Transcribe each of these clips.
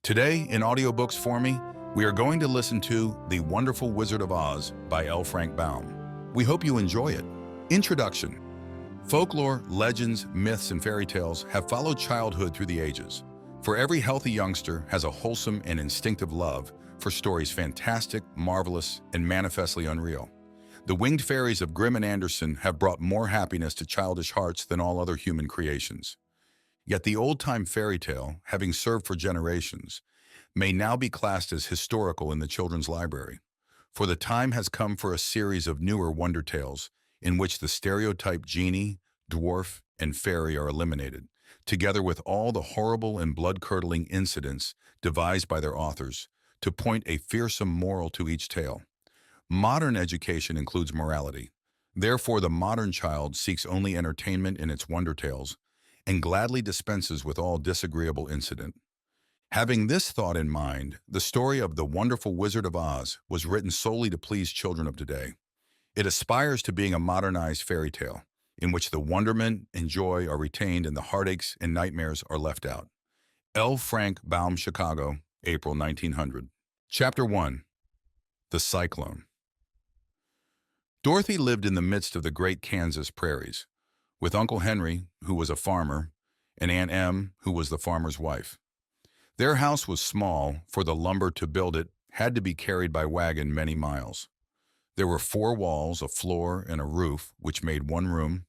Today, in Audiobooks for Me, we are going to listen to The Wonderful Wizard of Oz by L. Frank Baum. We hope you enjoy it. Introduction. Folklore, legends, myths, and fairy tales have followed childhood through the ages. For every healthy youngster has a wholesome and instinctive love for stories fantastic, marvelous, and manifestly unreal. The winged fairies of Grimm and Andersen have brought more happiness to childish hearts than all other human creations. Yet the old-time fairy tale, having served for generations, may now be classed as historical in the children's library. For the time has come for a series of newer wonder tales in which the stereotyped genie, dwarf, and fairy are eliminated, together with all the horrible and blood-curdling incidents devised by their authors to point a fearsome moral to each tale. Modern education includes morality. Therefore, the modern child seeks only entertainment in its wonder tales and gladly dispenses with all disagreeable incident. Having this thought in mind, the story of The Wonderful Wizard of Oz was written solely to please children of today. It aspires to being a modernized fairy tale, in which the wonderment and joy are retained and the heartaches and nightmares are left out. L. Frank Baum, Chicago, April 1900. Chapter 1. The Cyclone. Dorothy lived in the midst of the great Kansas prairies, with Uncle Henry, who was a farmer, and Aunt Em, who was the farmer's wife. Their house was small, for the lumber to build it had to be carried by wagon many miles. There were 4 walls, a floor, and a roof, which made one room,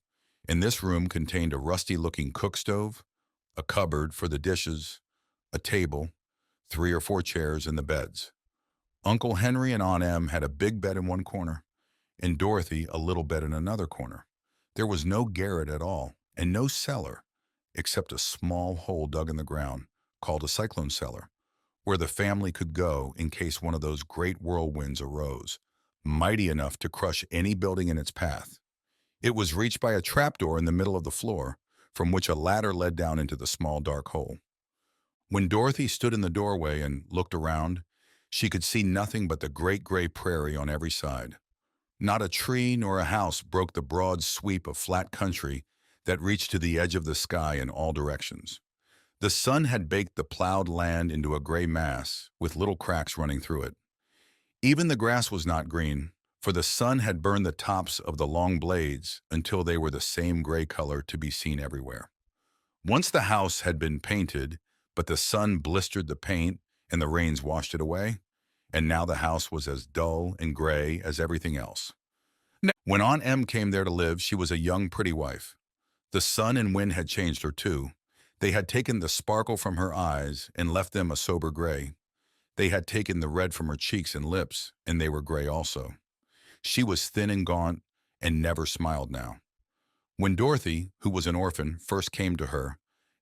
and this room contained a rusty-looking cook stove, a cupboard for the dishes, a table, 3 or 4 chairs, and the beds. Uncle Henry and Aunt Em had a big bed in one corner, and Dorothy a little bed in another corner. There was no garret at all, and no cellar, except a small hole dug in the ground, called a cyclone cellar, where the family could go in case one of those great whirlwinds arose, mighty enough to crush any building in its path. It was reached by a trapdoor in the middle of the floor, from which a ladder led down into the small dark hole. When Dorothy stood in the doorway and looked around, she could see nothing but the great gray prairie on every side. Not a tree nor a house broke the broad sweep of flat country that reached to the edge of the sky in all directions. The sun had baked the plowed land into a gray mass, with little cracks running through it. Even the grass was not green, for the sun had burned the tops of the long blades until they were the same gray color to be seen everywhere. Once the house had been painted, but the sun blistered the paint and the rains washed it away, and now the house was as dull and gray as everything else. When Aunt Em came there to live, she was a young, pretty wife. The sun and wind had changed her, too. They had taken the sparkle from her eyes and left them a sober gray. They had taken the red from her cheeks and lips, and they were gray also. She was thin and gaunt and never smiled now. When Dorothy, who was an orphan, first came to her,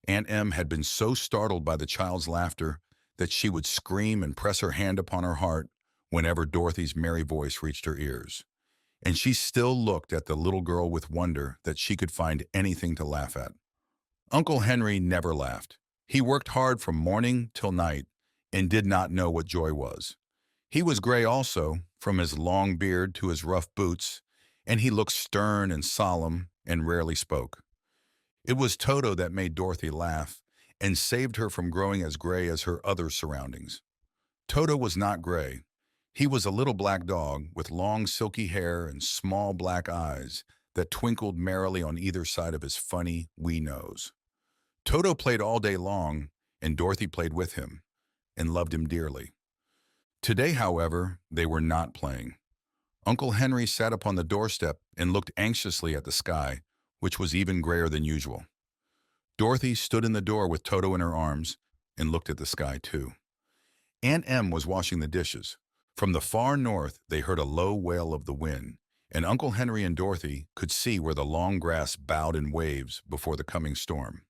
Aunt Em had been so startled by the child's laughter that she would scream and press her hand upon her heart whenever Dorothy's merry voice reached her ears. And she still looked at the little girl with wonder that she could find anything to laugh at. Uncle Henry never laughed. He worked hard from morning till night and did not know what joy was. He was gray also, from his long beard to his rough boots, and he looked stern and solemn and rarely spoke. It was Toto that made Dorothy laugh and saved her from growing as gray as her other surroundings. Toto was not gray. He was a little black dog with long silky hair and small black eyes that twinkled merrily on either side of his funny, wee nose. Toto played all day long, and Dorothy played with him and loved him dearly. Today, however, they were not playing. Uncle Henry sat upon the doorstep and looked anxiously at the sky, which was even grayer than usual. Dorothy stood in the door with Toto in her arms and looked at the sky, too. Aunt Em was washing the dishes. From the far north, they heard a low wail of the wind, and Uncle Henry and Dorothy could see where the long grass bowed in waves before the coming storm.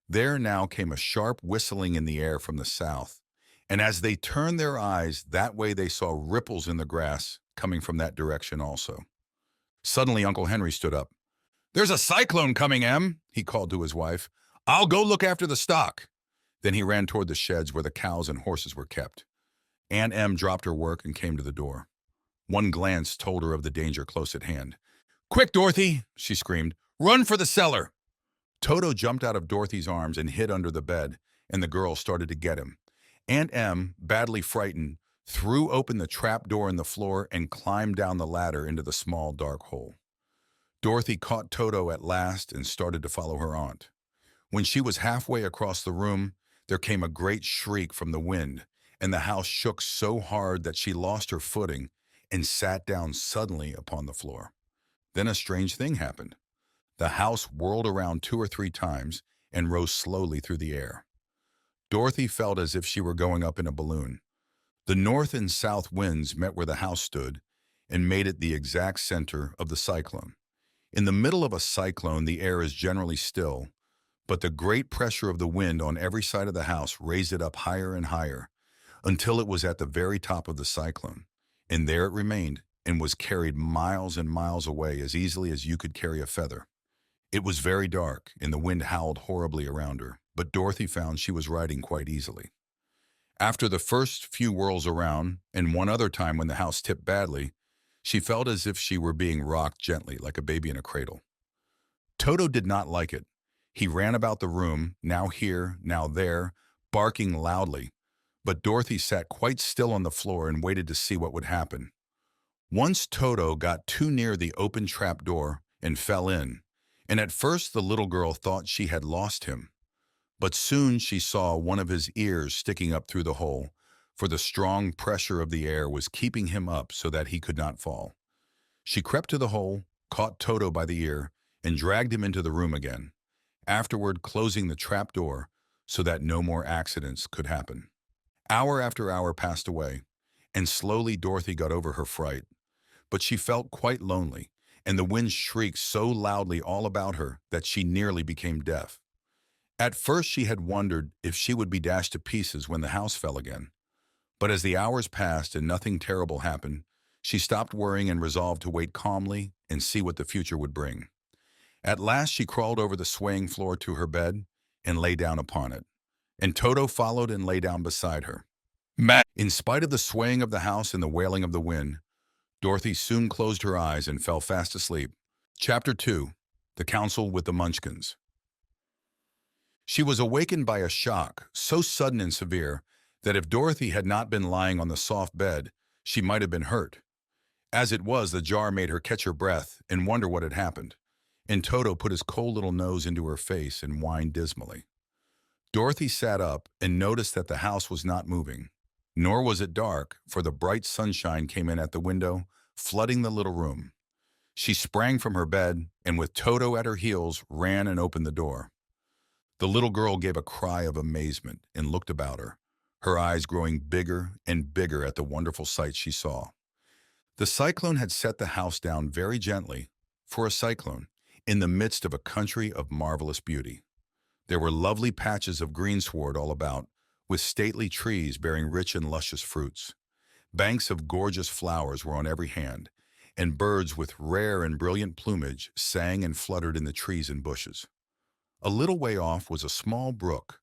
There now came a sharp whistling in the air from the south, and as they turned their eyes that way, they saw ripples in the grass coming from that direction also. Suddenly, Uncle Henry stood up. "There's a cyclone coming, Em," he called to his wife. "I'll go look after the stock." Then he ran toward the sheds where the cows and horses were kept. Aunt Em dropped her work and came to the door. One glance told her of the danger close at hand. "Quick, Dorothy!" she screamed. "Run for the cellar!" Toto jumped out of Dorothy's arms and hid under the bed, and the girl started to get him. Aunt Em, badly frightened, threw open the trap door in the floor and climbed down the ladder into the small dark hole. Dorothy caught Toto at last and started to follow her aunt. When she was halfway across the room, there came a great shriek from the wind, and the house shook so hard that she lost her footing and sat down suddenly upon the floor. Then a strange thing happened. The house whirled around 2 or 3 times and rose slowly through the air. Dorothy felt as if she were going up in a balloon. The north and south winds met where the house stood and made it the exact center of the cyclone. In the middle of a cyclone, the air is generally still, but the great pressure of the wind on every side of the house raised it up higher and higher until it was at the very top of the cyclone. And there it remained and was carried miles and miles away as easily as you could carry a feather. It was very dark, and the wind howled horribly around her, but Dorothy found she was riding quite easily. After the first few whirls around, and one other time when the house tipped badly, she felt as if she were being rocked gently like a baby in a cradle. Toto did not like it. He ran about the room, now here, now there, barking loudly, but Dorothy sat quite still on the floor and waited to see what would happen. Once Toto got too near the open trap door and fell in, and at first the little girl thought she had lost him. But soon she saw one of his ears sticking up through the hole, for the strong pressure of the air was keeping him up so that he could not fall. She crept to the hole, caught Toto by the ear, and dragged him into the room again, afterward closing the trap door so that no more accidents could happen. Hour after hour passed away, and slowly Dorothy got over her fright. But she felt quite lonely, and the wind shrieked so loudly all about her that she nearly became deaf. At first she had wondered if she would be dashed to pieces when the house fell again. But as the hours passed and nothing terrible happened, she stopped worrying and resolved to wait calmly and see what the future would bring. At last she crawled over the swaying floor to her bed and lay down upon it, and Toto followed and lay down beside her. In spite of the swaying of the house and the wailing of the wind, Dorothy soon closed her eyes and fell fast asleep. Chapter 2. The Council with the Munchkins. She was awakened by a shock so sudden and severe that if Dorothy had not been lying on the soft bed, she might have been hurt. As it was, the jar made her catch her breath and wonder what had happened, and Toto put his cold little nose into her face and whined dismally. Dorothy sat up and noticed that the house was not moving, nor was it dark, for the bright sunshine came in at the window, flooding the little room. She sprang from her bed and with Toto at her heels ran and opened the door. The little girl gave a cry of amazement and looked about her eyes growing bigger and bigger at the wonderful sight she saw. The cyclone had set the house down very gently, for a cyclone, in the midst of a country of marvelous beauty. There were lovely patches of greensward all about, with stately trees bearing rich and luscious fruits. Banks of gorgeous flowers were on every hand, and birds with rare and brilliant plumage sang and fluttered in the trees and bushes. A little way off was a small brook,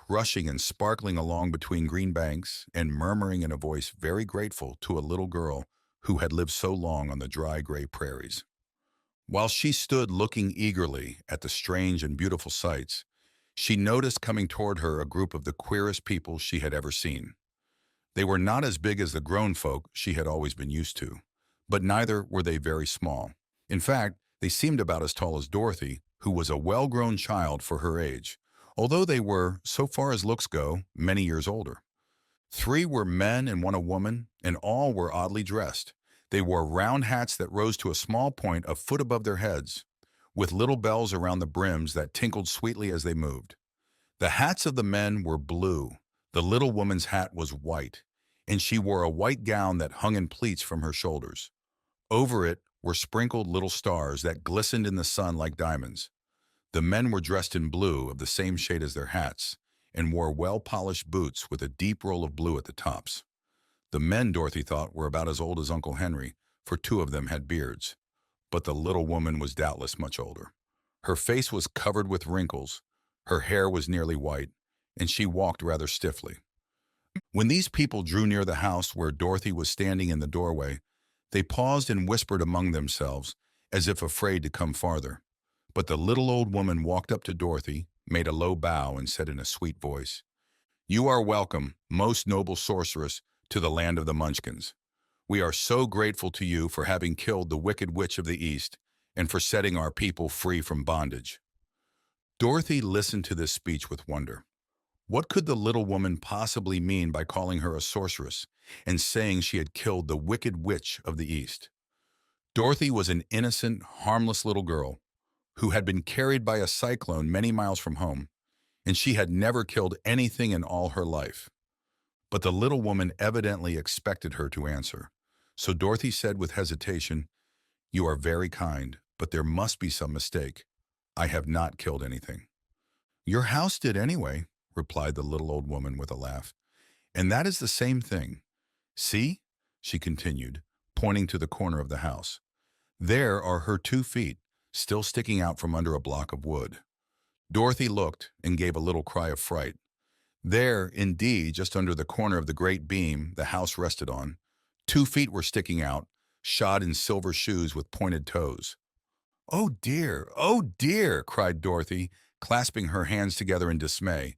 rushing and sparkling along between green banks and murmuring in a voice very grateful to a little girl who had lived so long on the dry gray prairies. While she stood looking eagerly at the strange and beautiful sights, she noticed coming toward her a group of the queerest people she had ever seen. They were not as big as the grown folk she had always been used to, but neither were they very small. In fact, they seemed about as tall as Dorothy, who was a well-grown child for her age, although they were, so far as looks go, many years older. 3 were men and 1 a woman, and all were oddly dressed. They wore round hats that rose to a small point a foot above their heads, with little bells around the brims that tinkled sweetly as they moved. The hats of the men were blue, the little woman's hat was white, and she wore a white gown that hung in pleats from her shoulders. Over it were sprinkled little stars that glistened in the sun like diamonds. The men were dressed in blue of the same shade as their hats, and wore well-polished boots with a deep roll of blue at the tops. The men, Dorothy thought, were about as old as Uncle Henry, for 2 of them had beards. But the little woman was doubtless much older. Her face was covered with wrinkles, her hair was nearly white, and she walked rather stiffly. When these people drew near the house where Dorothy was standing in the doorway, they paused and whispered among themselves, as if afraid to come farther. But the little old woman walked up to Dorothy, made a low bow, and said in a sweet voice, You are welcome, most noble sorceress, to the land of the Munchkins. We are so grateful to you for having killed the wicked witch of the East and for setting our people free from bondage. Dorothy listened to this speech with wonder. What could the little woman possibly mean by calling her a sorceress and saying she had killed the wicked witch of the East? Dorothy was an innocent, harmless little girl who had been carried by a cyclone many miles from home, and she had never killed anything in all her life. But the little woman evidently expected her to answer. So Dorothy said with hesitation, "You are very kind, but there must be some mistake. I have not killed anything." "Your house did anyway," replied the little old woman with a laugh. "And that is the same thing. See," she continued, pointing to the corner of the house. "There are her 2 feet, still sticking out from under a block of wood." Dorothy looked and gave a little cry of fright. There, indeed, just under the corner of the great beam the house rested on, 2 feet were sticking out, shod in silver shoes with pointed toes. Oh dear," cried Dorothy, clasping her hands together in dismay.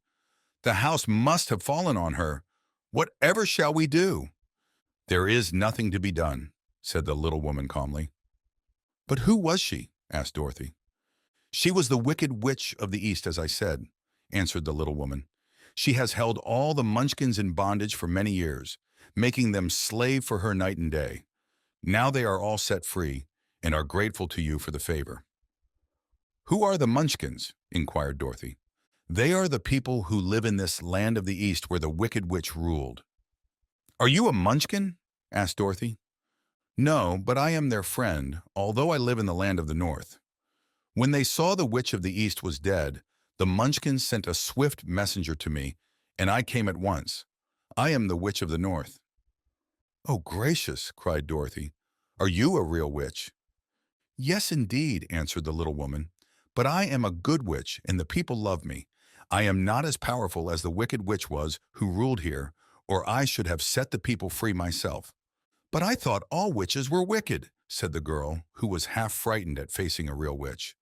"The house must have fallen on her. Whatever shall we do?" "There is nothing to be done," said the little woman calmly. "But who was she?" asked Dorothy. "She was the wicked witch of the East, as I said," answered the little woman. "She has held all the Munchkins in bondage for many years, making them slave for her night and day. Now they are all set free and are grateful to you for the favor." "Who are the Munchkins?" inquired Dorothy. "They are the people who live in this land of the East where the wicked witch ruled." "Are you a Munchkin?" asked Dorothy. "No, but I am their friend, although I live in the land of the North. When they saw the witch of the East was dead, the Munchkins sent a swift messenger to me, and I came at once. I am the witch of the North." "Oh, gracious!" cried Dorothy. "Are you a real witch?" "Yes, indeed," answered the little woman. "But I am a good witch, and the people love me. I am not as powerful as the wicked witch was who ruled here, or I should have set the people free myself." "But I thought all witches were wicked," said the girl, who was half frightened at facing a real witch.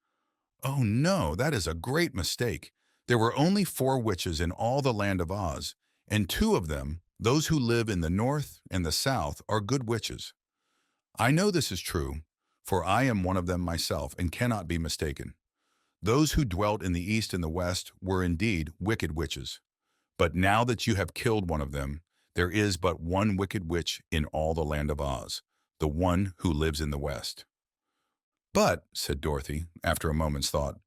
"Oh no, that is a great mistake. There were only 4 witches in all the land of Oz, and 2 of them, those who live in the North and the South, are good witches. I know this is true, for I am one of them myself and cannot be mistaken. Those who dwelt in the East and the West were indeed wicked witches. But now that you have killed one of them, there is but one wicked witch in all the land of Oz, the one who lives in the West." "But," said Dorothy, after a moment's thought,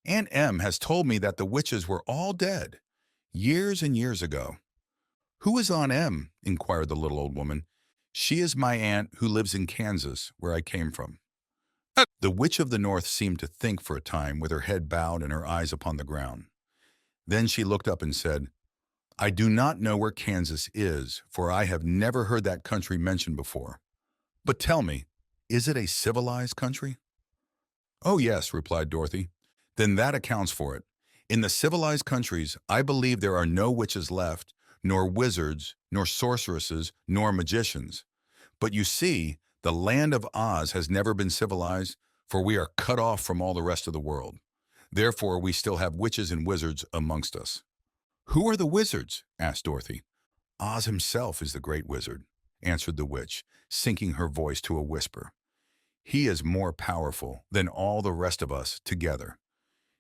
"Aunt Em has told me that the witches were all dead, years and years ago." "Who is Aunt Em?" inquired the little old woman. "She is my aunt who lives in Kansas, where I came from." The witch of the North seemed to think for a time with her head bowed and her eyes upon the ground. Then she looked up and said, "I do not know where Kansas is, for I have never heard that country mentioned before. But tell me, is it a civilized country?" "Oh, yes," replied Dorothy. "Then that accounts for it. In the civilized countries, I believe there are no witches left, nor wizards, nor sorceresses, nor magicians. But you see, the land of Oz has never been civilized, for we are cut off from all the rest of the world. Therefore, we still have witches and wizards amongst us." "Who are the wizards?" asked Dorothy. "Oz himself is the great wizard," answered the witch, sinking her voice to a whisper. "He is more powerful than all the rest of us together.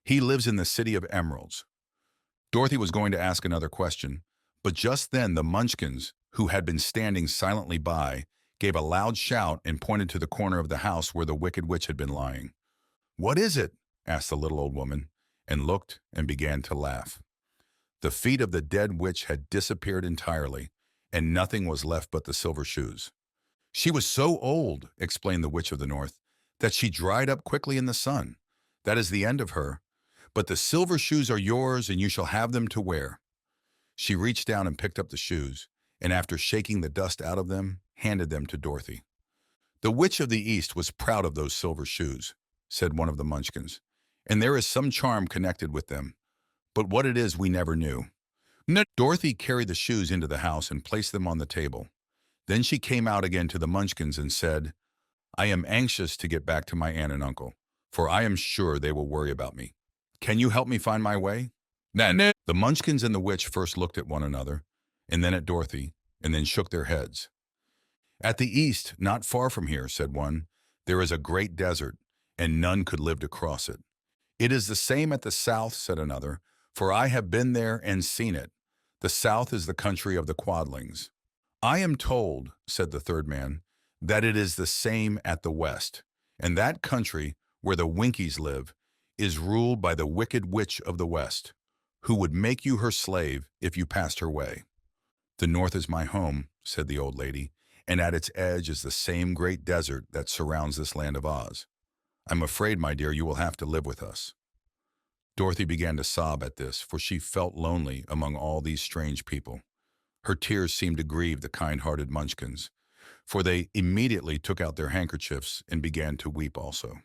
He lives in the City of Emeralds." Dorothy was going to ask another question, but just then the Munchkins, who had been standing silently by, gave a loud shout and pointed to the corner of the house where the wicked witch had been lying. "What is it?" asked the little old woman, and looked and began to laugh. The feet of the dead witch had disappeared entirely, and nothing was left but the silver shoes. "She was so old," explained the witch of the North, "that she dried up quickly in the sun. That is the end of her. But the silver shoes are yours, and you shall have them to wear." She reached down and picked up the shoes, and after shaking the dust out of them, handed them to Dorothy. "The witch of the East was proud of those silver shoes," said one of the Munchkins, "and there is some charm connected with them. But what it is we never knew." Dorothy carried the shoes into the house and placed them on the table. Then she came out again to the Munchkins and said, "I am anxious to get back to my aunt and uncle, for I am sure they will worry about me. Can you help me find my way?" The Munchkins and the witch first looked at one another, and then at Dorothy, and then shook their heads. "At the east, not far from here," said one, "there is a great desert, and none could live to cross it." "It is the same at the south," said another, "for I have been there and seen it. The south is the country of the Quadlings." "I am told," said the third man, "that it is the same at the west, and that country, where the Winkies live, is ruled by the wicked witch of the west, who would make you her slave if you passed her way." "The north is my home," said the old lady, "and at its edge is the same great desert that surrounds this land of Oz. I'm afraid, my dear, you will have to live with us." Dorothy began to sob at this, for she felt lonely among all these strange people. Her tears seemed to grieve the kind-hearted Munchkins, for they immediately took out their handkerchiefs and began to weep also.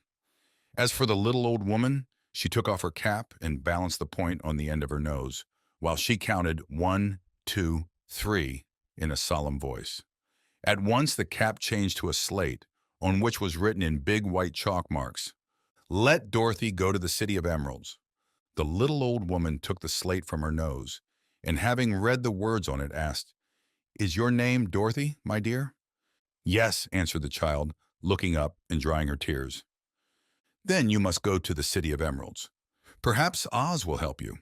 As for the little old woman, she took off her cap and balanced the point on the end of her nose, while she counted 1, 2, 3 in a solemn voice. At once the cap changed to a slate, on which was written in big white chalk marks, "Let Dorothy go to the City of Emeralds." The little old woman took the slate from her nose, and having read the words on it, asked, "Is your name Dorothy, my dear?" "Yes," answered the child, looking up and drying her tears. "Then you must go to the City of Emeralds. Perhaps Oz will help you."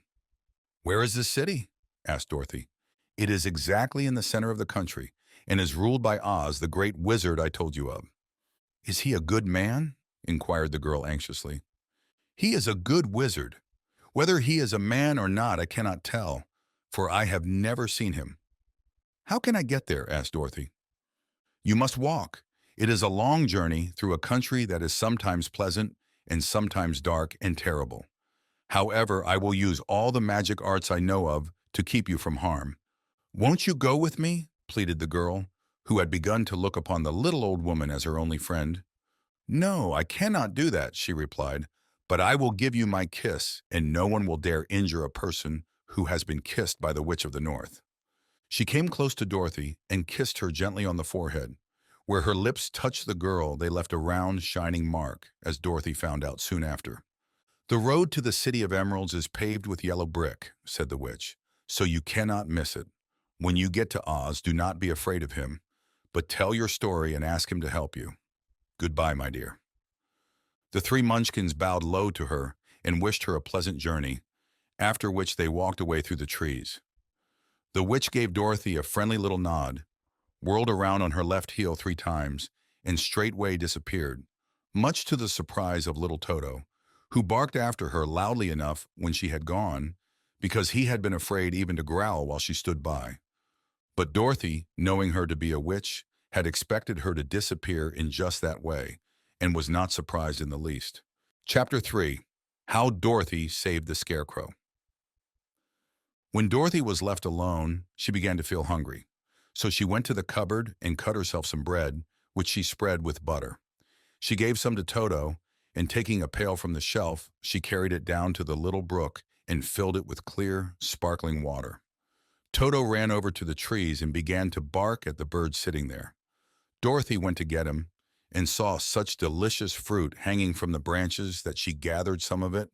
"Where is this city?" asked Dorothy. "It is exactly in the center of the country, and is ruled by Oz, the great wizard I told you of." "Is he a good man?" inquired the girl anxiously. "He is a good wizard. Whether he is a man or not I cannot tell, for I have never seen him." "How can I get there?" asked Dorothy. "You must walk. It is a long journey through a country that is sometimes pleasant and sometimes dark and terrible. However, I will use all the magic arts I know of to keep you from harm." "Won't you go with me?" pleaded the girl, who had begun to look upon the little old woman as her only friend. "No, I cannot do that," she replied, "but I will give you my kiss, and no one will dare injure a person who has been kissed by the Witch of the North." She came close to Dorothy and kissed her gently on the forehead. Where her lips touched the girl, they left a round, shining mark, as Dorothy found out soon after. "The road to the City of Emeralds is paved with yellow brick," said the witch, "so you cannot miss it. When you get to Oz, do not be afraid of him, but tell your story and ask him to help you. Goodbye, my dear." The three Munchkins bowed low to her and wished her a pleasant journey, after which they walked away through the trees. The witch gave Dorothy a friendly little nod, whirled around on her left heel 3 times, and straightway disappeared, much to the surprise of little Toto, who barked after her loudly enough when she had gone, because he had been afraid even to growl while she stood by. But Dorothy, knowing her to be a witch, had expected her to disappear in just that way, and was not surprised in the least. Chapter 3. How Dorothy Saved the Scarecrow. When Dorothy was left alone, she began to feel hungry. So she went to the cupboard and cut herself some bread, which she spread with butter. She gave some to Toto, and taking a pail from the shelf, she carried it down to the little brook and filled it with clear, sparkling water. Toto ran over to the trees and began to bark at the bird sitting there. Dorothy went to get him and saw such delicious fruit hanging from the branches that she gathered some of it,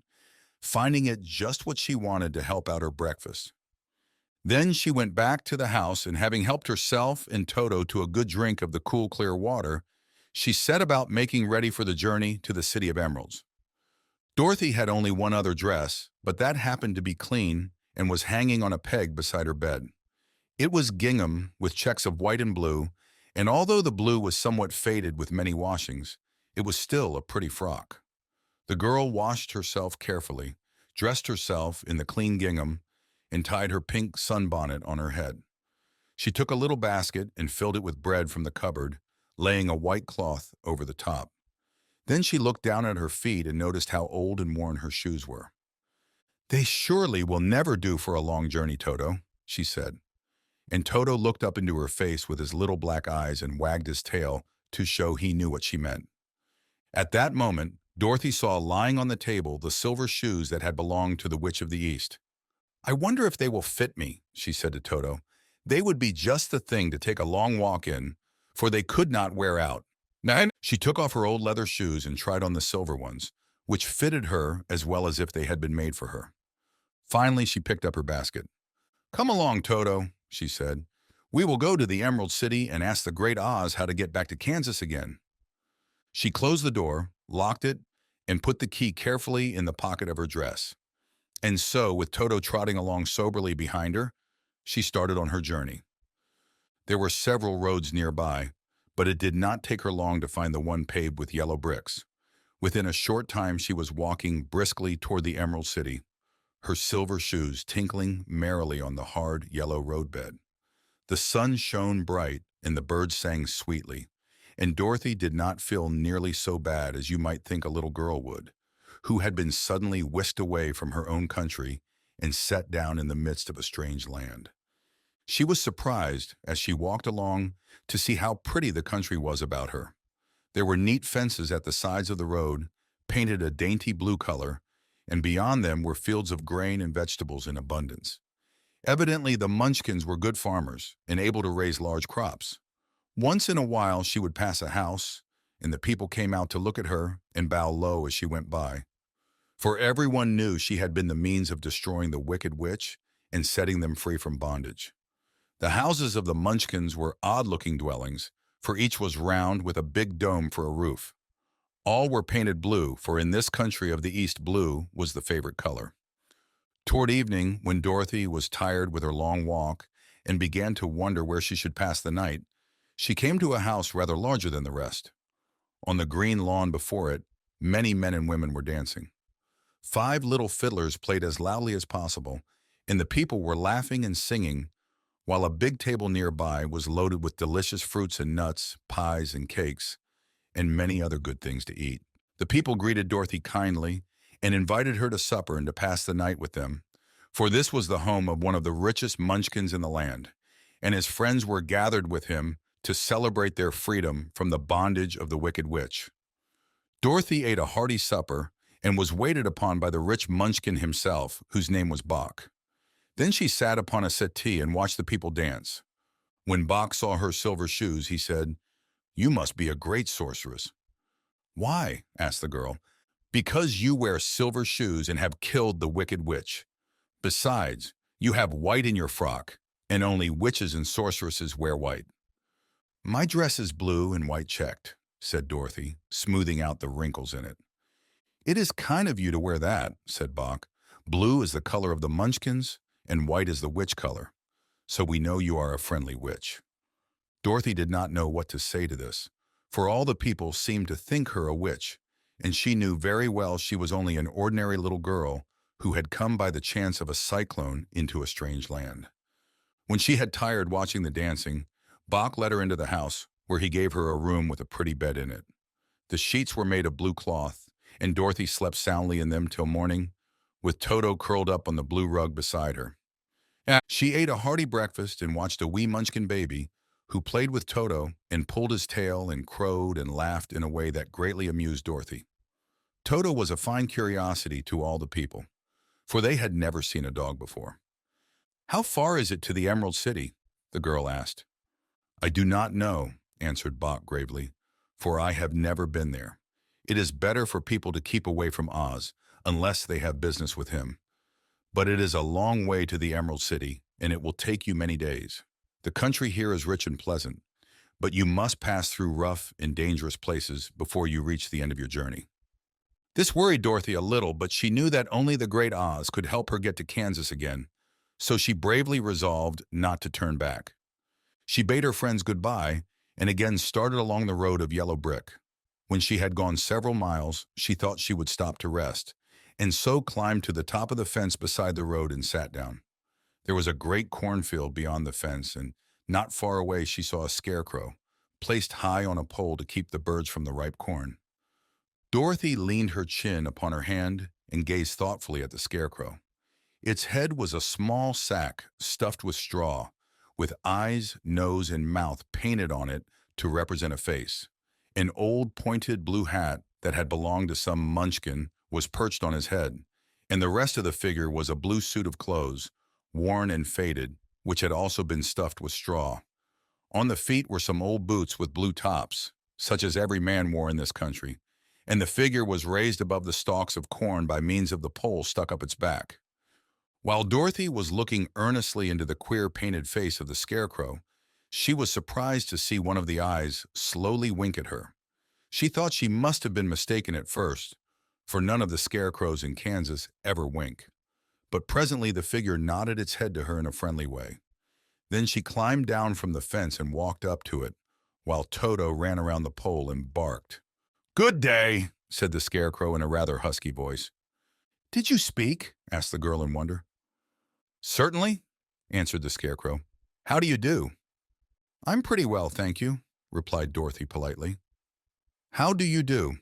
finding it just what she wanted to help out her breakfast. Then she went back to the house, and having helped herself and Toto to a good drink of the cool, clear water, she set about making ready for the journey to the City of Emeralds. Dorothy had only one other dress, but that happened to be clean and was hanging on a peg beside her bed. It was gingham with checks of white and blue, and although the blue was somewhat faded with many washings, it was still a pretty frock. The girl washed herself carefully, dressed herself in the clean gingham, and tied her pink sunbonnet on her head. She took a little basket and filled it with bread from the cupboard, laying a white cloth over the top. Then she looked down at her feet and noticed how old and worn her shoes were. "They surely will never do for a long journey, Toto," she said. And Toto looked up into her face with his little black eyes and wagged his tail to show he knew what she meant. At that moment, Dorothy saw lying on the table the silver shoes that had belonged to the Witch of the East. "I wonder if they will fit me," she said to Toto. "They would be just the thing to take a long walk in, for they could not wear out." She took off her old leather shoes and tried on the silver ones, which fitted her as well as if they had been made for her. Finally, she picked up her basket. "Come along, Toto," she said. "We will go to the Emerald City and ask the Great Oz how to get back to Kansas again." She closed the door, locked it, and put the key carefully in the pocket of her dress. And so, with Toto trotting along soberly behind her, she started on her journey. There were several roads nearby, but it did not take her long to find the one paved with yellow bricks. Within a short time, she was walking briskly toward the Emerald City, her silver shoes tinkling merrily on the hard, yellow roadbed. The sun shone bright and the birds sang sweetly, and Dorothy did not feel nearly so bad as you might think a little girl would, who had been suddenly whisked away from her own country and set down in the midst of a strange land. She was surprised, as she walked along, to see how pretty the country was about her. There were neat fences at the sides of the road, painted a dainty blue color, and beyond them were fields of grain and vegetables in abundance. Evidently, the Munchkins were good farmers and able to raise large crops. Once in a while, she would pass a house, and the people came out to look at her and bow low as she went by. For everyone knew she had been the means of destroying the wicked witch and setting them free from bondage. The houses of the Munchkins were odd-looking dwellings, for each was round with a big dome for a roof. All were painted blue, for in this country of the East blue was the favorite color. Toward evening, when Dorothy was tired with her long walk and began to wonder where she should pass the night, she came to a house rather larger than the rest. On the green lawn before it, many men and women were dancing. 5 little fiddlers played as loudly as possible, and the people were laughing and singing, while a big table nearby was loaded with delicious fruits and nuts, pies and cakes, and many other good things to eat. The people greeted Dorothy kindly and invited her to supper and to pass the night with them, for this was the home of one of the richest Munchkins in the land, and his friends were gathered with him to celebrate their freedom from the bondage of the wicked witch. Dorothy ate a hearty supper and was waited upon by the rich Munchkin himself, whose name was Bach. Then she sat upon a settee and watched the people dance. When Bach saw her silver shoes, he said, "You must be a great sorceress." "Why?" asked the girl. "Because you wear silver shoes and have killed the wicked witch. Besides, you have white in your frock, and only witches and sorceresses wear white." "My dress is blue and white checked," said Dorothy, smoothing out the wrinkles in it. "It is kind of you to wear that," said Bach. "Blue is the color of the Munchkins, and white is the witch color, so we know you are a friendly witch." Dorothy did not know what to say to this, for all the people seemed to think her a witch, and she knew very well she was only an ordinary little girl who had come by the chance of a cyclone into a strange land. When she had tired watching the dancing, Bach led her into the house, where he gave her a room with a pretty bed in it. The sheets were made of blue cloth, and Dorothy slept soundly in them till morning, with Toto curled up on the blue rug beside her. She ate a hearty breakfast and watched a wee Munchkin baby, who played with Toto and pulled his tail and crowed and laughed in a way that greatly amused Dorothy. Toto was a fine curiosity to all the people, for they had never seen a dog before. "How far is it to the Emerald City?" the girl asked. "I do not know," answered Bach gravely, "for I have never been there. It is better for people to keep away from Oz, unless they have business with him. But it is a long way to the Emerald City, and it will take you many days. The country here is rich and pleasant, but you must pass through rough and dangerous places before you reach the end of your journey." This worried Dorothy a little, but she knew that only the Great Oz could help her get to Kansas again, so she bravely resolved not to turn back. She bade her friends goodbye and again started along the road of yellow brick. When she had gone several miles, she thought she would stop to rest, and so climbed to the top of the fence beside the road and sat down. There was a great cornfield beyond the fence, and not far away she saw a scarecrow, placed high on a pole to keep the birds from the ripe corn. Dorothy leaned her chin upon her hand and gazed thoughtfully at the scarecrow. Its head was a small sack stuffed with straw, with eyes, nose, and mouth painted on it to represent a face. An old pointed blue hat that had belonged to some Munchkin was perched on his head, and the rest of the figure was a blue suit of clothes, worn and faded, which had also been stuffed with straw. On the feet were some old boots with blue tops, such as every man wore in this country, and the figure was raised above the stalks of corn by means of the pole stuck up its back. While Dorothy was looking earnestly into the queer painted face of the Scarecrow, she was surprised to see one of the eyes slowly wink at her. She thought she must have been mistaken at first, for none of the scarecrows in Kansas ever wink. But presently the figure nodded its head to her in a friendly way. Then she climbed down from the fence and walked up to it, while Toto ran around the pole and barked. "Good day," said the Scarecrow in a rather husky voice. "Did you speak?" asked the girl in wonder. "Certainly," answered the Scarecrow. "How do you do?" "I'm pretty well, thank you," replied Dorothy politely. "How do you do?"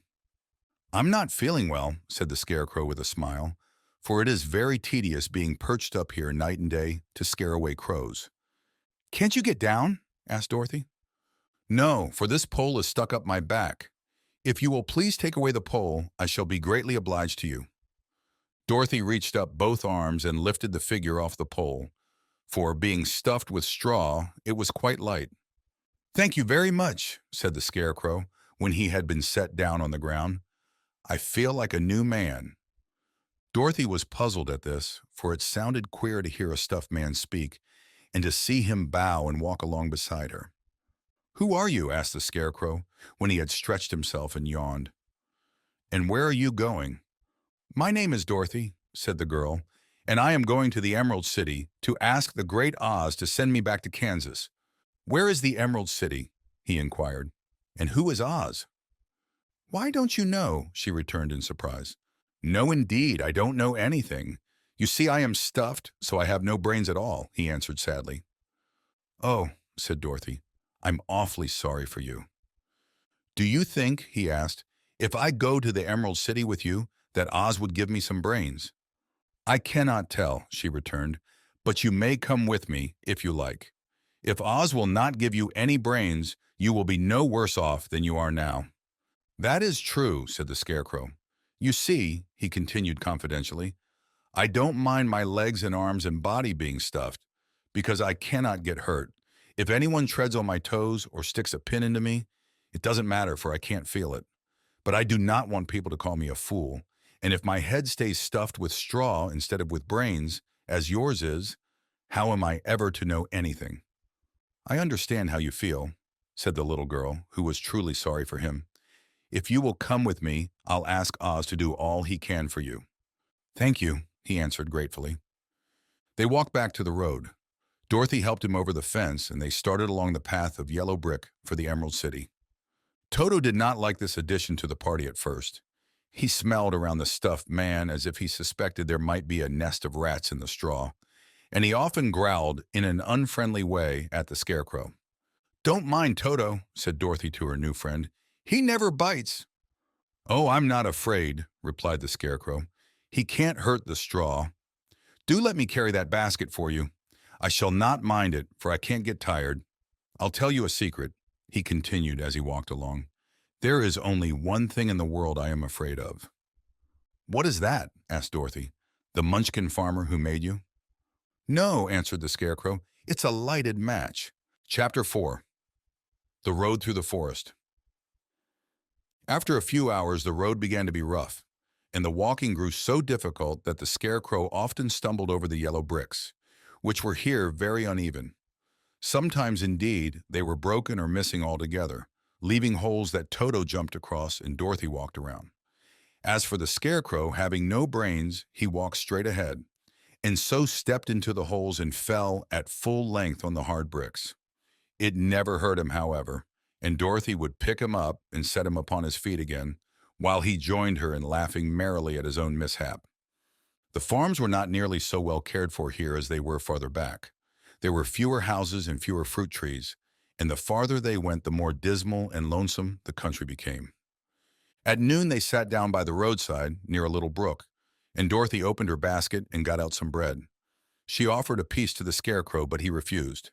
"I'm not feeling well," said the Scarecrow with a smile, "for it is very tedious being perched up here night and day to scare away crows." "Can't you get down?" asked Dorothy. "No, for this pole is stuck up my back. If you will please take away the pole, I shall be greatly obliged to you." Dorothy reached up both arms and lifted the figure off the pole, for, being stuffed with straw, it was quite light. "Thank you very much," said the Scarecrow, when he had been set down on the ground. "I feel like a new man." Dorothy was puzzled at this, for it sounded queer to hear a stuffed man speak, and to see him bow and walk along beside her. "Who are you?" asked the Scarecrow, when he had stretched himself and yawned. "And where are you going?" "My name is Dorothy," said the girl, "and I am going to the Emerald City to ask the Great Oz to send me back to Kansas." "Where is the Emerald City?" he inquired. "And who is Oz?" "Why don't you know?" she returned in surprise. "No, indeed, I don't know anything. You see, I am stuffed, so I have no brains at all," he answered sadly. "Oh," said Dorothy, "I'm awfully sorry for you." "Do you think," he asked, "if I go to the Emerald City with you, that Oz would give me some brains?" "I cannot tell," she returned, "but you may come with me, if you like. If Oz will not give you any brains, you will be no worse off than you are now." "That is true," said the Scarecrow. "You see," he continued confidentially, "I don't mind my legs and arms and body being stuffed, because I cannot get hurt. If anyone treads on my toes or sticks a pin into me, it doesn't matter, for I can't feel it. But I do not want people to call me a fool, and if my head stays stuffed with straw instead of with brains, as yours is, how am I ever to know anything?" "I understand how you feel," said the little girl, who was truly sorry for him. "If you will come with me, I'll ask Oz to do all he can for you." "Thank you," he answered gratefully. They walked back to the road. Dorothy helped him over the fence, and they started along the path of yellow brick for the Emerald City. Toto did not like this addition to the party at first. He smelled around the stuffed man as if he suspected there might be a nest of rats in the straw, and he often growled in an unfriendly way at the Scarecrow. "Don't mind Toto," said Dorothy to her new friend. "He never bites." "Oh, I'm not afraid," replied the Scarecrow. "He can't hurt the straw. Do let me carry that basket for you. I shall not mind it, for I can't get tired. I'll tell you a secret," he continued as he walked along. "There is only one thing in the world I am afraid of." "What is that?" asked Dorothy. "The Munchkin farmer who made you?" "No," answered the Scarecrow. "It's a lighted match." Chapter 4. The Road Through the Forest. After a few hours, the road began to be rough, and the walking grew so difficult that the Scarecrow often stumbled over the yellow bricks, which were here very uneven. Sometimes, indeed, they were broken or missing altogether, leaving holes that Toto jumped across and Dorothy walked around. As for the Scarecrow, having no brains, he walked straight ahead, and so stepped into the holes and fell at full length on the hard bricks. It never hurt him, however, and Dorothy would pick him up and set him upon his feet again, while he joined her in laughing merrily at his own mishap. The farms were not nearly so well cared for here as they were farther back. There were fewer houses and fewer fruit trees, and the farther they went, the more dismal and lonesome the country became. At noon they sat down by the roadside, near a little brook, and Dorothy opened her basket and got out some bread. She offered a piece to the Scarecrow, but he refused.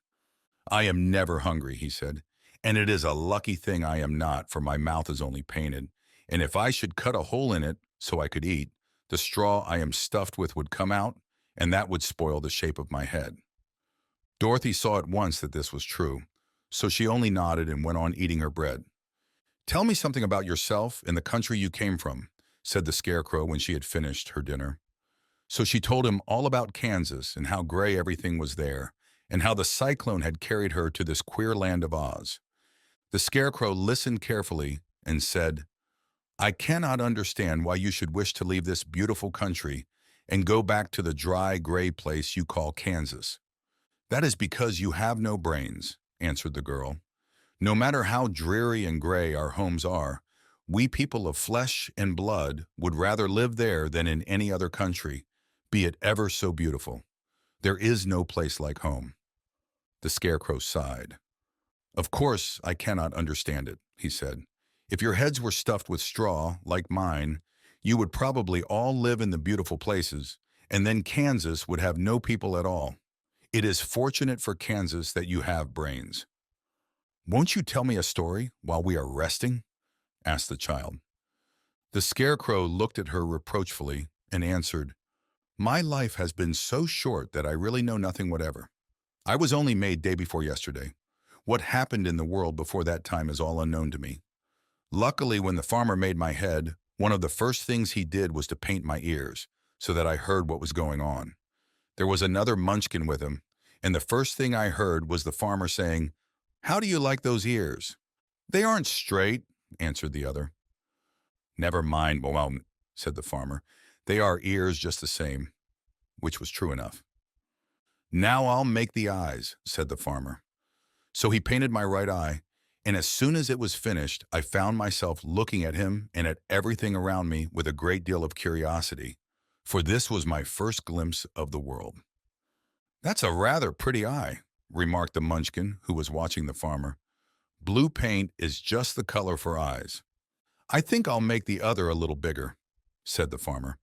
"I am never hungry," he said, "and it is a lucky thing I am not, for my mouth is only painted, and if I should cut a hole in it so I could eat, the straw I am stuffed with would come out, and that would spoil the shape of my head." Dorothy saw at once that this was true, so she only nodded and went on eating her bread. "Tell me something about yourself and the country you came from," said the Scarecrow when she had finished her dinner. So she told him all about Kansas and how gray everything was there, and how the cyclone had carried her to this queer land of Oz. The Scarecrow listened carefully and said, I cannot understand why you should wish to leave this beautiful country and go back to the dry, gray place you call Kansas. That is because you have no brains, answered the girl. No matter how dreary and gray our homes are, we people of flesh and blood would rather live there than in any other country, be it ever so beautiful. There is no place like home. The Scarecrow sighed. Of course, I cannot understand it, he said. If your heads were stuffed with straw, like mine, you would probably all live in the beautiful places, and then Kansas would have no people at all. It is fortunate for Kansas that you have brains. Won't you tell me a story while we are resting? Asked the child. The Scarecrow looked at her reproachfully and answered, My life has been so short that I really know nothing whatever. I was only made day before yesterday. What happened in the world before that time is all unknown to me. Luckily, when the farmer made my head, one of the first things he did was to paint my ears, so that I heard what was going on. There was another munchkin with him, and the first thing I heard was the farmer saying, How do you like those ears? They aren't straight, answered the other. Never mind, Baum, said the farmer. They are ears just the same, which was true enough. Now I'll make the eyes, said the farmer. So he painted my right eye, and as soon as it was finished, I found myself looking at him and at everything around me with a great deal of curiosity, for this was my first glimpse of the world. That's a rather pretty eye, remarked the munchkin who was watching the farmer. Blue paint is just the color for eyes. I think I'll make the other a little bigger, said the farmer.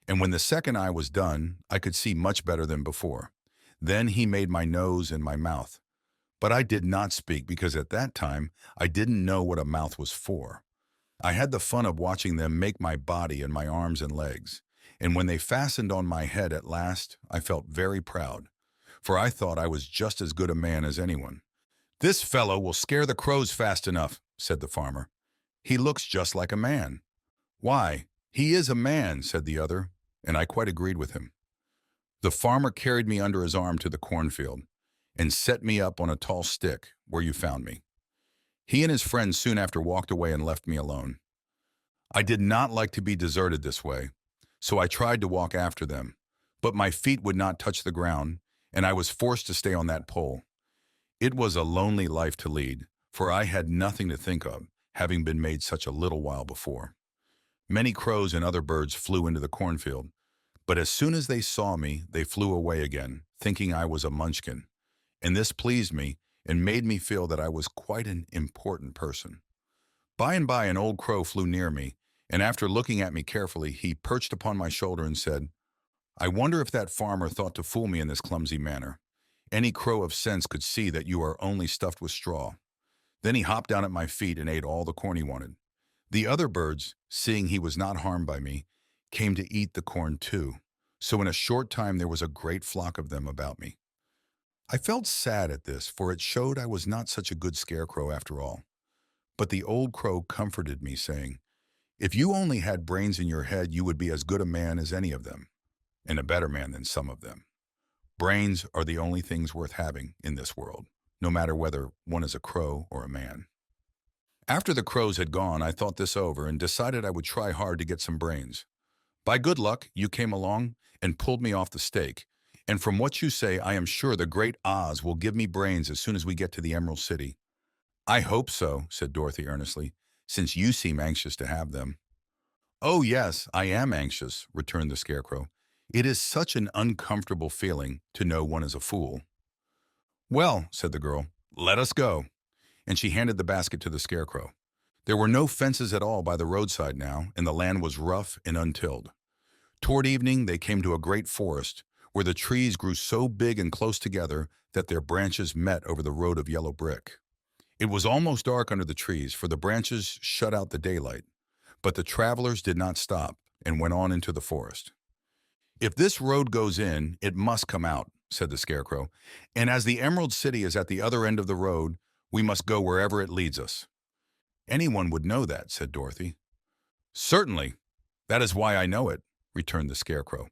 And when the second eye was done, I could see much better than before. Then he made my nose and my mouth. But I did not speak because at that time I didn't know what a mouth was for. I had the fun of watching them make my body and my arms and legs. And when they fastened on my head at last, I felt very proud, for I thought I was just as good a man as anyone. This fellow will scare the crows fast enough, said the farmer. He looks just like a man. Why, he is a man, said the other, and I quite agreed with him. The farmer carried me under his arm to the cornfield and set me up on a tall stick where you found me. He and his friends soon after walked away and left me alone. I did not like to be deserted this way, so I tried to walk after them, but my feet would not touch the ground, and I was forced to stay on that pole. It was a lonely life to lead, for I had nothing to think of, having been made such a little while before. Many crows and other birds flew into the cornfield, but as soon as they saw me, they flew away again, thinking I was a munchkin. And this pleased me and made me feel that I was quite an important person. By and by an old crow flew near me, and after looking at me carefully, he perched upon my shoulder and said, I wonder if that farmer thought to fool me in this clumsy manner. Any crow of sense could see that you are only stuffed with straw. Then he hopped down at my feet and ate all the corn he wanted. The other birds, seeing he was not harmed by me, came to eat the corn too, so in a short time there was a great flock of them about me. I felt sad at this, for it showed I was not such a good scarecrow after all. But the old crow comforted me, saying, If you only had brains in your head, you would be as good a man as any of them, and a better man than some of them. Brains are the only things worth having in this world, no matter whether one is a crow or a man. After the crows had gone, I thought this over and decided I would try hard to get some brains. By good luck, you came along and pulled me off the stake, and from what you say, I am sure the great Oz will give me brains as soon as we get to the Emerald City. I hope so, said Dorothy earnestly, since you seem anxious to have them. Oh yes, I am anxious, returned the Scarecrow. It is such an uncomfortable feeling to know one is a fool. Well, said the girl, let us go. And she handed the basket to the Scarecrow. There were no fences at all by the roadside now, and the land was rough and untilled. Toward evening, they came to a great forest, where the trees grew so big and close together that their branches met over the road of yellow brick. It was almost dark under the trees, for the branches shut out the daylight. But the travelers did not stop and went on into the forest. If this road goes in, it must come out, said the Scarecrow, and as the Emerald City is at the other end of the road, we must go wherever it leads us. Anyone would know that, said Dorothy. Certainly. That is why I know it, returned the Scarecrow.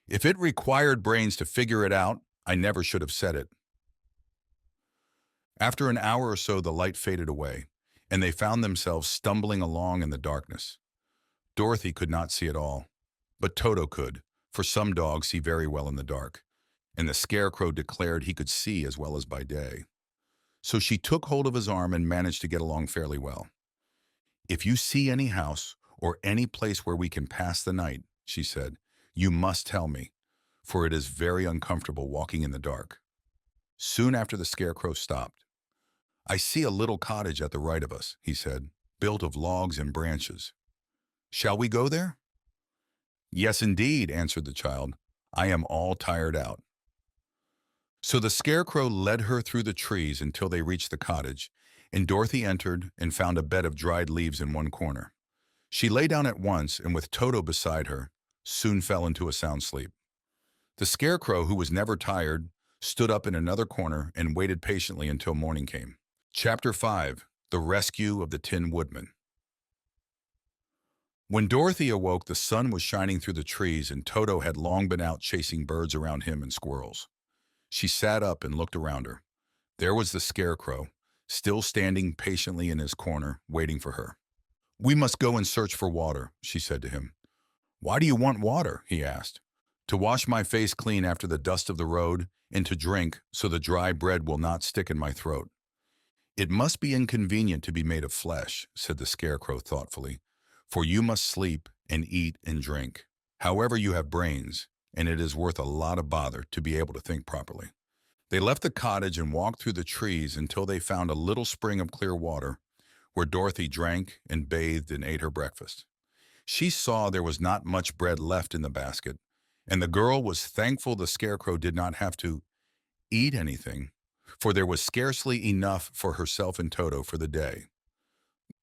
If it required brains to figure it out, I never should have said it. After an hour or so, the light faded away, and they found themselves stumbling along in the darkness. Dorothy could not see at all, but Toto could, for some dogs see very well in the dark, and the Scarecrow declared he could see as well as by day. So she took hold of his arm and managed to get along fairly well. "If you see any house or any place where we can pass the night," she said, "you must tell me, for it is very uncomfortable walking in the dark." Soon after the Scarecrow stopped. "I see a little cottage at the right of us," he said, "built of logs and branches. Shall we go there?" "Yes, indeed," answered the child. "I am all tired out." So the Scarecrow led her through the trees until they reached the cottage, and Dorothy entered and found a bed of dried leaves in one corner. She lay down at once, and with Toto beside her, soon fell into a sound sleep. The Scarecrow, who was never tired, stood up in another corner and waited patiently until morning came. Chapter 5. The Rescue of the Tin Woodman. When Dorothy awoke, the sun was shining through the trees, and Toto had long been out chasing birds around him and squirrels. She sat up and looked around her. There was the Scarecrow, still standing patiently in his corner, waiting for her. "We must go and search for water," she said to him. "Why do you want water?" he asked. "To wash my face clean after the dust of the road, and to drink so the dry bread will not stick in my throat." "It must be inconvenient to be made of flesh," said the Scarecrow thoughtfully, "for you must sleep and eat and drink. However, you have brains, and it is worth a lot of bother to be able to think properly." They left the cottage and walked through the trees until they found a little spring of clear water, where Dorothy drank and bathed and ate her breakfast. She saw there was not much bread left in the basket, and the girl was thankful the Scarecrow did not have to eat anything, for there was scarcely enough for herself and Toto for the day.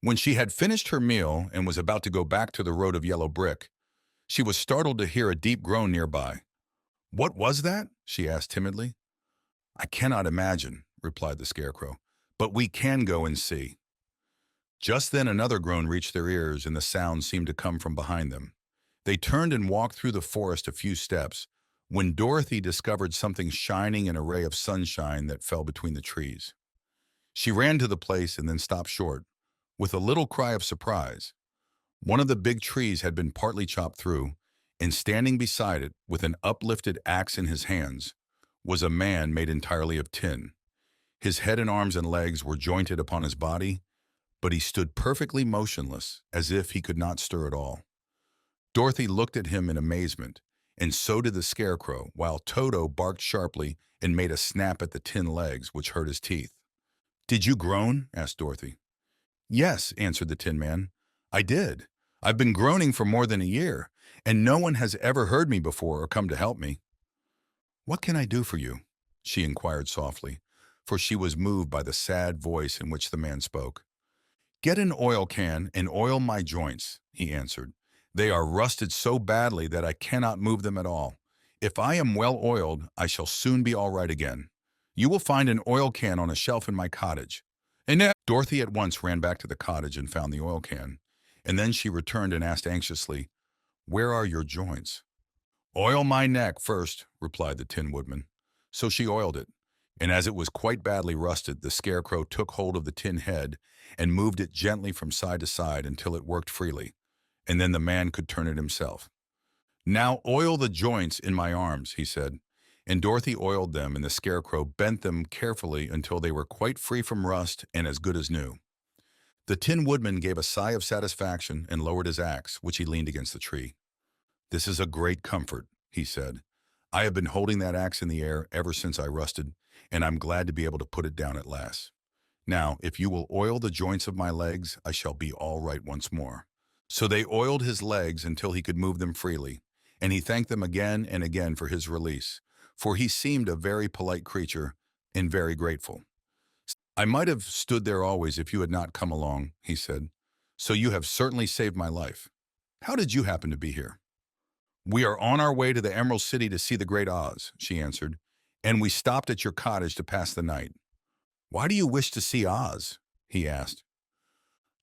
When she had finished her meal and was about to go back to the road of yellow brick, she was startled to hear a deep groan nearby. "What was that?" she asked timidly. "I cannot imagine," replied the Scarecrow, "but we can go and see." Just then another groan reached their ears, and the sound seemed to come from behind them. They turned and walked through the forest a few steps, when Dorothy discovered something shining in a ray of sunshine that fell between the trees. She ran to the place and then stopped short, with a little cry of surprise. One of the big trees had been partly chopped through, and standing beside it, with an uplifted axe in his hands, was a man made entirely of tin. His head and arms and legs were jointed upon his body, but he stood perfectly motionless, as if he could not stir at all. Dorothy looked at him in amazement, and so did the Scarecrow, while Toto barked sharply and made a snap at the tin legs, which hurt his teeth. "Did you groan?" asked Dorothy. "Yes," answered the Tin Man. "I did. I've been groaning for more than a year, and no one has ever heard me before or come to help me." "What can I do for you?" she inquired softly, for she was moved by the sad voice in which the man spoke. "Get an oil can and oil my joints," he answered. "They are rusted so badly that I cannot move them at all. If I am well oiled, I shall soon be all right again. You will find an oil can on a shelf in my cottage." And now Dorothy at once ran back to the cottage and found the oil can, and then she returned and asked anxiously, "Where are your joints?" "Oil my neck first," replied the Tin Woodman. So she oiled it, and as it was quite badly rusted, the Scarecrow took hold of the tin head and moved it gently from side to side until it worked freely, and then the man could turn it himself. "Now oil the joints in my arms," he said, and Dorothy oiled them, and the Scarecrow bent them carefully until they were quite free from rust and as good as new. The Tin Woodman gave a sigh of satisfaction and lowered his axe, which he leaned against the tree. "This is a great comfort," he said. "I have been holding that axe in the air ever since I rusted, and I'm glad to be able to put it down at last. Now, if you will oil the joints of my legs, I shall be all right once more." So they oiled his legs until he could move them freely, and he thanked them again and again for his release, for he seemed a very polite creature and very grateful. "I might have stood there always if you had not come along," he said. "So you have certainly saved my life. How did you happen to be here?" "We are on our way to the Emerald City to see the Great Oz," she answered, "and we stopped at your cottage to pass the night." "Why do you wish to see Oz?" he asked.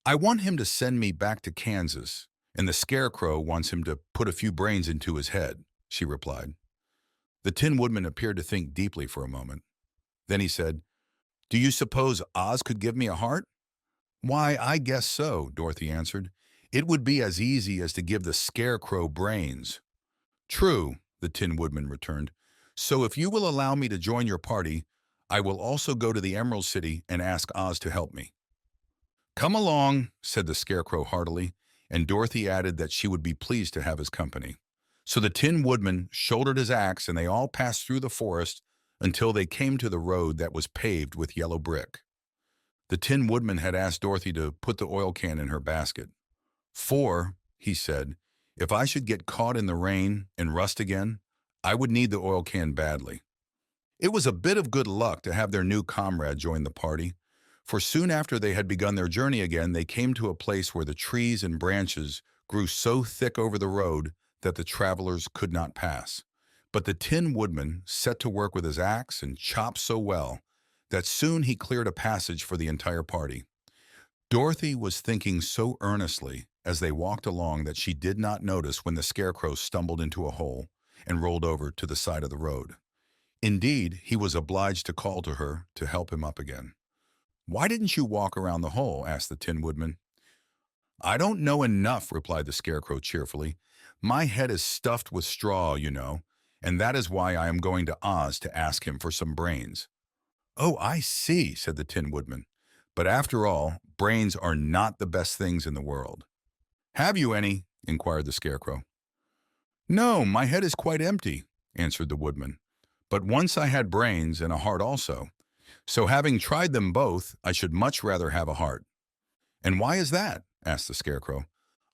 "I want him to send me back to Kansas, and the Scarecrow wants him to put a few brains into his head." she replied. The Tin Woodman appeared to think deeply for a moment. Then he said, "Do you suppose Oz could give me a heart?" "Why, I guess so," Dorothy answered. "It would be as easy as to give the Scarecrow brains." "True," the Tin Woodman returned. "So if you will allow me to join your party, I will also go to the Emerald City and ask Oz to help me." "Come along," said the Scarecrow heartily, and Dorothy added that she would be pleased to have his company. So the Tin Woodman shouldered his axe and they all passed through the forest until they came to the road that was paved with yellow brick. The Tin Woodman had asked Dorothy to put the oil can in her basket. "For," he said, "if I should get caught in the rain and rust again, I would need the oil can badly." It was a bit of good luck to have their new comrade join the party, for soon after they had begun their journey again, they came to a place where the trees and branches grew so thick over the road that the travelers could not pass. But the Tin Woodman set to work with his axe and chopped so well that soon he cleared a passage for the entire party. Dorothy was thinking so earnestly as they walked along that she did not notice when the Scarecrow stumbled into a hole and rolled over to the side of the road. Indeed, he was obliged to call to her to help him up again. "Why didn't you walk around the hole?" asked the Tin Woodman. "I don't know enough," replied the Scarecrow cheerfully. "My head is stuffed with straw, you know, and that is why I am going to Oz to ask him for some brains." "Oh, I see," said the Tin Woodman. "But after all, brains are not the best things in the world." "Have you any?" inquired the Scarecrow. "No, my head is quite empty," answered the Woodman. "But once I had brains and a heart also. So having tried them both, I should much rather have a heart." "And why is that?" asked the Scarecrow.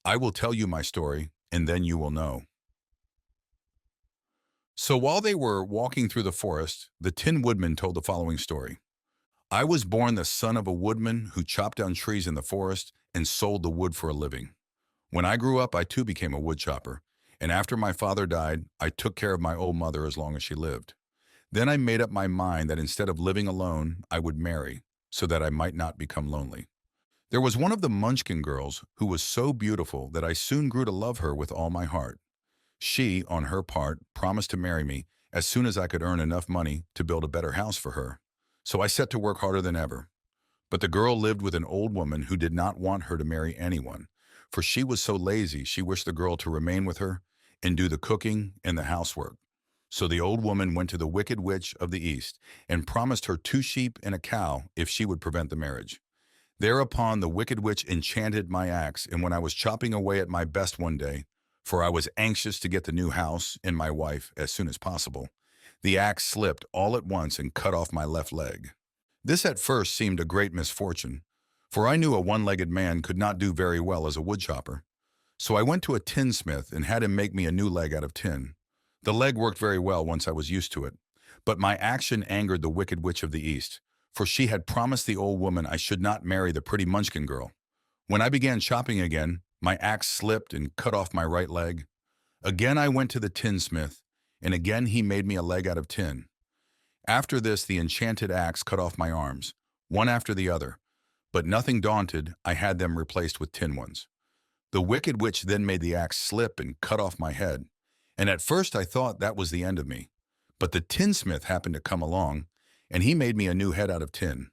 "I will tell you my story, and then you will know." So while they were walking through the forest, the Tin Woodman told the following story. "I was born the son of a woodman who chopped down trees in the forest and sold the wood for a living. When I grew up, I too became a woodchopper, and after my father died, I took care of my old mother as long as she lived. Then I made up my mind that instead of living alone, I would marry, so that I might not become lonely. There was one of the Munchkin girls who was so beautiful that I soon grew to love her with all my heart. She, on her part, promised to marry me as soon as I could earn enough money to build a better house for her. So I set to work harder than ever. But the girl lived with an old woman who did not want her to marry anyone, for she was so lazy she wished the girl to remain with her and do the cooking and the housework. So the old woman went to the Wicked Witch of the East and promised her 2 sheep and a cow if she would prevent the marriage. Thereupon the Wicked Witch enchanted my axe, and when I was chopping away at my best one day, for I was anxious to get the new house and my wife as soon as possible, the axe slipped all at once and cut off my left leg. This at first seemed a great misfortune, for I knew a one-legged man could not do very well as a woodchopper. So I went to a tinsmith and had him make me a new leg out of tin. The leg worked very well once I was used to it, but my action angered the Wicked Witch of the East, for she had promised the old woman I should not marry the pretty Munchkin girl. When I began chopping again, my axe slipped and cut off my right leg. Again I went to the tinsmith, and again he made me a leg out of tin. After this, the enchanted axe cut off my arms, one after the other, but nothing daunted, I had them replaced with tin ones. The Wicked Witch then made the axe slip and cut off my head, and at first I thought that was the end of me. But the tinsmith happened to come along, and he made me a new head out of tin.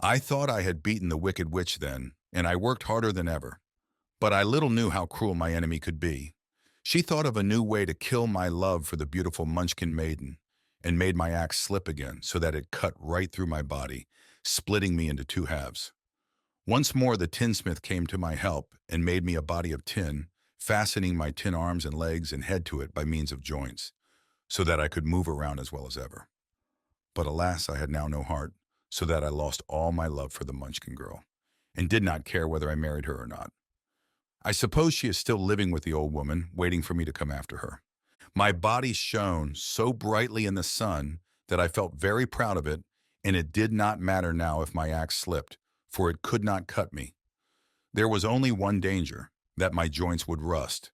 I thought I had beaten the Wicked Witch then, and I worked harder than ever. But I little knew how cruel my enemy could be. She thought of a new way to kill my love for the beautiful Munchkin maiden, and made my axe slip again so that it cut right through my body, splitting me into 2 halves. Once more the tinsmith came to my help and made me a body of tin, fastening my tin arms and legs and head to it by means of joints, so that I could move around as well as ever. But alas, I had now no heart, so that I lost all my love for the Munchkin girl, and did not care whether I married her or not. I suppose she is still living with the old woman, waiting for me to come after her. My body shone so brightly in the sun that I felt very proud of it, and it did not matter now if my axe slipped, for it could not cut me. There was only one danger, that my joints would rust,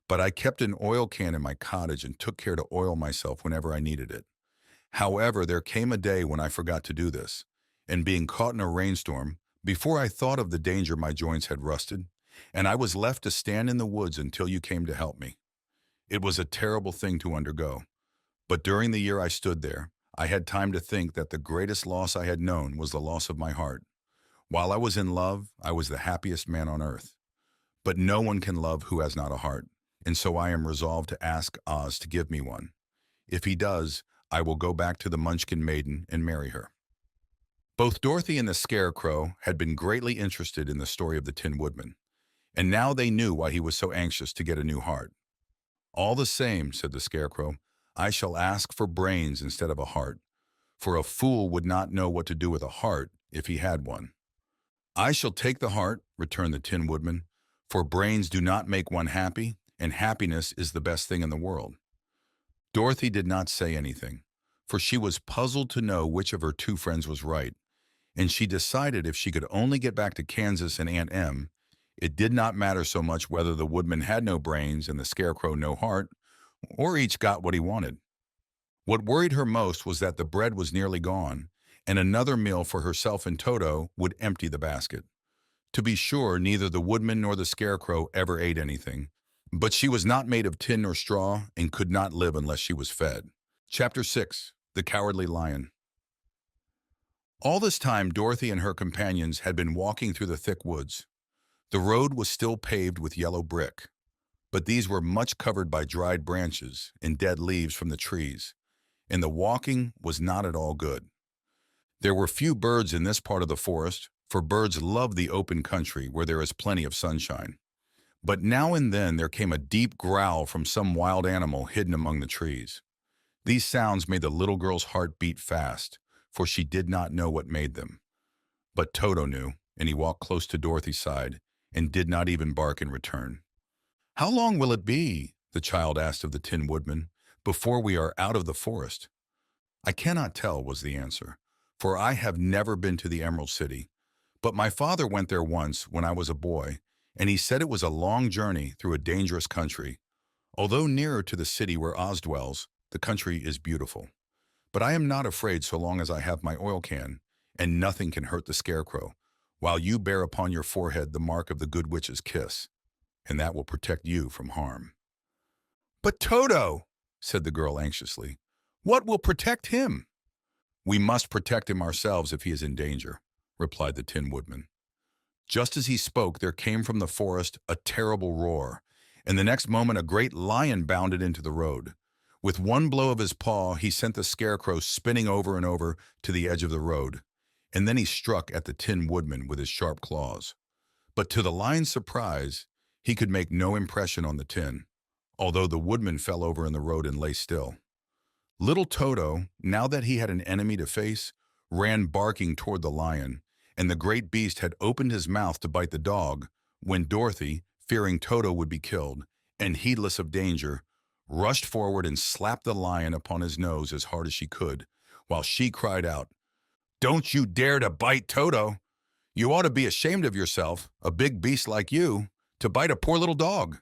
but I kept an oil can in my cottage and took care to oil myself whenever I needed it. However, there came a day when I forgot to do this, and being caught in a rainstorm, before I thought of the danger my joints had rusted, and I was left to stand in the woods until you came to help me. It was a terrible thing to undergo. But during the year I stood there, I had time to think that the greatest loss I had known was the loss of my heart. While I was in love, I was the happiest man on earth. But no one can love who has not a heart, and so I am resolved to ask Oz to give me one. If he does, I will go back to the Munchkin Maiden and marry her. Both Dorothy and the Scarecrow had been greatly interested in the story of the Tin Woodman, and now they knew why he was so anxious to get a new heart. All the same, said the Scarecrow, I shall ask for brains instead of a heart, for a fool would not know what to do with a heart if he had one. I shall take the heart, returned the Tin Woodman, for brains do not make one happy, and happiness is the best thing in the world. Dorothy did not say anything, for she was puzzled to know which of her two friends was right, and she decided if she could only get back to Kansas and Aunt Em, it did not matter so much whether the Woodman had no brains and the Scarecrow no heart, or each got what he wanted. What worried her most was that the bread was nearly gone, and another meal for herself and Toto would empty the basket. To be sure, neither the Woodman nor the Scarecrow ever ate anything, but she was not made of tin or straw and could not live unless she was fed. Chapter 6. The Cowardly Lion. All this time, Dorothy and her companions had been walking through the thick woods. The road was still paved with yellow brick, but these were much covered by dried branches and dead leaves from the trees, and the walking was not at all good. There were few birds in this part of the forest, for birds love the open country where there is plenty of sunshine. But now and then there came a deep growl from some wild animal hidden among the trees. These sounds made the little girl's heart beat fast, for she did not know what made them. But Toto knew, and he walked close to Dorothy's side and did not even bark in return. "How long will it be," the child asked of the Tin Woodman, "before we are out of the forest?" "I cannot tell," was the answer, "for I have never been to the Emerald City. But my father went there once when I was a boy, and he said it was a long journey through a dangerous country. Although nearer to the city where Oz dwells, the country is beautiful. But I am not afraid so long as I have my oil can, and nothing can hurt the Scarecrow, while you bear upon your forehead the mark of the Good Witch's kiss, and that will protect you from harm." "But Toto," said the girl anxiously, "what will protect him?" "We must protect him ourselves if he is in danger," replied the Tin Woodman. Just as he spoke, there came from the forest a terrible roar, and the next moment a great lion bounded into the road. With one blow of his paw, he sent the Scarecrow spinning over and over to the edge of the road, and then he struck at the Tin Woodman with his sharp claws. But to the lion's surprise, he could make no impression on the tin, although the Woodman fell over in the road and lay still. Little Toto, now that he had an enemy to face, ran barking toward the lion, and the great beast had opened his mouth to bite the dog, when Dorothy, fearing Toto would be killed, and heedless of danger, rushed forward and slapped the lion upon his nose as hard as she could, while she cried out, "Don't you dare to bite Toto! You ought to be ashamed of yourself, a big beast like you, to bite a poor little dog."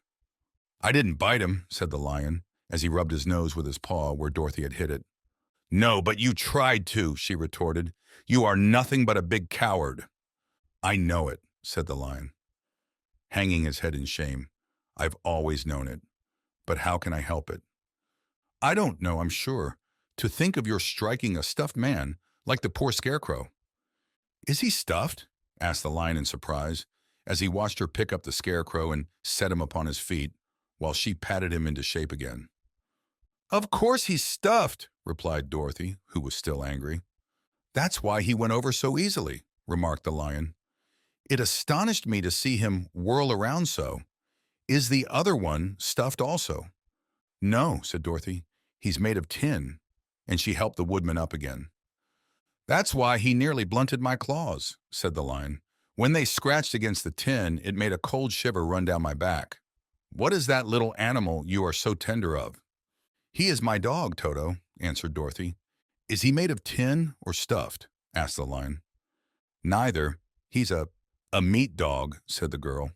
"I didn't bite him," said the lion, as he rubbed his nose with his paw where Dorothy had hit it. "No, but you tried to," she retorted. "You are nothing but a big coward." "I know it," said the lion, hanging his head in shame. "I've always known it. But how can I help it?" "I don't know, I'm sure. To think of your striking a stuffed man, like the poor Scarecrow." "Is he stuffed?" asked the lion in surprise, as he watched her pick up the Scarecrow and set him upon his feet, while she patted him into shape again. "Of course he's stuffed," replied Dorothy, who was still angry. "That's why he went over so easily," remarked the lion. "It astonished me to see him whirl around so. Is the other one stuffed also?" "No," said Dorothy. "He's made of tin," and she helped the Woodman up again. "That's why he nearly blunted my claws," said the lion. "When they scratched against the tin, it made a cold shiver run down my back. What is that little animal you are so tender of?" "He is my dog, Toto," answered Dorothy. "Is he made of tin or stuffed?" asked the lion. "Neither. He's a meat dog," said the girl.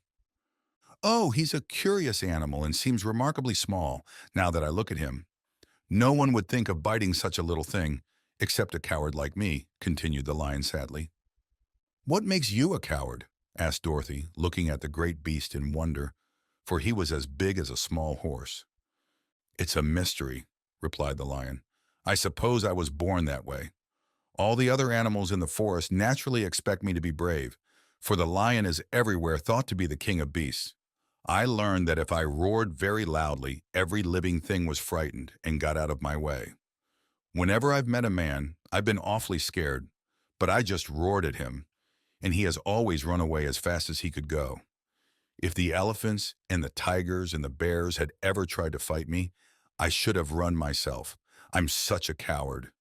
"Oh, he's a curious animal and seems remarkably small, now that I look at him. No one would think of biting such a little thing, except a coward like me," continued the lion sadly. "What makes you a coward?" asked Dorothy, looking at the great beast in wonder, for he was as big as a small horse. "It's a mystery," replied the lion. "I suppose I was born that way. All the other animals in the forest naturally expect me to be brave, for the lion is everywhere thought to be the king of beasts. I learned that if I roared very loudly, every living thing was frightened and got out of my way. Whenever I've met a man, I've been awfully scared, but I just roared at him, and he has always run away as fast as he could go. If the elephants and the tigers and the bears had ever tried to fight me, I should have run myself. I'm such a coward.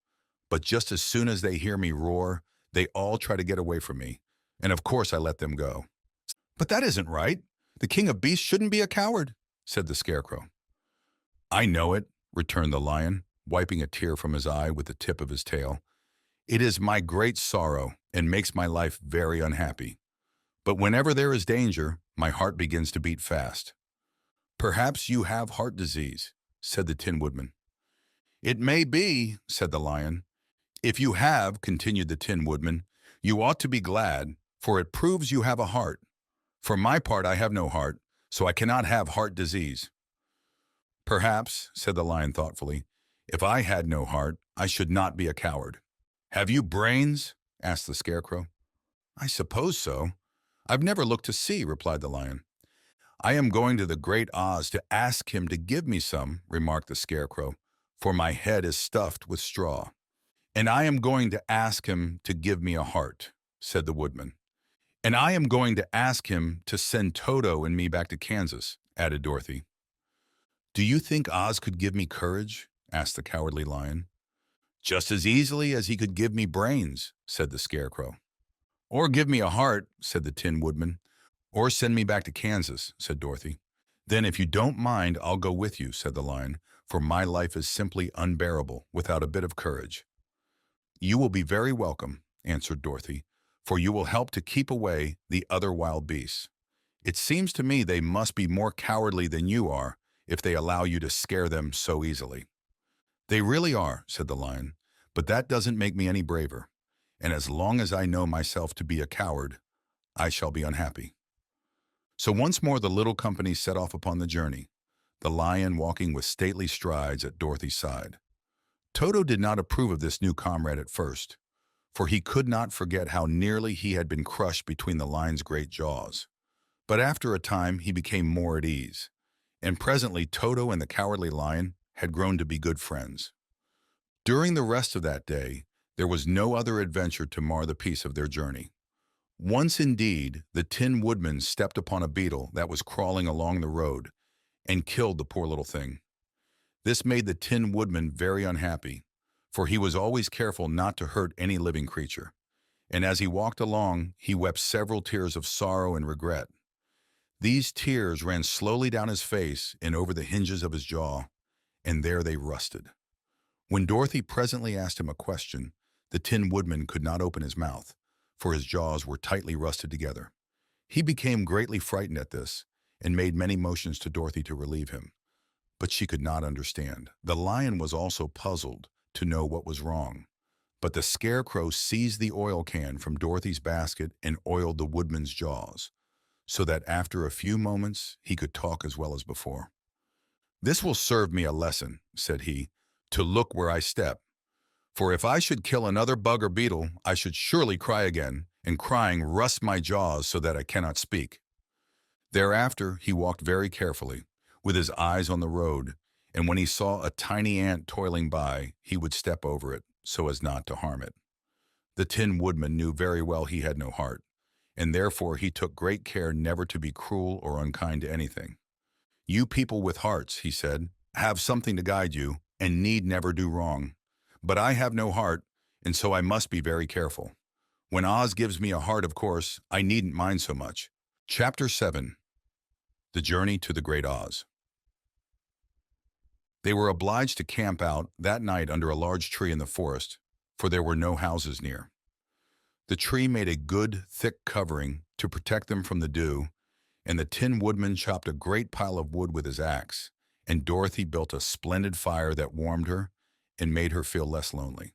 But just as soon as they hear me roar, they all try to get away from me, and of course I let them go." "But that isn't right. The king of beasts shouldn't be a coward," said the scarecrow. "I know it," returned the lion, wiping a tear from his eye with the tip of his tail. "It is my great sorrow and makes my life very unhappy. But whenever there is danger, my heart begins to beat fast." "Perhaps you have heart disease," said the Tin Woodman. "It may be," said the lion. "If you have," continued the Tin Woodman, "you ought to be glad, for it proves you have a heart. For my part, I have no heart, so I cannot have heart disease." "Perhaps," said the lion thoughtfully, "if I had no heart, I should not be a coward." "Have you brains?" asked the scarecrow. "I suppose so. I've never looked to see," replied the lion. "I am going to the great Oz to ask him to give me some," remarked the scarecrow, "for my head is stuffed with straw." "And I am going to ask him to give me a heart," said the woodman. "And I am going to ask him to send Toto and me back to Kansas," added Dorothy. "Do you think Oz could give me courage?" asked the cowardly lion. "Just as easily as he could give me brains," said the scarecrow. "Or give me a heart," said the Tin Woodman. "Or send me back to Kansas," said Dorothy. "Then if you don't mind, I'll go with you," said the lion, "for my life is simply unbearable without a bit of courage." "You will be very welcome," answered Dorothy, "for you will help to keep away the other wild beasts. It seems to me they must be more cowardly than you are if they allow you to scare them so easily." "They really are," said the lion, "but that doesn't make me any braver. And as long as I know myself to be a coward, I shall be unhappy." So once more the little company set off upon the journey, the lion walking with stately strides at Dorothy's side. Toto did not approve of this new comrade at first, for he could not forget how nearly he had been crushed between the lion's great jaws. But after a time he became more at ease, and presently Toto and the cowardly lion had grown to be good friends. During the rest of that day, there was no other adventure to mar the peace of their journey. Once indeed, the Tin Woodman stepped upon a beetle that was crawling along the road and killed the poor little thing. This made the Tin Woodman very unhappy, for he was always careful not to hurt any living creature, and as he walked along, he wept several tears of sorrow and regret. These tears ran slowly down his face and over the hinges of his jaw, and there they rusted. When Dorothy presently asked him a question, the Tin Woodman could not open his mouth, for his jaws were tightly rusted together. He became greatly frightened at this, and made many motions to Dorothy to relieve him. But she could not understand. The lion was also puzzled to know what was wrong. But the scarecrow seized the oil can from Dorothy's basket and oiled the woodman's jaws, so that after a few moments he could talk as well as before. "This will serve me a lesson," said he, "to look where I step. For if I should kill another bug or beetle, I should surely cry again, and crying rusts my jaws so that I cannot speak." Thereafter he walked very carefully, with his eyes on the road, and when he saw a tiny ant toiling by, he would step over it so as not to harm it. The Tin Woodman knew very well he had no heart, and therefore he took great care never to be cruel or unkind to anything. "You people with hearts," he said, "have something to guide you, and need never do wrong. But I have no heart, and so I must be very careful. When Oz gives me a heart, of course, I needn't mind so much." Chapter 7. The Journey to the Great Oz. They were obliged to camp out that night under a large tree in the forest, for there were no houses near. The tree made a good, thick covering to protect them from the dew, and the Tin Woodman chopped a great pile of wood with his axe, and Dorothy built a splendid fire that warmed her and made her feel less lonely.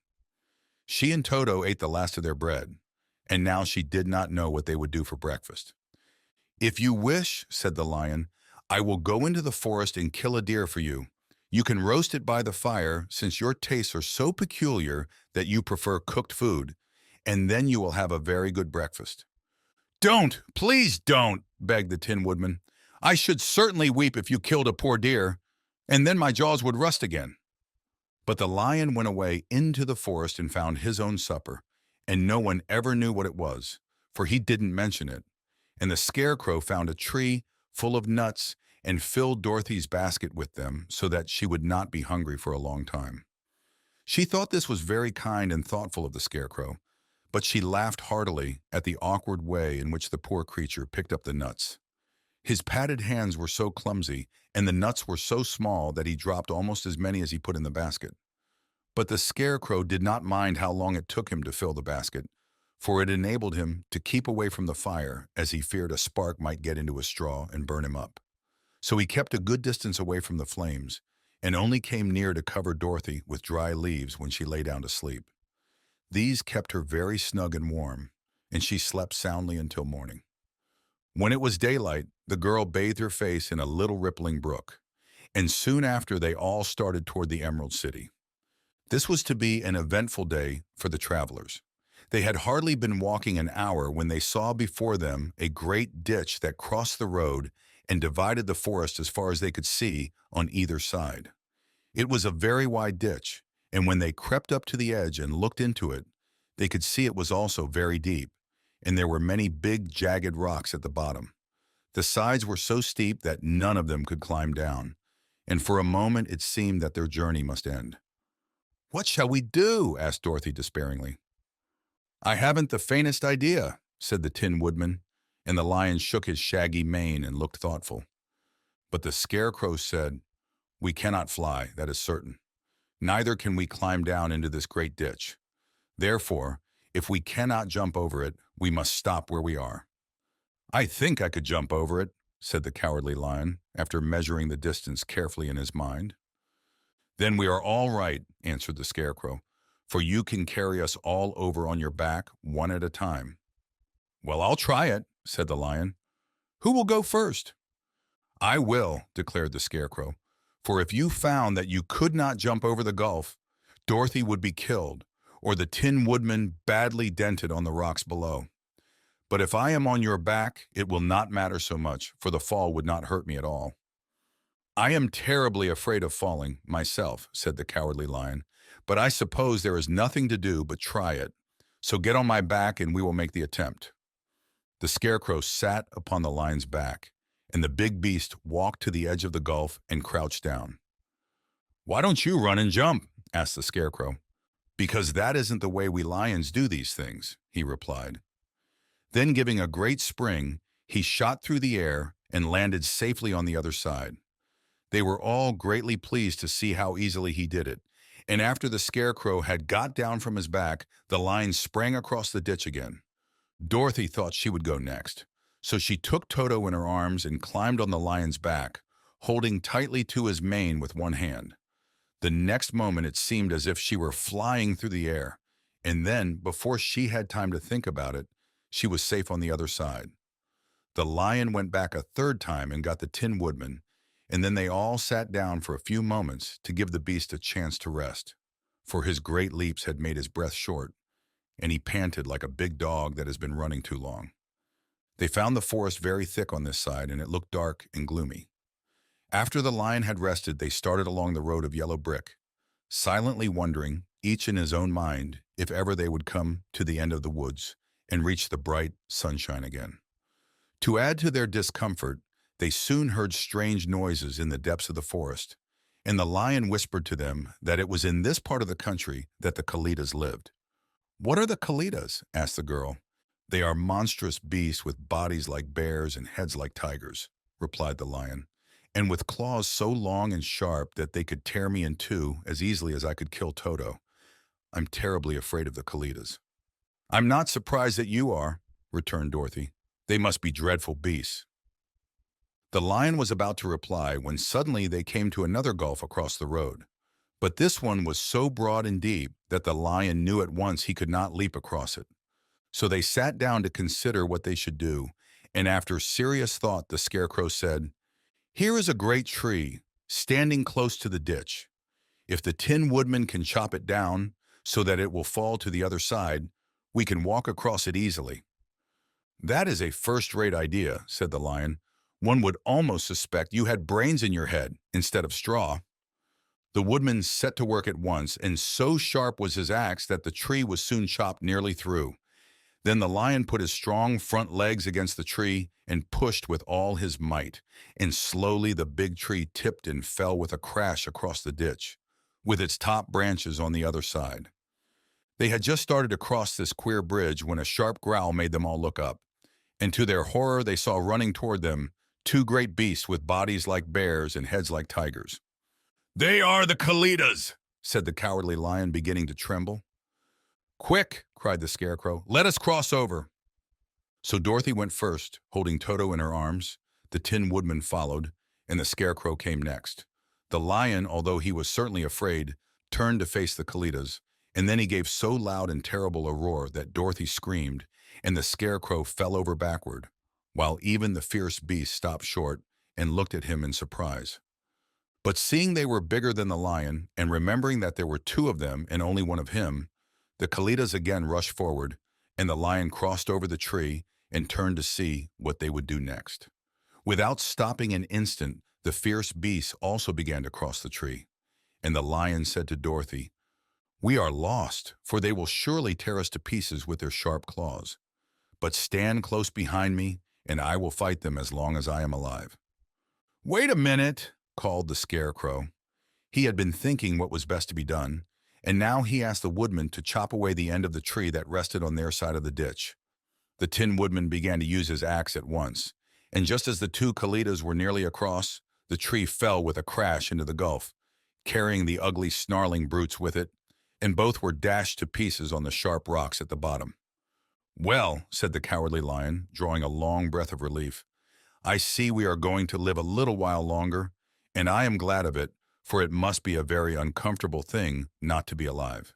She and Toto ate the last of their bread, and now she did not know what they would do for breakfast. "If you wish," said the lion, "I will go into the forest and kill a deer for you. You can roast it by the fire since your tastes are so peculiar that you prefer cooked food, and then you will have a very good breakfast." "Don't, please don't," begged the Tin Woodman. "I should certainly weep if you killed a poor deer, and then my jaws would rust again." But the lion went away into the forest and found his own supper, and no one ever knew what it was, for he didn't mention it. And the Scarecrow found a tree full of nuts and filled Dorothy's basket with them so that she would not be hungry for a long time. She thought this was very kind and thoughtful of the Scarecrow, but she laughed heartily at the awkward way in which the poor creature picked up the nuts. His padded hands were so clumsy, and the nuts were so small that he dropped almost as many as he put in the basket. But the Scarecrow did not mind how long it took him to fill the basket, for it enabled him to keep away from the fire as he feared a spark might get into a straw and burn him up. So he kept a good distance away from the flames and only came near to cover Dorothy with dry leaves when she lay down to sleep. These kept her very snug and warm, and she slept soundly until morning. When it was daylight, the girl bathed her face in a little rippling brook, and soon after they all started toward the Emerald City. This was to be an eventful day for the travelers. They had hardly been walking an hour when they saw before them a great ditch that crossed the road and divided the forest as far as they could see on either side. It was a very wide ditch, and when they crept up to the edge and looked into it, they could see it was also very deep, and there were many big, jagged rocks at the bottom. The sides were so steep that none of them could climb down, and for a moment it seemed that their journey must end. "What shall we do?" asked Dorothy despairingly. "I haven't the faintest idea," said the Tin Woodman, and the lion shook his shaggy mane and looked thoughtful. But the Scarecrow said, "We cannot fly, that is certain. Neither can we climb down into this great ditch. Therefore, if we cannot jump over it, we must stop where we are." "I think I could jump over it," said the Cowardly Lion, after measuring the distance carefully in his mind. "Then we are all right," answered the Scarecrow, "for you can carry us all over on your back, one at a time." "Well, I'll try it," said the Lion. "Who will go first?" "I will," declared the Scarecrow, "for if you found that you could not jump over the gulf, Dorothy would be killed, or the Tin Woodman badly dented on the rocks below. But if I am on your back, it will not matter so much, for the fall would not hurt me at all." "I am terribly afraid of falling, myself," said the Cowardly Lion, "but I suppose there is nothing to do but try it. So get on my back and we will make the attempt." The Scarecrow sat upon the lion's back, and the big beast walked to the edge of the gulf and crouched down. "Why don't you run and jump?" asked the Scarecrow. "Because that isn't the way we lions do these things," he replied. Then, giving a great spring, he shot through the air and landed safely on the other side. They were all greatly pleased to see how easily he did it, and after the Scarecrow had got down from his back, the lion sprang across the ditch again. Dorothy thought she would go next, so she took Toto in her arms and climbed on the lion's back, holding tightly to his mane with one hand. The next moment it seemed as if she were flying through the air, and then, before she had time to think about it, she was safe on the other side. The lion went back a third time and got the Tin Woodman, and then they all sat down for a few moments to give the beast a chance to rest, for his great leaps had made his breath short, and he panted like a big dog that has been running too long. They found the forest very thick on this side, and it looked dark and gloomy. After the lion had rested, they started along the road of yellow brick, silently wondering, each in his own mind, if ever they would come to the end of the woods and reach the bright sunshine again. To add to their discomfort, they soon heard strange noises in the depths of the forest, and the lion whispered to them that it was in this part of the country that the Kalidas lived. "What are the Kalidas?" asked the girl. "They are monstrous beasts with bodies like bears and heads like tigers," replied the lion, "and with claws so long and sharp that they could tear me in two as easily as I could kill Toto. I'm terribly afraid of the Kalidas." "I'm not surprised that you are," returned Dorothy. "They must be dreadful beasts." The lion was about to reply when suddenly they came to another gulf across the road. But this one was so broad and deep that the lion knew at once he could not leap across it. So they sat down to consider what they should do, and after serious thought the Scarecrow said, "Here is a great tree. standing close to the ditch. If the Tin Woodman can chop it down so that it will fall to the other side, we can walk across it easily." "That is a first-rate idea," said the Lion. "One would almost suspect you had brains in your head instead of straw." The woodman set to work at once, and so sharp was his axe that the tree was soon chopped nearly through. Then the Lion put his strong front legs against the tree and pushed with all his might, and slowly the big tree tipped and fell with a crash across the ditch, with its top branches on the other side. They had just started to cross this queer bridge when a sharp growl made them all look up, and to their horror they saw running toward them two great beasts with bodies like bears and heads like tigers. "They are the Kalidas," said the Cowardly Lion, beginning to tremble. "Quick!" cried the Scarecrow. "Let us cross over." So Dorothy went first, holding Toto in her arms. The Tin Woodman followed, and the Scarecrow came next. The Lion, although he was certainly afraid, turned to face the Kalidas, and then he gave so loud and terrible a roar that Dorothy screamed, and the Scarecrow fell over backward, while even the fierce beast stopped short and looked at him in surprise. But seeing they were bigger than the Lion, and remembering that there were two of them and only one of him, the Kalidas again rushed forward, and the Lion crossed over the tree and turned to see what they would do next. Without stopping an instant, the fierce beasts also began to cross the tree, and the Lion said to Dorothy, "We are lost, for they will surely tear us to pieces with their sharp claws. But stand close behind me, and I will fight them as long as I am alive." "Wait a minute," called the Scarecrow. He had been thinking what was best to be done, and now he asked the Woodman to chop away the end of the tree that rested on their side of the ditch. The Tin Woodman began to use his axe at once, and just as the two Kalidas were nearly across, the tree fell with a crash into the gulf, carrying the ugly, snarling brutes with it, and both were dashed to pieces on the sharp rocks at the bottom. "Well," said the Cowardly Lion, drawing a long breath of relief, "I see we are going to live a little while longer, and I am glad of it, for it must be a very uncomfortable thing not to be alive.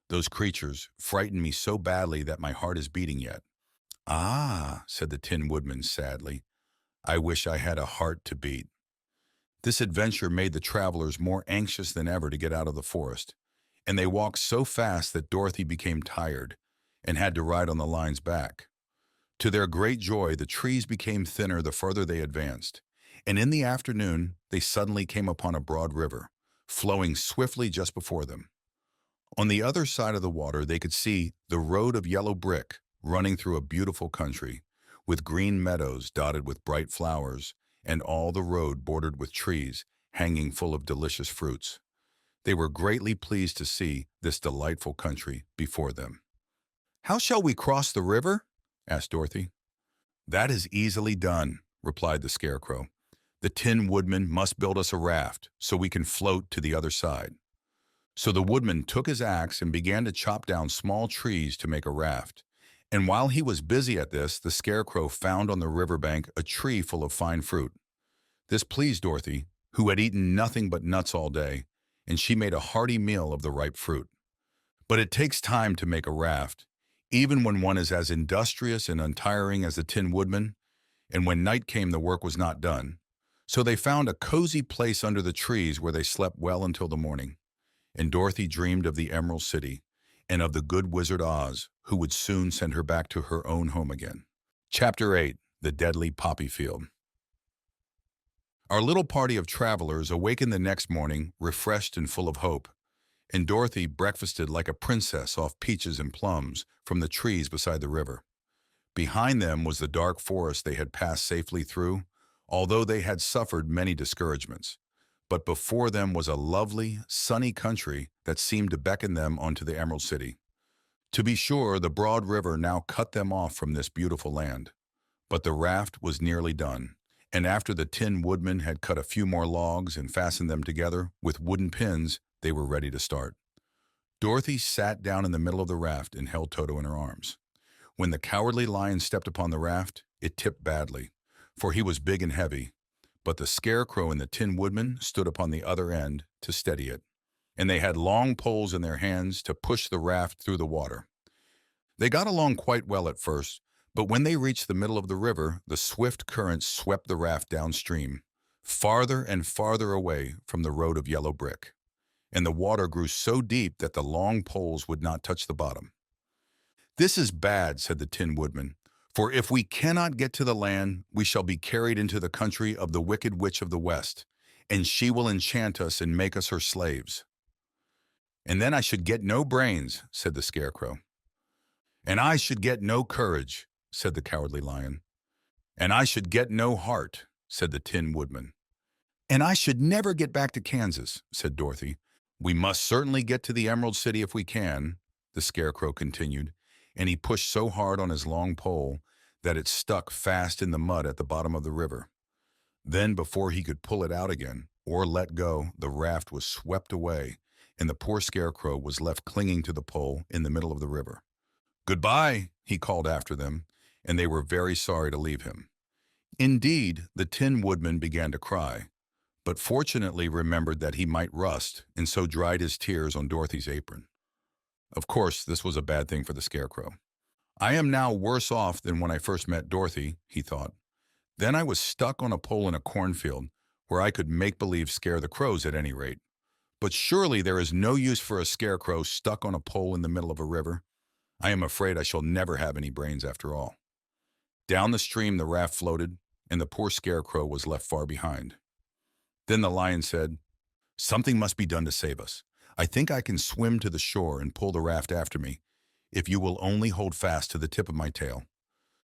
Those creatures frightened me so badly that my heart is beating yet." "Ah," said the Tin Woodman sadly, "I wish I had a heart to beat." This adventure made the travelers more anxious than ever to get out of the forest, and they walked so fast that Dorothy became tired and had to ride on the Lion's back. To their great joy, the trees became thinner the further they advanced, and in the afternoon they suddenly came upon a broad river, flowing swiftly just before them. On the other side of the water they could see the road of yellow brick running through a beautiful country, with green meadows dotted with bright flowers, and all the road bordered with trees hanging full of delicious fruits. They were greatly pleased to see this delightful country before them. "How shall we cross the river?" asked Dorothy. "That is easily done," replied the Scarecrow. "The Tin Woodman must build us a raft so we can float to the other side." So the Woodman took his axe and began to chop down small trees to make a raft. And while he was busy at this, the Scarecrow found on the riverbank a tree full of fine fruit. This pleased Dorothy, who had eaten nothing but nuts all day, and she made a hearty meal of the ripe fruit. But it takes time to make a raft, even when one is as industrious and untiring as the Tin Woodman, and when night came the work was not done. So they found a cozy place under the trees where they slept well until the morning. And Dorothy dreamed of the Emerald City and of the good Wizard Oz, who would soon send her back to her own home again. Chapter 8. The Deadly Poppy Field. Our little party of travelers awakened the next morning, refreshed and full of hope, and Dorothy breakfasted like a princess off peaches and plums from the trees beside the river. Behind them was the dark forest they had passed safely through, although they had suffered many discouragements. But before them was a lovely, sunny country that seemed to beckon them onto the Emerald City. To be sure, the broad river now cut them off from this beautiful land. But the raft was nearly done, and after the Tin Woodman had cut a few more logs and fastened them together with wooden pins, they were ready to start. Dorothy sat down in the middle of the raft and held Toto in her arms. When the Cowardly Lion stepped upon the raft, it tipped badly, for he was big and heavy, but the Scarecrow and the Tin Woodman stood upon the other end to steady it, and they had long poles in their hands to push the raft through the water. They got along quite well at first, but when they reached the middle of the river, the swift current swept the raft downstream, farther and farther away from the road of yellow brick, and the water grew so deep that the long poles would not touch the bottom. "This is bad," said the Tin Woodman, "for if we cannot get to the land, we shall be carried into the country of the wicked witch of the West, and she will enchant us and make us her slaves." "And then I should get no brains," said the Scarecrow. "And I should get no courage," said the Cowardly Lion. "And I should get no heart," said the Tin Woodman. "And I should never get back to Kansas," said Dorothy. "We must certainly get to the Emerald City if we can," the Scarecrow continued, and he pushed so hard on his long pole that it stuck fast in the mud at the bottom of the river. Then, before he could pull it out again, or let go, the raft was swept away, and the poor Scarecrow was left clinging to the pole in the middle of the river. "Goodbye," he called after them, and they were very sorry to leave him. Indeed, the Tin Woodman began to cry, but fortunately remembered that he might rust, and so dried his tears on Dorothy's apron. Of course, this was a bad thing for the Scarecrow. "I am now worse off than when I first met Dorothy," he thought. "Then I was stuck on a pole in a cornfield, where I could make-believe scare the crows at any rate. But surely there is no use for a Scarecrow stuck on a pole in the middle of a river. I am afraid I shall never have any brains after all." Down the stream the raft floated, and the poor Scarecrow was left far behind. Then the Lion said, "Something must be done to save us. I think I can swim to the shore and pull the raft after me, if you will only hold fast to the tip of my tail."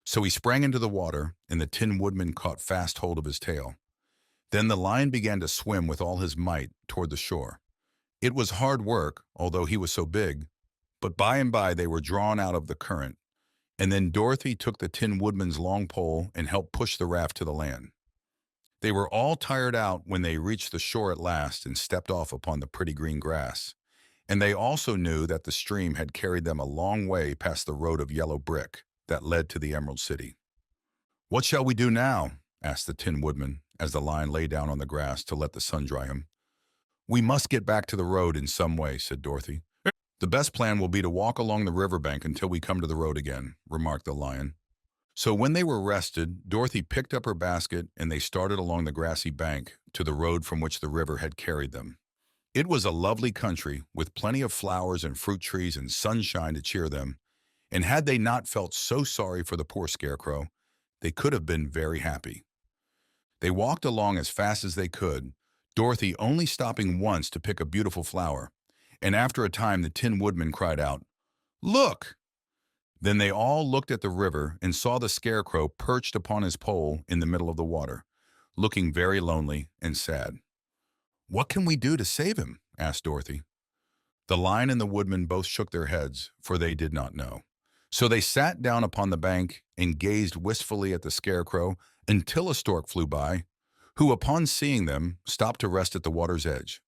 So he sprang into the water, and the Tin Woodman caught fast hold of his tail. Then the Lion began to swim with all his might toward the shore. It was hard work, although he was so big, but by and by they were drawn out of the current, and then Dorothy took the Tin Woodman's long pole and helped push the raft to the land. They were all tired out when they reached the shore at last and stepped off upon the pretty green grass, and they also knew that the stream had carried them a long way past the road of yellow brick that led to the Emerald City. "What shall we do now?" asked the Tin Woodman as the Lion lay down on the grass to let the sun dry him. "We must get back to the road in some way," said Dorothy. "The best plan will be to walk along the riverbank until we come to the road again," remarked the Lion. So when they were rested, Dorothy picked up her basket and they started along the grassy bank to the road from which the river had carried them. It was a lovely country with plenty of flowers and fruit trees and sunshine to cheer them, and had they not felt so sorry for the poor Scarecrow, they could have been very happy. They walked along as fast as they could, Dorothy only stopping once to pick a beautiful flower, and after a time the Tin Woodman cried out, "Look!" Then they all looked at the river and saw the Scarecrow perched upon his pole in the middle of the water, looking very lonely and sad. "What can we do to save him?" asked Dorothy. The Lion and the Woodman both shook their heads, for they did not know. So they sat down upon the bank and gazed wistfully at the Scarecrow until a stork flew by, who, upon seeing them, stopped to rest at the water's edge.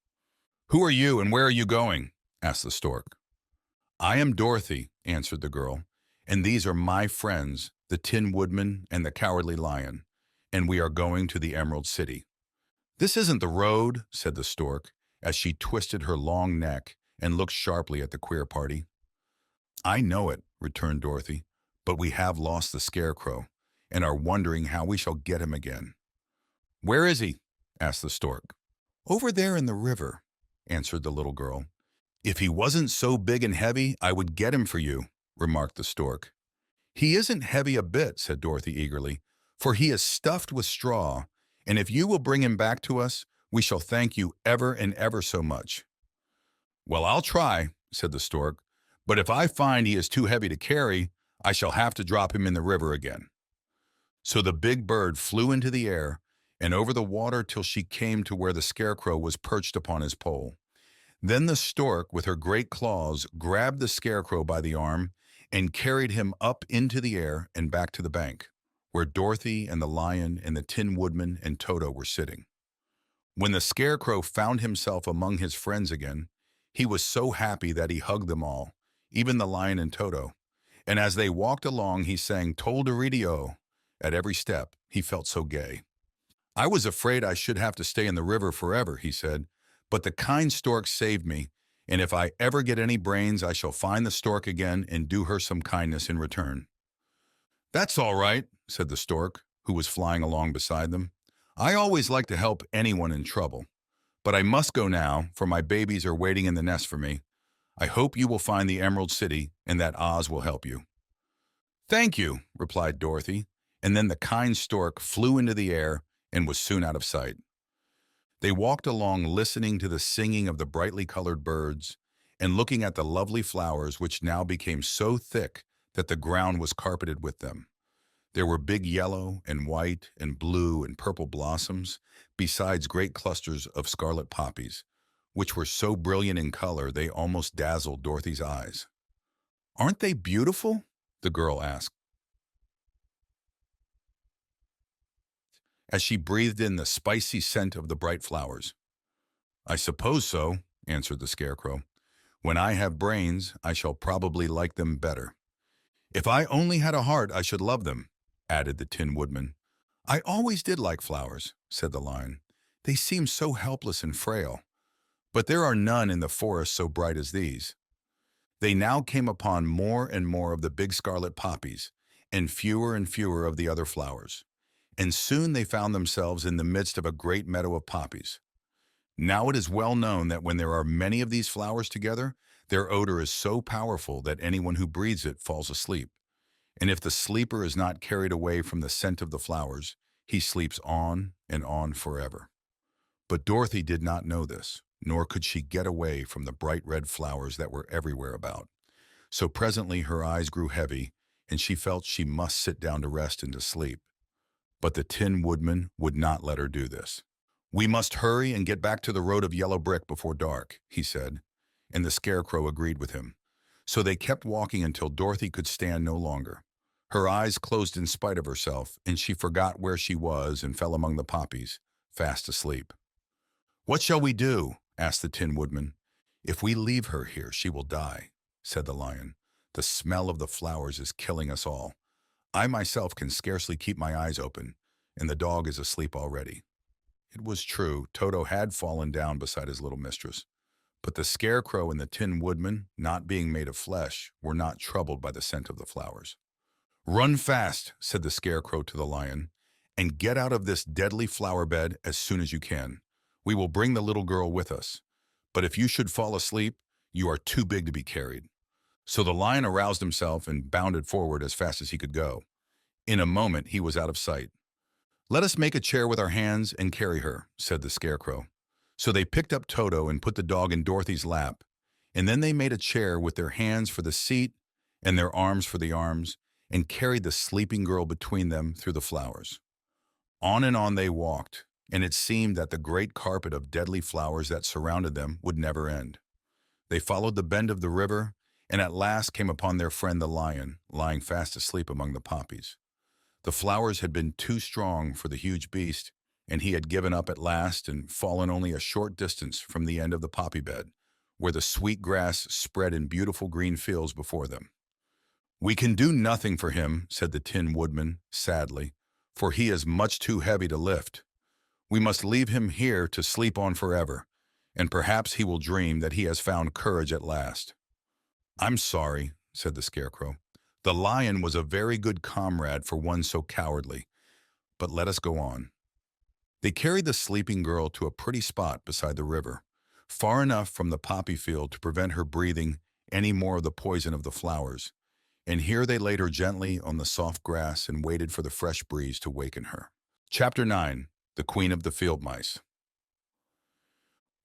"Who are you and where are you going?" asked the stork. "I am Dorothy," answered the girl, "and these are my friends, the Tin Woodman and the Cowardly Lion, and we are going to the Emerald City." "This isn't the road," said the stork, as she twisted her long neck and looked sharply at the queer party. "I know it," returned Dorothy, "but we have lost the Scarecrow, and are wondering how we shall get him again." "Where is he?" asked the stork. "Over there in the river," answered the little girl. "If he wasn't so big and heavy, I would get him for you," remarked the stork. "He isn't heavy a bit," said Dorothy eagerly, "for he is stuffed with straw, and if you will bring him back to us, we shall thank you ever and ever so much." "Well, I'll try," said the stork, "but if I find he is too heavy to carry, I shall have to drop him in the river again." So the big bird flew into the air and over the water till she came to where the Scarecrow was perched upon his pole. Then the stork, with her great claws, grabbed the Scarecrow by the arm and carried him up into the air and back to the bank, where Dorothy and the Lion and the Tin Woodman and Toto were sitting. When the Scarecrow found himself among his friends again, he was so happy that he hugged them all, even the Lion and Toto, and as they walked along he sang "Tol-de-ri-de-o" at every step. He felt so gay. "I was afraid I should have to stay in the river forever," he said, "but the kind stork saved me, and if I ever get any brains I shall find the stork again and do her some kindness in return." "That's all right," said the stork, who was flying along beside them. I always like to help anyone in trouble, but I must go now, for my babies are waiting in the nest for me. I hope you will find the Emerald City and that Oz will help you." "Thank you," replied Dorothy, and then the kind stork flew into the air and was soon out of sight. They walked along listening to the singing of the brightly colored birds and looking at the lovely flowers which now became so thick that the ground was carpeted with them. There were big yellow and white and blue and purple blossoms, besides great clusters of scarlet poppies, which were so brilliant in color they almost dazzled Dorothy's eyes. "Aren't they beautiful?" the girl asked, as she breathed in the spicy scent of the bright flowers. "I suppose so," answered the Scarecrow. "When I have brains, I shall probably like them better. If I only had a heart, I should love them," added the Tin Woodman. "I always did like flowers," said the Lion. "They seem so helpless and frail. But there are none in the forest so bright as these." They now came upon more and more of the big scarlet poppies, and fewer of the other flowers. And soon they found themselves in the midst of a great meadow of poppies. Now it is well known that when there are many of these flowers together, their odor is so powerful that anyone who breathes it falls asleep. And if the sleeper is not carried away from the scent of the flowers, he sleeps on and on forever. But Dorothy did not know this, nor could she get away from the bright red flowers that were everywhere about. So presently her eyes grew heavy, and she felt she must sit down to rest and to sleep. But the Tin Woodman would not let her do this. "We must hurry and get back to the road of yellow brick before dark," he said, and the Scarecrow agreed with him. So they kept walking until Dorothy could stand no longer. Her eyes closed in spite of herself, and she forgot where she was and fell among the poppies, fast asleep. "What shall we do?" asked the Tin Woodman. "If we leave her here, she will die," said the Lion. "The smell of the flowers is killing us all. I myself can scarcely keep my eyes open, and the dog is asleep already." It was true, Toto had fallen down beside his little mistress, but the Scarecrow and the Tin Woodman, not being made of flesh, were not troubled by the scent of the flowers. "Run fast," said the Scarecrow to the Lion, "and get out of this deadly flower bed as soon as you can. We will bring the little girl with us. But if you should fall asleep, you are too big to be carried." So the Lion aroused himself and bounded forward as fast as he could go. In a moment he was out of sight. "Let us make a chair with our hands and carry her," said the Scarecrow. So they picked up Toto and put the dog in Dorothy's lap, and then they made a chair with their hands for the seat and their arms for the arms, and carried the sleeping girl between them through the flowers. On and on they walked, and it seemed that the great carpet of deadly flowers that surrounded them would never end. They followed the bend of the river, and at last came upon their friend the Lion, lying fast asleep among the poppies. The flowers had been too strong for the huge beast, and he had given up at last and fallen only a short distance from the end of the poppy bed, where the sweet grass spread in beautiful green fields before them. "We can do nothing for him," said the Tin Woodman sadly, "for he is much too heavy to lift. We must leave him here to sleep on forever, and perhaps he will dream that he has found courage at last." "I'm sorry," said the Scarecrow. "The Lion was a very good comrade for one so cowardly, but let us go on." They carried the sleeping girl to a pretty spot beside the river, far enough from the poppy field to prevent her breathing any more of the poison of the flowers, and here they laid her gently on the soft grass and waited for the fresh breeze to waken her. Chapter 9. The Queen of the Field Mice.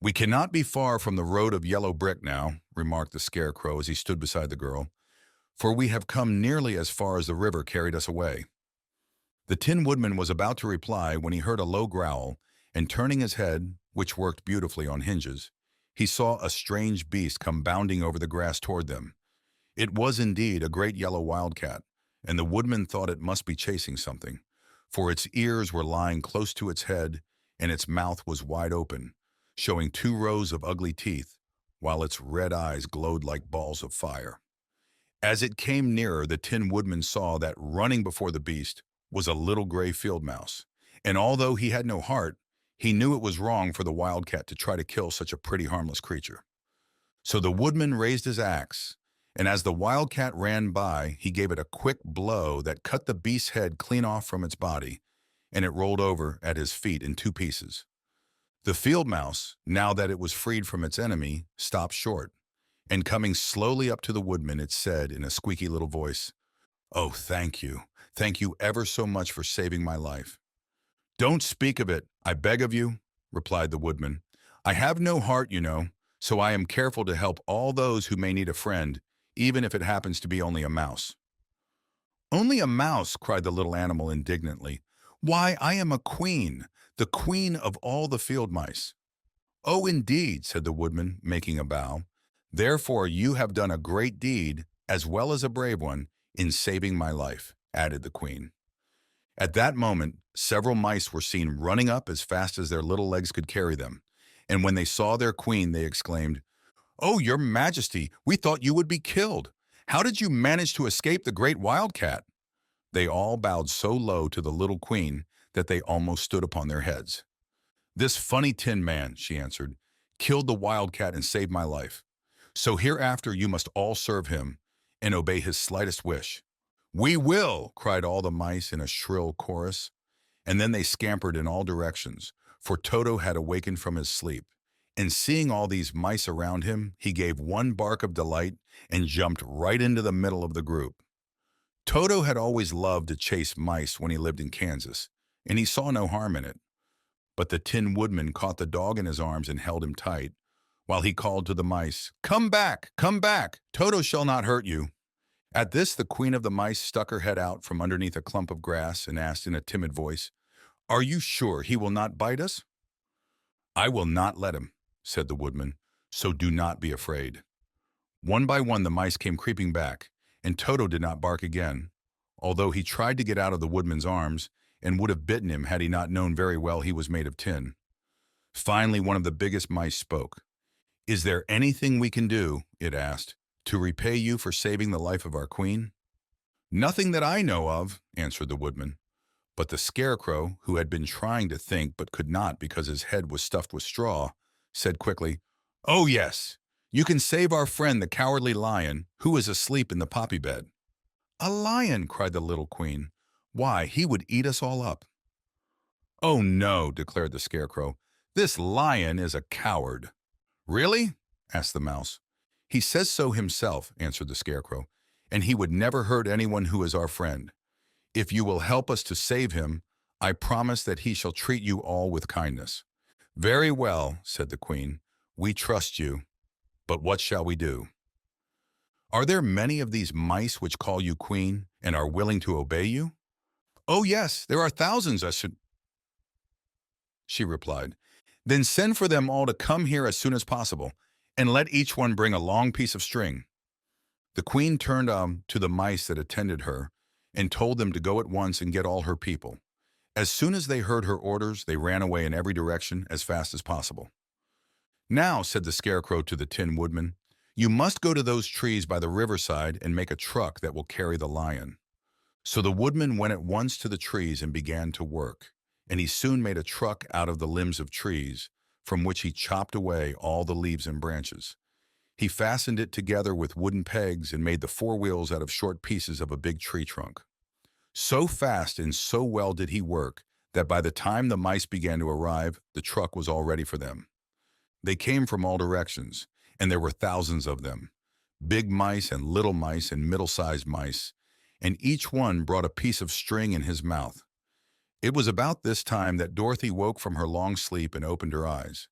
"We cannot be far from the road of yellow brick now," remarked the Scarecrow as he stood beside the girl, "for we have come nearly as far as the river carried us away." The Tin Woodman was about to reply when he heard a low growl, and turning his head, which worked beautifully on hinges, he saw a strange beast come bounding over the grass toward them. It was indeed a great yellow wildcat, and the Woodman thought it must be chasing something, for its ears were lying close to its head, and its mouth was wide open, showing 2 rows of ugly teeth, while its red eyes glowed like balls of fire. As it came nearer, the Tin Woodman saw that running before the beast was a little gray field mouse, and although he had no heart, he knew it was wrong for the wildcat to try to kill such a pretty harmless creature. So the Woodman raised his axe, and as the wildcat ran by, he gave it a quick blow that cut the beast's head clean off from its body, and it rolled over at his feet in two pieces. The field mouse, now that it was freed from its enemy, stopped short, and coming slowly up to the woodman, it said in a squeaky little voice, "Oh, thank you. Thank you ever so much for saving my life." "Don't speak of it, I beg of you," replied the woodman. "I have no heart, you know, so I am careful to help all those who may need a friend, even if it happens to be only a mouse." "Only a mouse," cried the little animal indignantly. "Why, I am a queen, the queen of all the field mice." "Oh, indeed," said the woodman, making a bow. "Therefore you have done a great deed, as well as a brave one, in saving my life," added the queen. At that moment, several mice were seen running up as fast as their little legs could carry them, and when they saw their queen, they exclaimed, "Oh, your majesty, we thought you would be killed. How did you manage to escape the great wildcat?" They all bowed so low to the little queen that they almost stood upon their heads. "This funny tin man," she answered, "killed the wildcat and saved my life. So hereafter you must all serve him and obey his slightest wish." "We will!" cried all the mice in a shrill chorus, and then they scampered in all directions, for Toto had awakened from his sleep, and seeing all these mice around him, he gave one bark of delight and jumped right into the middle of the group. Toto had always loved to chase mice when he lived in Kansas, and he saw no harm in it. But the Tin Woodman caught the dog in his arms and held him tight, while he called to the mice, "Come back! Come back! Toto shall not hurt you." At this, the queen of the mice stuck her head out from underneath a clump of grass and asked in a timid voice, "Are you sure he will not bite us?" "I will not let him," said the woodman, "so do not be afraid." One by one the mice came creeping back, and Toto did not bark again, although he tried to get out of the woodman's arms and would have bitten him had he not known very well he was made of tin. Finally, one of the biggest mice spoke. "Is there anything we can do," it asked, "to repay you for saving the life of our queen?" "Nothing that I know of," answered the woodman. But the scarecrow, who had been trying to think but could not because his head was stuffed with straw, said quickly, "Oh yes, you can save our friend the cowardly lion, who is asleep in the poppy bed." "A lion!" cried the little queen. "Why, he would eat us all up." "Oh no," declared the scarecrow. "This lion is a coward." "Really?" asked the mouse. "He says so himself," answered the scarecrow, "and he would never hurt anyone who is our friend. If you will help us to save him, I promise that he shall treat you all with kindness." "Very well," said the queen. "We trust you, but what shall we do?" "Are there many of these mice which call you queen and are willing to obey you?" "Oh yes, there are thousands," she replied. "Then send for them all to come here as soon as possible, and let each one bring a long piece of string." The queen turned to the mice that attended her and told them to go at once and get all her people. As soon as they heard her orders, they ran away in every direction as fast as possible. "Now," said the scarecrow to the Tin Woodman, "you must go to those trees by the riverside and make a truck that will carry the lion." So the woodman went at once to the trees and began to work, and he soon made a truck out of the limbs of trees, from which he chopped away all the leaves and branches. He fastened it together with wooden pegs and made the four wheels out of short pieces of a big tree trunk. So fast and so well did he work that by the time the mice began to arrive, the truck was all ready for them. They came from all directions, and there were thousands of them, big mice and little mice and middle-sized mice, and each one brought a piece of string in his mouth. It was about this time that Dorothy woke from her long sleep and opened her eyes.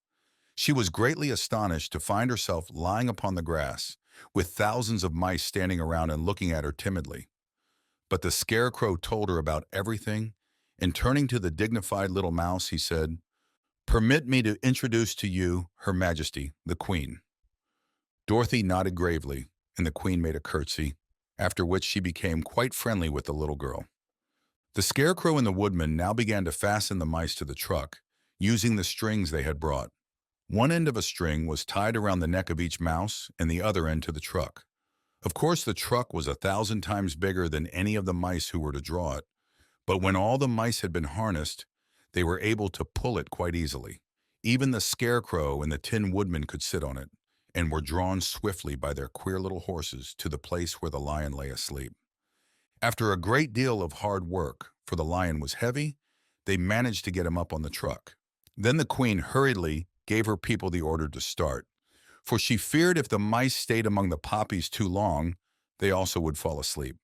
She was greatly astonished to find herself lying upon the grass, with thousands of mice standing around and looking at her timidly. But the scarecrow told her about everything, and turning to the dignified little mouse, he said, "Permit me to introduce to you Her Majesty, the Queen." Dorothy nodded gravely, and the Queen made a curtsy, after which she became quite friendly with the little girl. The scarecrow and the woodman now began to fasten the mice to the truck, using the strings they had brought. One end of a string was tied around the neck of each mouse and the other end to the truck. Of course, the truck was 1,000 times bigger than any of the mice who were to draw it, but when all the mice had been harnessed, they were able to pull it quite easily. Even the scarecrow and the Tin Woodman could sit on it, and were drawn swiftly by their queer little horses to the place where the lion lay asleep. After a great deal of hard work, for the lion was heavy, they managed to get him up on the truck. Then the queen hurriedly gave her people the order to start, for she feared if the mice stayed among the poppies too long, they also would fall asleep.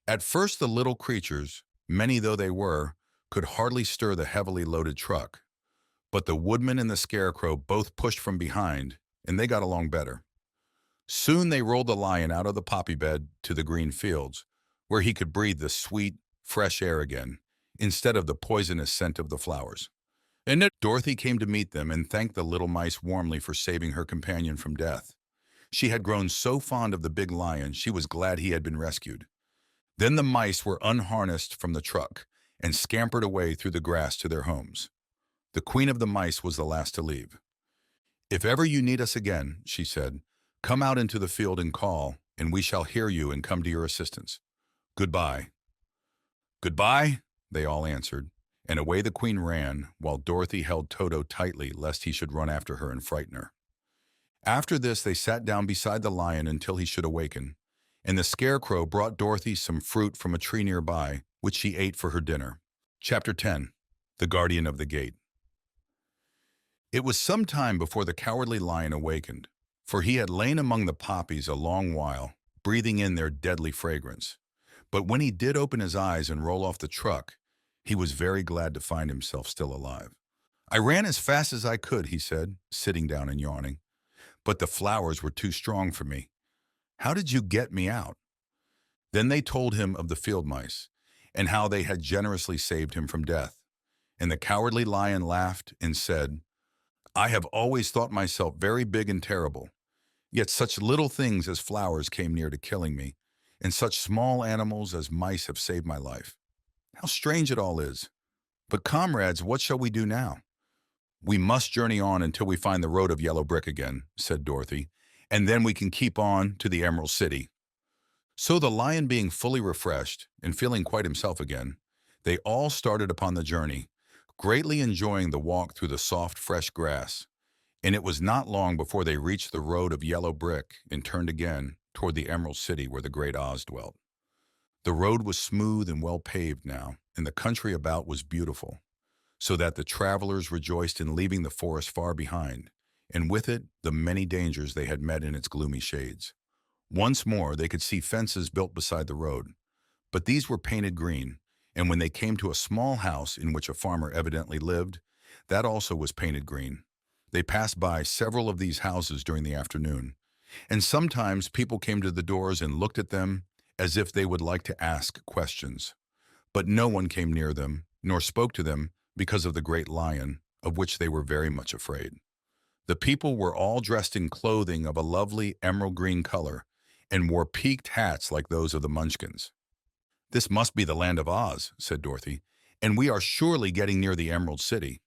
At first the little creatures, many though they were, could hardly stir the heavily loaded truck. But the woodman and the scarecrow both pushed from behind, and they got along better. Soon they rolled the lion out of the poppy bed to the green fields, where he could breathe the sweet, fresh air again, instead of the poisonous scent of the flowers. And then Dorothy came to meet them and thanked the little mice warmly for saving her companion from death. She had grown so fond of the big lion, she was glad he had been rescued. Then the mice were unharnessed from the truck and scampered away through the grass to their homes. The queen of the mice was the last to leave. "If ever you need us again," she said, "come out into the field and call, and we shall hear you and come to your assistance. Goodbye." "Goodbye," they all answered, and away the queen ran, while Dorothy held Toto tightly lest he should run after her and frighten her. After this they sat down beside the lion until he should awaken, and the scarecrow brought Dorothy some fruit from a tree nearby, which she ate for her dinner. Chapter 10. The Guardian of the Gate. It was some time before the cowardly lion awakened, for he had lain among the poppies a long while, breathing in their deadly fragrance. But when he did open his eyes and roll off the truck, he was very glad to find himself still alive. "I ran as fast as I could," he said, sitting down and yawning. "But the flowers were too strong for me. How did you get me out?" Then they told him of the field mice, and how they had generously saved him from death. And the cowardly lion laughed and said, "I have always thought myself very big and terrible, yet such little things as flowers came near to killing me, and such small animals as mice have saved my life. How strange it all is! But comrades, what shall we do now?" "We must journey on until we find the road of yellow brick again," said Dorothy, "and then we can keep on to the Emerald City." So the lion being fully refreshed and feeling quite himself again, they all started upon the journey, greatly enjoying the walk through the soft, fresh grass. And it was not long before they reached the road of yellow brick and turned again toward the Emerald City where the great Oz dwelt. The road was smooth and well paved now, and the country about was beautiful, so that the travelers rejoiced in leaving the forest far behind, and with it the many dangers they had met in its gloomy shades. Once more they could see fences built beside the road, but these were painted green, and when they came to a small house in which a farmer evidently lived, that also was painted green. They passed by several of these houses during the afternoon, and sometimes people came to the doors and looked at them as if they would like to ask questions. But no one came near them, nor spoke to them because of the great lion, of which they were very much afraid. The people were all dressed in clothing of a lovely emerald green color, and wore peaked hats like those of the Munchkins. "This must be the land of Oz," said Dorothy, "and we are surely getting near the Emerald City."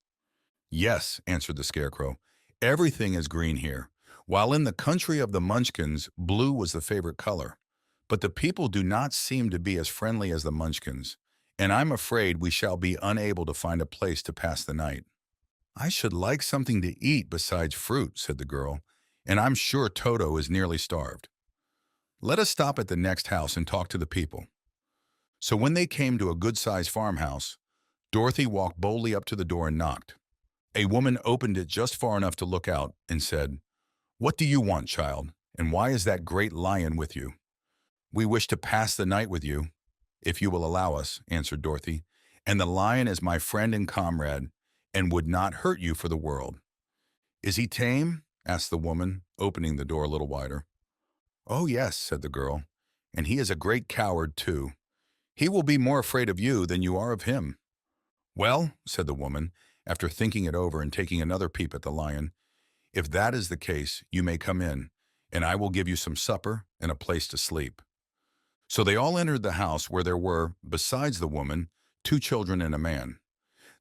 "Yes," answered the Scarecrow, "everything is green here, while in the country of the Munchkins, blue was the favorite color. But the people do not seem to be as friendly as the Munchkins, and I'm afraid we shall be unable to find a place to pass the night." "I should like something to eat besides fruit," said the girl, "and I'm sure Toto is nearly starved. Let us stop at the next house and talk to the people." So when they came to a good-sized farmhouse, Dorothy walked boldly up to the door and knocked. A woman opened it just far enough to look out and said, "What do you want, child, and why is that great lion with you?" "We wish to pass the night with you, if you will allow us," answered Dorothy, "and the lion is my friend and comrade, and would not hurt you for the world." "Is he tame?" asked the woman, opening the door a little wider. "Oh, yes," said the girl, "and he is a great coward, too. He will be more afraid of you than you are of him." "Well," said the woman, after thinking it over and taking another peep at the lion, "if that is the case, you may come in, and I will give you some supper and a place to sleep." So they all entered the house, where there were, besides the woman, 2 children and a man.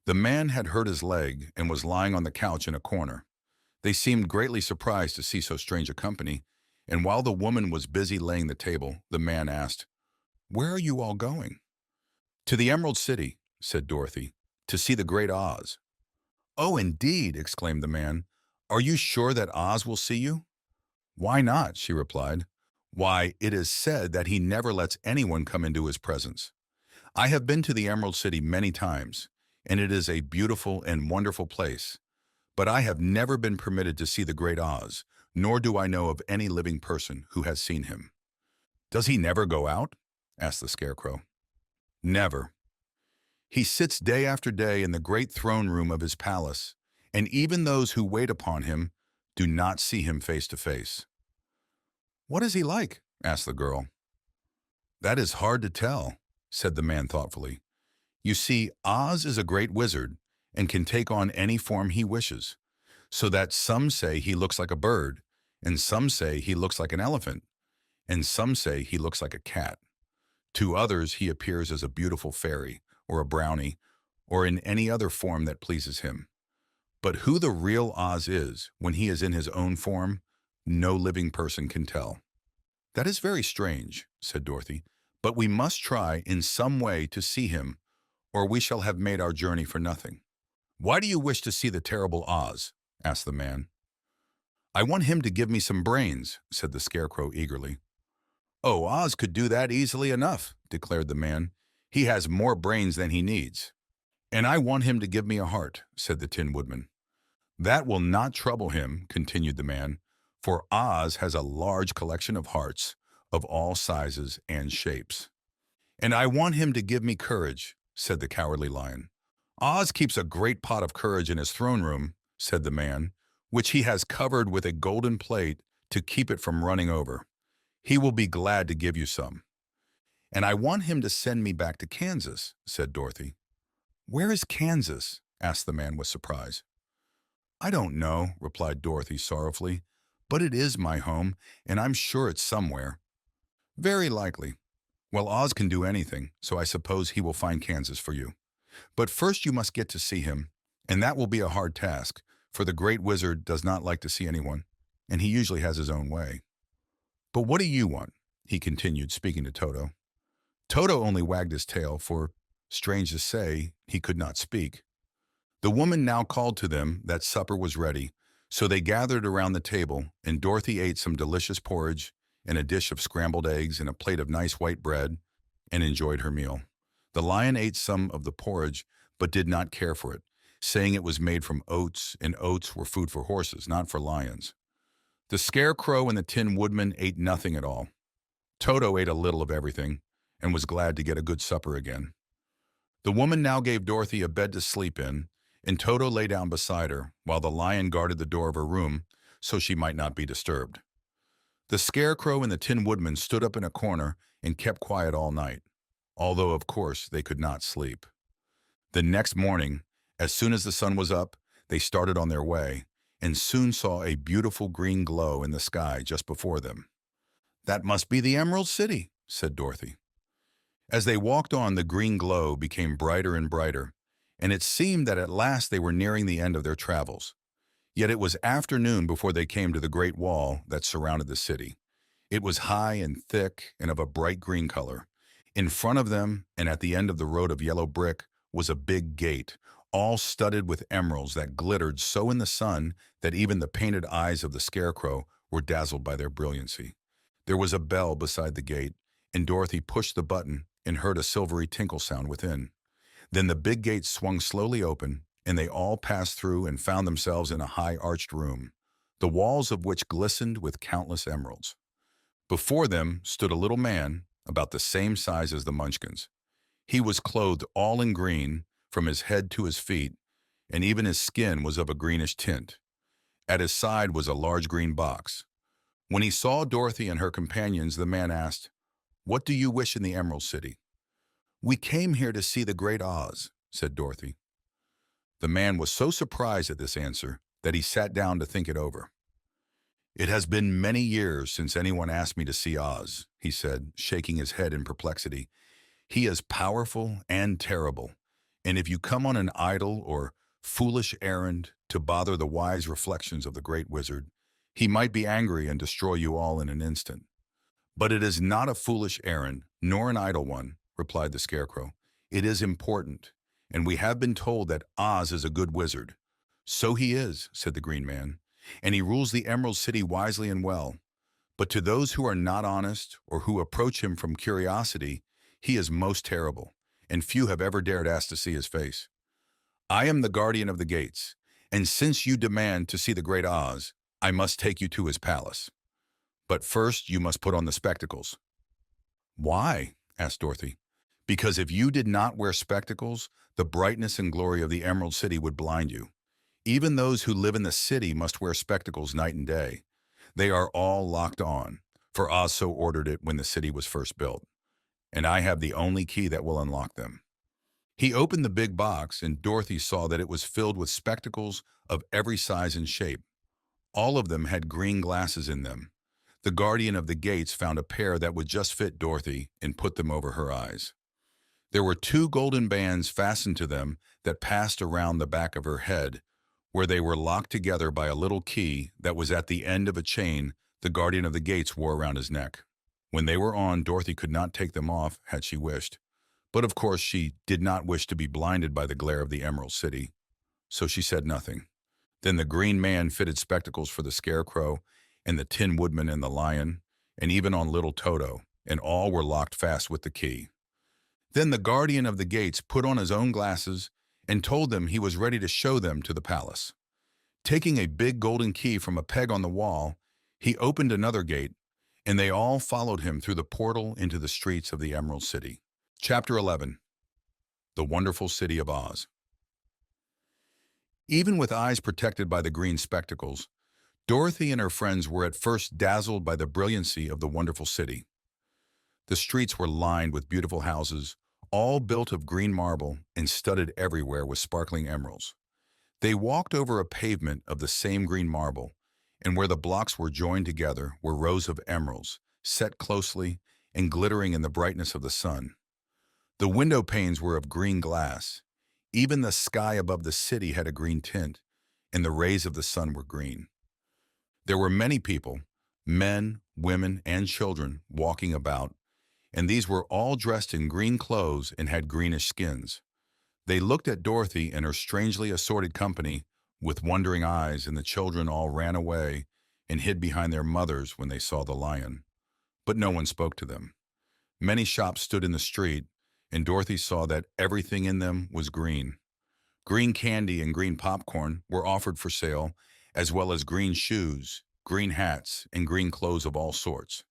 The man had hurt his leg and was lying on the couch in a corner. They seemed greatly surprised to see so strange a company, and while the woman was busy laying the table, the man asked, "Where are you all going?" "To the Emerald City," said Dorothy, "to see the great Oz." "Oh, indeed!" exclaimed the man. "Are you sure that Oz will see you?" "Why not?" she replied. "Why, it is said that he never lets anyone come into his presence. I have been to the Emerald City many times. and it is a beautiful and wonderful place. But I have never been permitted to see the Great Oz, nor do I know of any living person who has seen him." "Does he never go out?" asked the Scarecrow. "Never. He sits day after day in the great throne room of his palace, and even those who wait upon him do not see him face to face." "What is he like?" asked the girl. "That is hard to tell," said the man thoughtfully. "You see, Oz is a great wizard and can take on any form he wishes, so that some say he looks like a bird, and some say he looks like an elephant, and some say he looks like a cat. To others he appears as a beautiful fairy, or a brownie, or in any other form that pleases him. But who the real Oz is when he is in his own form, no living person can tell." "That is very strange," said Dorothy, "but we must try in some way to see him, or we shall have made our journey for nothing." "Why do you wish to see the terrible Oz?" asked the man. "I want him to give me some brains," said the Scarecrow eagerly. "Oh, Oz could do that easily enough," declared the man. "He has more brains than he needs." "And I want him to give me a heart," said the Tin Woodman. "That will not trouble him," continued the man, "for Oz has a large collection of hearts of all sizes and shapes." "And I want him to give me courage," said the Cowardly Lion. "Oz keeps a great pot of courage in his throne room," said the man, "which he has covered with a golden plate to keep it from running over. He will be glad to give you some." "And I want him to send me back to Kansas," said Dorothy. "Where is Kansas?" asked the man with surprise. "I don't know," replied Dorothy sorrowfully, "but it is my home, and I'm sure it's somewhere." "Very likely. Well, Oz can do anything, so I suppose he will find Kansas for you. But first you must get to see him, and that will be a hard task, for the great wizard does not like to see anyone, and he usually has his own way. But what do you want?" he continued, speaking to Toto. Toto only wagged his tail, for, strange to say, he could not speak. The woman now called to them that supper was ready, so they gathered around the table, and Dorothy ate some delicious porridge and a dish of scrambled eggs and a plate of nice white bread, and enjoyed her meal. The lion ate some of the porridge, but did not care for it, saying it was made from oats, and oats were food for horses, not for lions. The Scarecrow and the Tin Woodman ate nothing at all. Toto ate a little of everything, and was glad to get a good supper again. The woman now gave Dorothy a bed to sleep in, and Toto lay down beside her, while the lion guarded the door of her room, so she might not be disturbed. The Scarecrow and the Tin Woodman stood up in a corner and kept quiet all night, although, of course, they could not sleep. The next morning, as soon as the sun was up, they started on their way, and soon saw a beautiful green glow in the sky just before them. "That must be the Emerald City," said Dorothy. As they walked on, the green glow became brighter and brighter, and it seemed that at last they were nearing the end of their travels. Yet it was afternoon before they came to the great wall that surrounded the city. It was high and thick and of a bright green color. In front of them, and at the end of the road of yellow brick, was a big gate, all studded with emeralds that glittered so in the sun that even the painted eyes of the Scarecrow were dazzled by their brilliancy. There was a bell beside the gate, and Dorothy pushed the button and heard a silvery tinkle sound within. Then the big gate swung slowly open, and they all passed through and found themselves in a high arched room, the walls of which glistened with countless emeralds. Before them stood a little man about the same size as the Munchkins. He was clothed all in green, from his head to his feet, and even his skin was of a greenish tint. At his side was a large green box. When he saw Dorothy and her companions, the man asked, "What do you wish in the Emerald City?" "We came here to see the Great Oz," said Dorothy. The man was so surprised at this answer that he sat down to think it over. "It has been many years since anyone asked me to see Oz," he said, shaking his head in perplexity. "He is powerful and terrible, and if you come on an idle or foolish errand to bother the wise reflections of the great wizard, he might be angry and destroy you all in an instant." "But it is not a foolish errand, nor an idle one," replied the Scarecrow. "It is important, and we have been told that Oz is a good wizard." "So he is," said the Green Man, "and he rules the Emerald City wisely and well. But to those who are not honest or who approach him from curiosity, he is most terrible, and few have ever dared ask to see his face." I am the guardian of the gates, and since you demand to see the great Oz, I must take you to his palace. But first you must put on the spectacles." "Why?" asked Dorothy. "Because if you did not wear spectacles, the brightness and glory of the Emerald City would blind you. Even those who live in the city must wear spectacles night and day. They are all locked on, for Oz so ordered it when the city was first built, and I have the only key that will unlock them." He opened the big box, and Dorothy saw that it was filled with spectacles of every size and shape. All of them had green glasses in them. The guardian of the gates found a pair that would just fit Dorothy and put them over her eyes. There were two golden bands fastened to them that passed around the back of her head, where they were locked together by a little key that was at the end of a chain the guardian of the gates wore around his neck. When they were on, Dorothy could not take them off had she wished. But of course she did not wish to be blinded by the glare of the Emerald City, so she said nothing. Then the Green Man fitted spectacles for the Scarecrow and the Tin Woodman and the Lion, and even on little Toto, and all were locked fast with the key. Then the guardian of the gates put on his own glasses and told them he was ready to show them to the palace. Taking a big golden key from a peg on the wall, he opened another gate, and they all followed him through the portal into the streets of the Emerald City. Chapter 11. The Wonderful City of Oz. Even with eyes protected by the green spectacles, Dorothy and her friends were at first dazzled by the brilliancy of the wonderful city. The streets were lined with beautiful houses, all built of green marble and studded everywhere with sparkling emeralds. They walked over a pavement of the same green marble, and where the blocks were joined together were rows of emeralds, set closely and glittering in the brightness of the sun. The window panes were of green glass. Even the sky above the city had a green tint, and the rays of the sun were green. There were many people, men, women, and children, walking about, and these were all dressed in green clothes and had greenish skins. They looked at Dorothy and her strangely assorted company with wondering eyes, and the children all ran away and hid behind their mothers when they saw the lion. But no one spoke to them. Many shops stood in the street, and Dorothy saw that everything in them was green. Green candy and green popcorn were offered for sale, as well as green shoes, green hats, and green clothes of all sorts.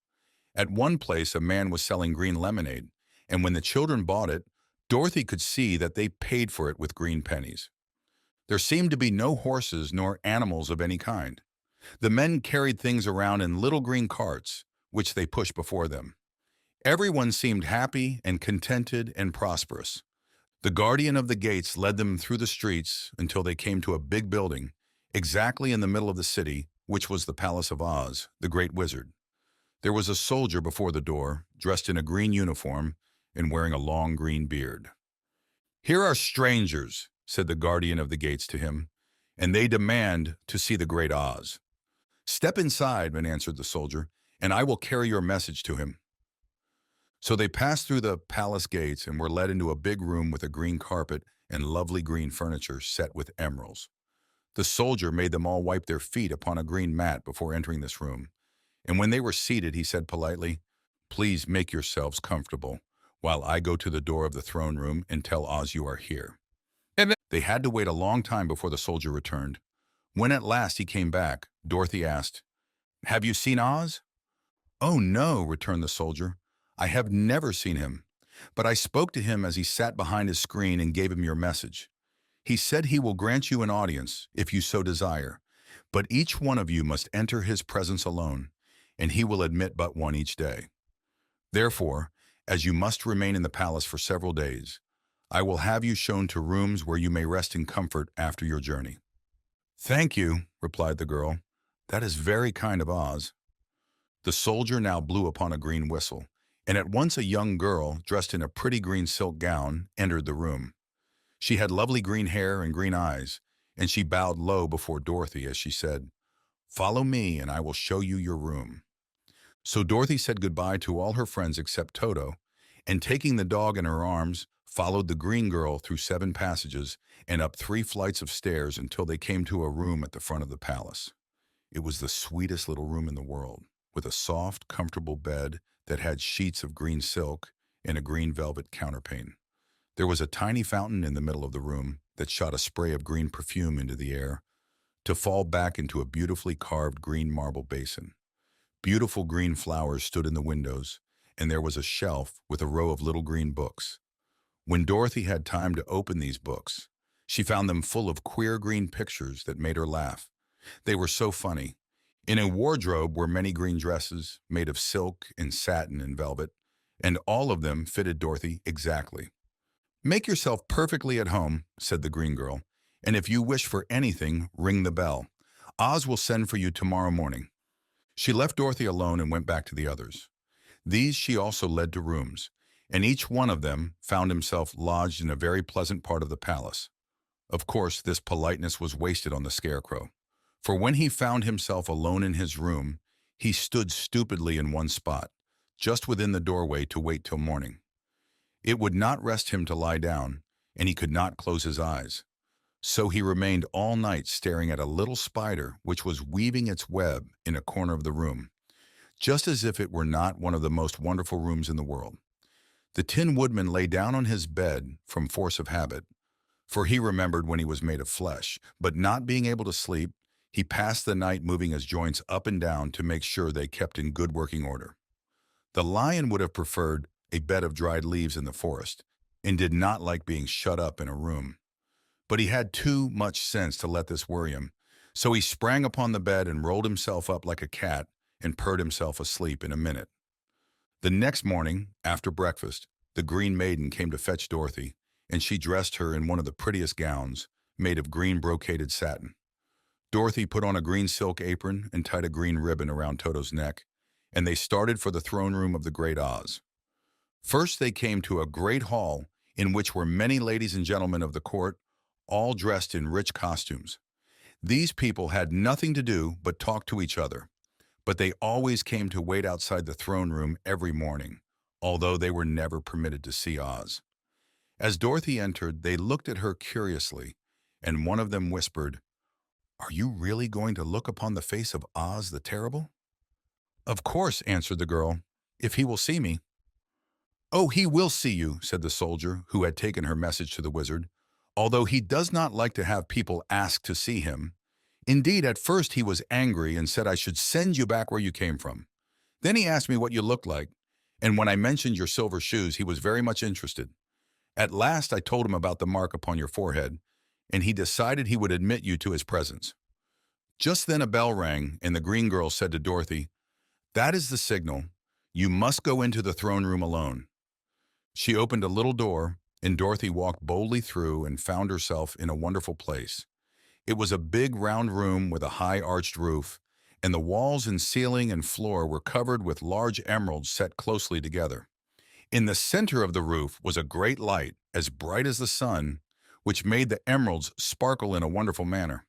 At one place, a man was selling green lemonade, and when the children bought it, Dorothy could see that they paid for it with green pennies. There seemed to be no horses nor animals of any kind. The men carried things around in little green carts, which they pushed before them. Everyone seemed happy and contented and prosperous. The guardian of the gates led them through the streets until they came to a big building, exactly in the middle of the city, which was the Palace of Oz, the Great Wizard. There was a soldier before the door, dressed in a green uniform and wearing a long green beard. "Here are strangers," said the guardian of the gates to him, "and they demand to see the great Oz." "Step inside," answered the soldier, "and I will carry your message to him." So they passed through the palace gates and were led into a big room with a green carpet and lovely green furniture set with emeralds. The soldier made them all wipe their feet upon a green mat before entering this room, and when they were seated, he said politely, "Please make yourselves comfortable while I go to the door of the throne room and tell Oz you are here." They had to wait a long time before the soldier returned. When at last he came back, Dorothy asked, "Have you seen Oz?" "Oh, no," returned the soldier. "I have never seen him, but I spoke to him as he sat behind his screen and gave him your message. He said he will grant you an audience, if you so desire, but each one of you must enter his presence alone, and he will admit but one each day. Therefore, as you must remain in the palace for several days, I will have you shown to rooms where you may rest in comfort after your journey." "Thank you," replied the girl. "That is very kind of Oz." The soldier now blew upon a green whistle, and at once a young girl, dressed in a pretty green silk gown, entered the room. She had lovely green hair and green eyes, and she bowed low before Dorothy as she said, "Follow me and I will show you your room." So Dorothy said goodbye to all her friends except Toto, and taking the dog in her arms, followed the green girl through 7 passages and up 3 flights of stairs until they came to a room at the front of the palace. It was the sweetest little room in the world, with a soft, comfortable bed that had sheets of green silk and a green velvet counterpane. There was a tiny fountain in the middle of the room, that shot a spray of green perfume into the air, to fall back into a beautifully carved green marble basin. Beautiful green flowers stood in the windows, and there was a shelf with a row of little green books. When Dorothy had time to open these books, she found them full of queer green pictures that made her laugh. They were so funny. In a wardrobe were many green dresses made of silk and satin and velvet, and all of them fitted Dorothy exactly. "Make yourself perfectly at home," said the green girl, "and if you wish for anything, ring the bell. Oz will send for you tomorrow morning." She left Dorothy alone and went back to the others. These she also led to rooms, and each one of them found himself lodged in a very pleasant part of the palace. Of course, this politeness was wasted on the Scarecrow, for when he found himself alone in his room, he stood stupidly in one spot, just within the doorway to wait till morning. It would not rest him to lie down, and he could not close his eyes. So he remained all night staring at a little spider which was weaving its web in a corner of the room, just as if it were not one of the most wonderful rooms in the world. The Tin Woodman lay down on his bed from force of habit, for he remembered when he was made of flesh, but not being able to sleep, he passed the night moving his joints up and down to make sure they kept in good working order. The Lion would have preferred a bed of dried leaves in the forest, and did not like being shut up in a room. But he had too much sense to let this worry him, so he sprang upon the bed and rolled himself up like a cat and purred himself asleep in a minute. The next morning, after breakfast, the Green Maiden came to fetch Dorothy, and she dressed her in one of the prettiest gowns, made of green brocaded satin. Dorothy put on a green silk apron and tied a green ribbon around Toto's neck, and they started for the throne room of the great Oz. First they came to a great hall in which were many ladies and gentlemen of the court, all dressed in rich costumes. These people had nothing to do but talk to each other, but they always came to wait outside the throne room every morning, although they were never permitted to see Oz. As Dorothy entered, they looked at her curiously, and one of them whispered, "Are you really going to look upon the face of Oz the Terrible?" "Of course," answered the girl, "if he will see me." "Oh, he will see you," said the soldier who had taken her message to the wizard, "although he does not like to have people ask to see him. Indeed, at first he was angry and said I should send you back where you came from. Then he asked me what you looked like, and when I mentioned your silver shoes, he was very much interested. At last I told him about the mark upon your forehead, and he decided he would admit you to his presence." Just then a bell rang, and the green girl said to Dorothy, "That is the signal. You must go into the throne room alone." She opened a little door, and Dorothy walked boldly through and found herself in a wonderful place. It was a big round room with a high arched roof, and the walls and ceiling and floor were covered with large emeralds set closely together. In the center of the roof was a great light, as bright as the sun, which made the emeralds sparkle in a wonderful manner.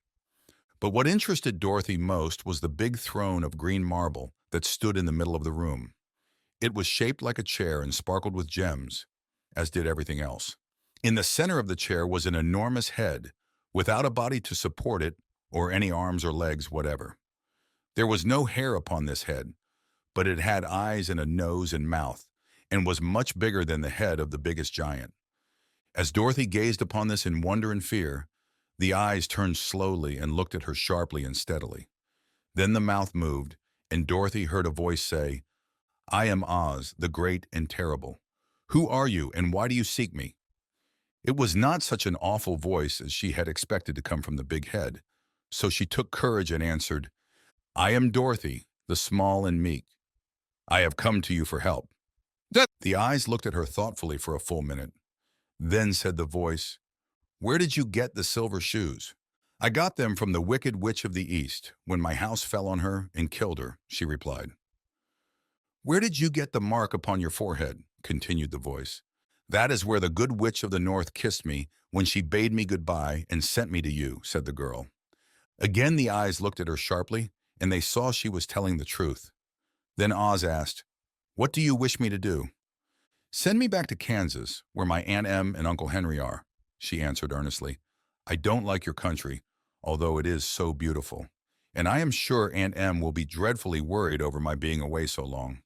But what interested Dorothy most was the big throne of green marble that stood in the middle of the room. It was shaped like a chair and sparkled with gems, as did everything else. In the center of the chair was an enormous head, without a body to support it or any arms or legs whatever. There was no hair upon this head, but it had eyes and a nose and mouth, and was much bigger than the head of the biggest giant. As Dorothy gazed upon this in wonder and fear, the eyes turned slowly and looked at her sharply and steadily. Then the mouth moved, and Dorothy heard a voice say, "I am Oz, the great and terrible. Who are you, and why do you seek me?" It was not such an awful voice as she had expected to come from the big head, so she took courage and answered, "I am Dorothy, the small and meek. I have come to you for help." The eyes looked at her thoughtfully for a full minute. Then said the voice, "Where did you get the silver shoes?" "I got them from the Wicked Witch of the East, when my house fell on her and killed her," she replied. "Where did you get the mark upon your forehead?" continued the voice. "That is where the Good Witch of the North kissed me when she bade me goodbye and sent me to you," said the girl. Again the eyes looked at her sharply, and they saw she was telling the truth. Then Oz asked, "What do you wish me to do?" "Send me back to Kansas, where my Aunt Em and Uncle Henry are," she answered earnestly. "I don't like your country, although it is so beautiful, and I am sure Aunt Em will be dreadfully worried over my being away so long."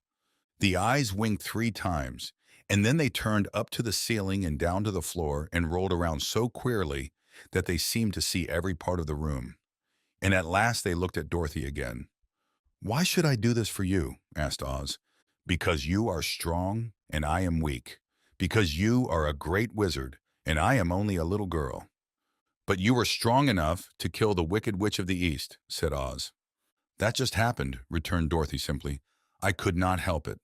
The eyes winked 3 times, and then they turned up to the ceiling and down to the floor and rolled around so queerly that they seemed to see every part of the room. And at last they looked at Dorothy again. "Why should I do this for you?" asked Oz. "Because you are strong and I am weak. Because you are a great wizard and I am only a little girl." "But you were strong enough to kill the Wicked Witch of the East," said Oz. "That just happened," returned Dorothy simply. "I could not help it."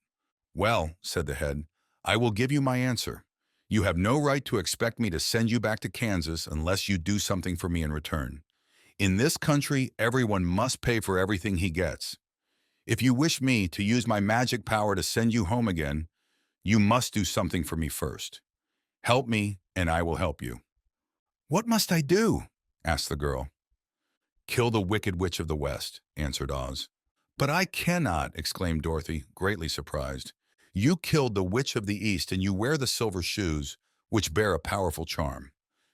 "Well," said the head, "I will give you my answer. You have no right to expect me to send you back to Kansas unless you do something for me in return. In this country, everyone must pay for everything he gets. If you wish me to use my magic power to send you home again, you must do something for me first. Help me, and I will help you." "What must I do?" asked the girl. "Kill the Wicked Witch of the West," answered Oz. "But I cannot," exclaimed Dorothy, greatly surprised. "You killed the Witch of the East and you wear the silver shoes, which bear a powerful charm.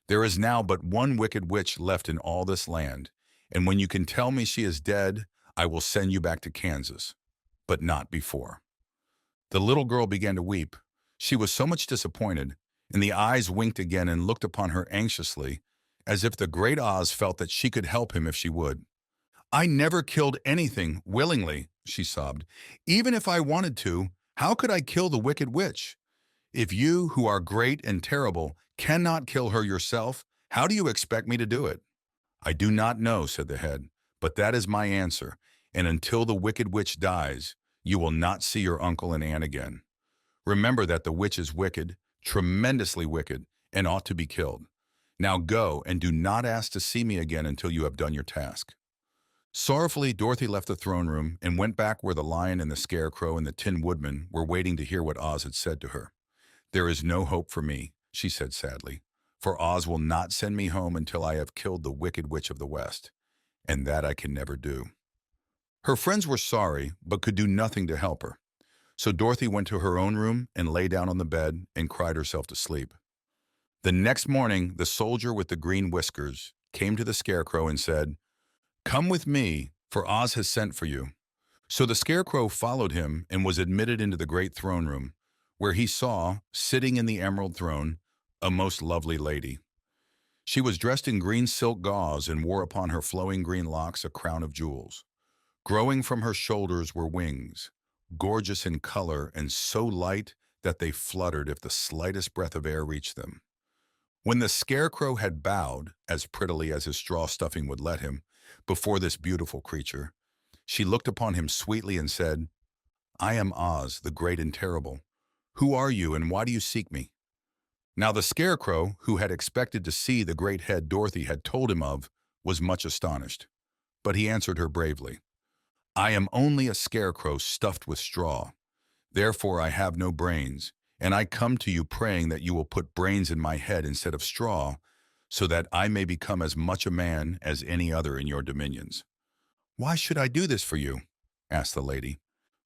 There is now but one Wicked Witch left in all this land, and when you can tell me she is dead, I will send you back to Kansas, but not before." The little girl began to weep. She was so much disappointed, and the eyes winked again and looked upon her anxiously, as if the great Oz felt that she could help him if she would. "I never killed anything willingly," she sobbed. "Even if I wanted to, how could I kill the Wicked Witch? If you, who are great and terrible, cannot kill her yourself, how do you expect me to do it?" "I do not know," said the head, "but that is my answer, and until the Wicked Witch dies, you will not see your uncle and aunt again. Remember that the witch is wicked, tremendously wicked, and ought to be killed. Now go, and do not ask to see me again until you have done your task." Sorrowfully, Dorothy left the throne room and went back where the lion and the scarecrow and the Tin Woodman were waiting to hear what Oz had said to her. "There is no hope for me," she said sadly, "for Oz will not send me home until I have killed the Wicked Witch of the West, and that I can never do." Her friends were sorry, but could do nothing to help her. So Dorothy went to her own room and lay down on the bed and cried herself to sleep. The next morning, the soldier with the green whiskers came to the scarecrow and said, "Come with me, for Oz has sent for you." So the scarecrow followed him and was admitted into the great throne room, where he saw, sitting in the emerald throne, a most lovely lady. She was dressed in green silk gauze and wore upon her flowing green locks a crown of jewels. Growing from her shoulders were wings, gorgeous in color and so light that they fluttered if the slightest breath of air reached them. When the scarecrow had bowed, as prettily as his straw stuffing would let him, before this beautiful creature, she looked upon him sweetly and said, "I am Oz, the great and terrible. Who are you and why do you seek me?" Now the scarecrow, who had expected to see the great head Dorothy had told him of, was much astonished. But he answered her bravely, "I am only a scarecrow stuffed with straw. Therefore I have no brains, and I come to you praying that you will put brains in my head instead of straw, so that I may become as much a man as any other in your dominions." "Why should I do this for you?" asked the lady.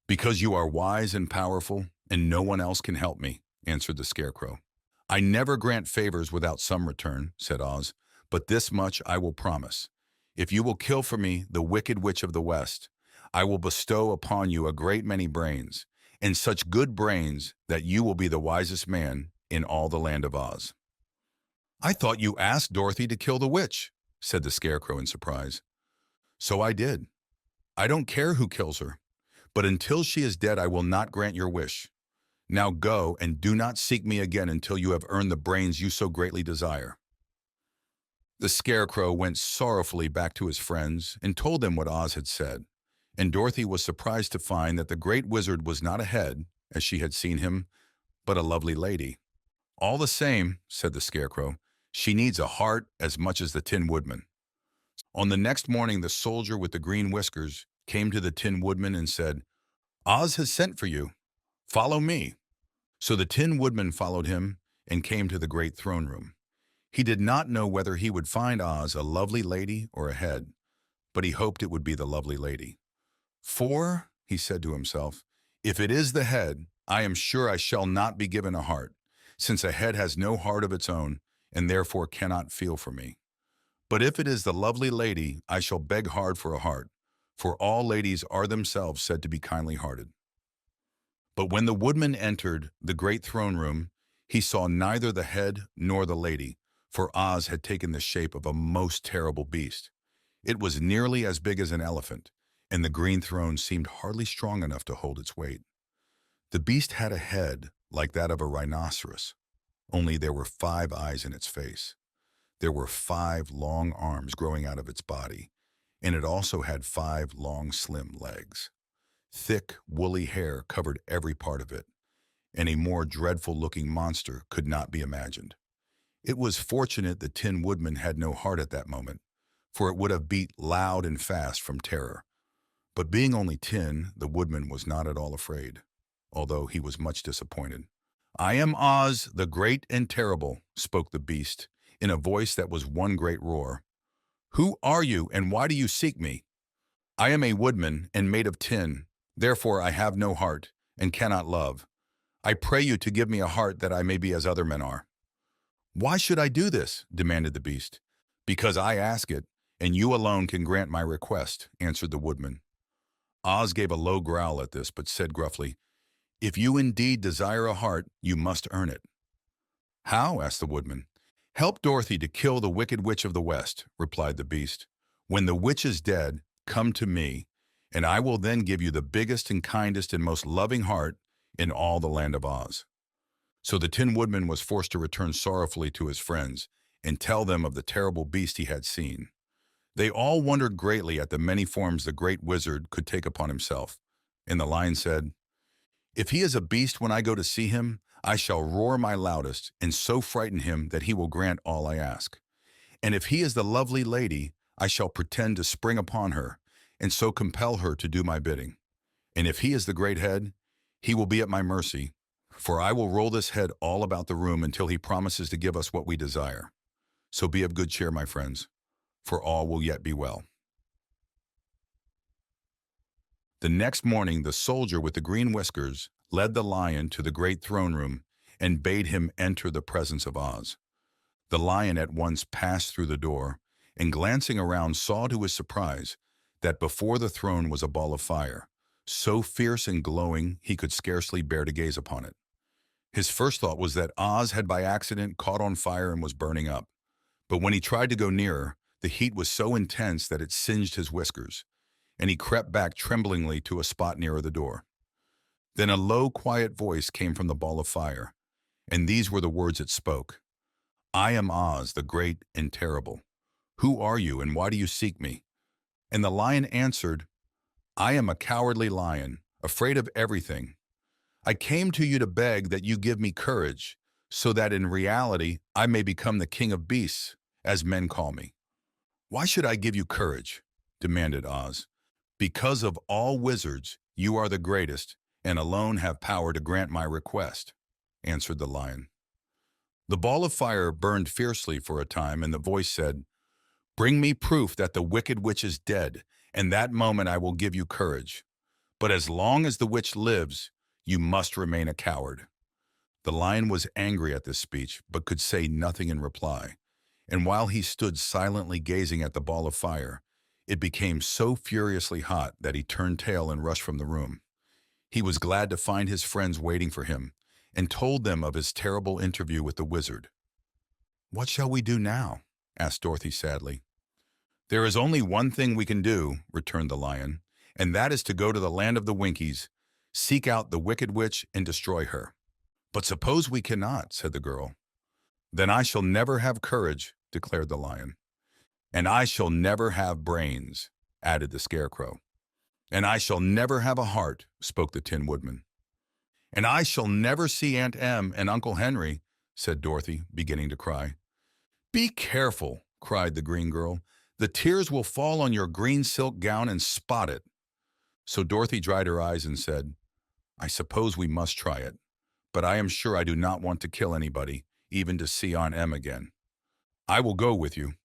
"Because you are wise and powerful, and no one else can help me," answered the scarecrow. "I never grant favors without some return," said Oz, "but this much I will promise. If you will kill for me the Wicked Witch of the West, I will bestow upon you a great many brains, and such good brains that you will be the wisest man in all the land of Oz." "I thought you asked Dorothy to kill the witch," said the scarecrow in surprise. "So I did. I don't care who kills her, but until she is dead I will not grant your wish. Now go and do not seek me again until you have earned the brains you so greatly desire." The scarecrow went sorrowfully back to his friends and told them what Oz had said, and Dorothy was surprised to find that the great wizard was not a head, as she had seen him, but a lovely lady. "All the same," said the scarecrow, "she needs a heart as much as the Tin Woodman." On the next morning the soldier with the green whiskers came to the Tin Woodman and said, "Oz has sent for you. Follow me." So the Tin Woodman followed him and came to the great throne room. He did not know whether he would find Oz a lovely lady or a head, but he hoped it would be the lovely lady. "For," he said to himself, "if it is the head, I am sure I shall not be given a heart, since a head has no heart of its own and therefore cannot feel for me. But if it is the lovely lady, I shall beg hard for a heart, for all ladies are themselves said to be kindly-hearted." But when the woodman entered the great throne room, he saw neither the head nor the lady, for Oz had taken the shape of a most terrible beast. It was nearly as big as an elephant, and the green throne seemed hardly strong enough to hold its weight. The beast had a head like that of a rhinoceros, only there were 5 eyes in its face. There were 5 long arms growing out of its body, and it also had 5 long, slim legs. Thick, woolly hair covered every part of it, and a more dreadful-looking monster could not be imagined. It was fortunate the Tin Woodman had no heart at that moment, for it would have beat loud and fast from terror. But being only tin, the Woodman was not at all afraid, although he was much disappointed. "I am Oz, the great and terrible," spoke the beast, in a voice that was one great roar. "Who are you, and why do you seek me? I am a woodman and made of tin, therefore I have no heart and cannot love. I pray you to give me a heart that I may be as other men are." "Why should I do this?" demanded the beast. "Because I ask it, and you alone can grant my request," answered the woodman. Oz gave a low growl at this, but said gruffly, "If you indeed desire a heart, you must earn it." "How?" asked the woodman. "Help Dorothy to kill the Wicked Witch of the West," replied the beast. "When the witch is dead, come to me, and I will then give you the biggest and kindest and most loving heart in all the land of Oz." So the Tin Woodman was forced to return sorrowfully to his friends and tell them of the terrible beast he had seen. They all wondered greatly at the many forms the great wizard could take upon himself. And the lion said, "If he is a beast when I go to see him, I shall roar my loudest and so frighten him that he will grant all I ask. And if he is the lovely lady, I shall pretend to spring upon her and so compel her to do my bidding. And if he is the great head, he will be at my mercy, for I will roll this head all about the room until he promises to give us what we desire. So be of good cheer, my friends, for all will yet be well." The next morning, the soldier with the green whiskers led the lion to the great throne room and bade him enter the presence of Oz. The lion at once passed through the door, and glancing around saw to his surprise that before the throne was a ball of fire, so fierce and glowing he could scarcely bear to gaze upon it. His first thought was that Oz had by accident caught on fire and was burning up. But when he tried to go nearer, the heat was so intense that it singed his whiskers, and he crept back tremblingly to a spot nearer the door. Then a low, quiet voice came from the ball of fire, and these were the words it spoke. "I am Oz, the great and terrible. Who are you, and why do you seek me?" And the lion answered, "I am a cowardly lion, afraid of everything. I came to you to beg that you give me courage, so that in reality I may become the king of beasts, as men call me." "Why should I give you courage?" demanded Oz. "Because of all wizards, you are the greatest, and alone have power to grant my request," answered the lion. The ball of fire burned fiercely for a time, and the voice said, "Bring me proof that the wicked witch is dead, and that moment I will give you courage. But as long as the witch lives, you must remain a coward." The lion was angry at this speech, but could say nothing in reply. And while he stood silently gazing at the ball of fire, it became so furiously hot that he turned tail and rushed from the room. He was glad to find his friends waiting for him, and told them of his terrible interview with the wizard. "What shall we do now?" asked Dorothy sadly. "There is only one thing we can do," returned the lion, "and that is to go to the land of the Winkies, seek out the wicked witch, and destroy her." "But suppose we cannot," said the girl. "Then I shall never have courage," declared the lion. "And I shall never have brains," added the scarecrow. "And I shall never have a heart," spoke the Tin Woodman. "And I shall never see Aunt Em and Uncle Henry," said Dorothy, beginning to cry. "Be careful," cried the green girl. "The tears will fall on your green silk gown and spot it." So Dorothy dried her eyes and said, "I suppose we must try it, but I am sure I do not want to kill anybody, even to see Aunt Em again." "I will go with you,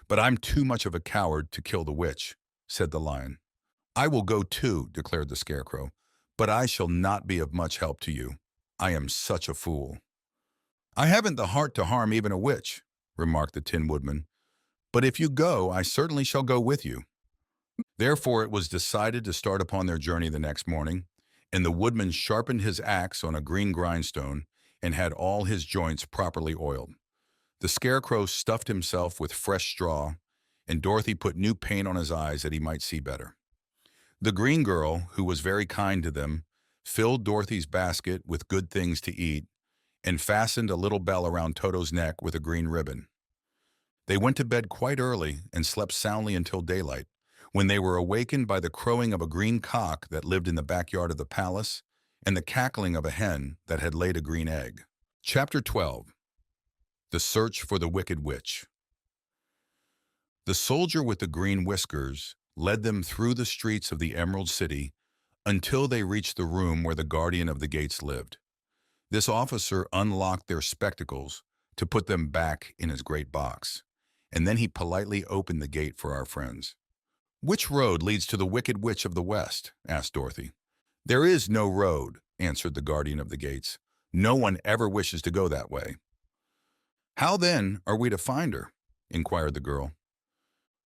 but I'm too much of a coward to kill the witch," said the lion. "I will go too," declared the scarecrow, "but I shall not be of much help to you. I am such a fool." "I haven't the heart to harm even a witch," remarked the Tin Woodman, "but if you go, I certainly shall go with you." Therefore it was decided to start upon their journey the next morning, and the woodman sharpened his axe on a green grindstone and had all his joints properly oiled. The Scarecrow stuffed himself with fresh straw, and Dorothy put new paint on his eyes that he might see better. The green girl, who was very kind to them, filled Dorothy's basket with good things to eat and fastened a little bell around Toto's neck with a green ribbon. They went to bed quite early and slept soundly until daylight, when they were awakened by the crowing of a green cock that lived in the backyard of the palace and the cackling of a hen that had laid a green egg. Chapter 12. The Search for the Wicked Witch. The soldier with the green whiskers led them through the streets of the Emerald City until they reached the room where the guardian of the gates lived. This officer unlocked their spectacles to put them back in his great box, and then he politely opened the gate for our friends. "Which road leads to the Wicked Witch of the West?" asked Dorothy. "There is no road," answered the guardian of the gates. "No one ever wishes to go that way." "How then are we to find her?" inquired the girl.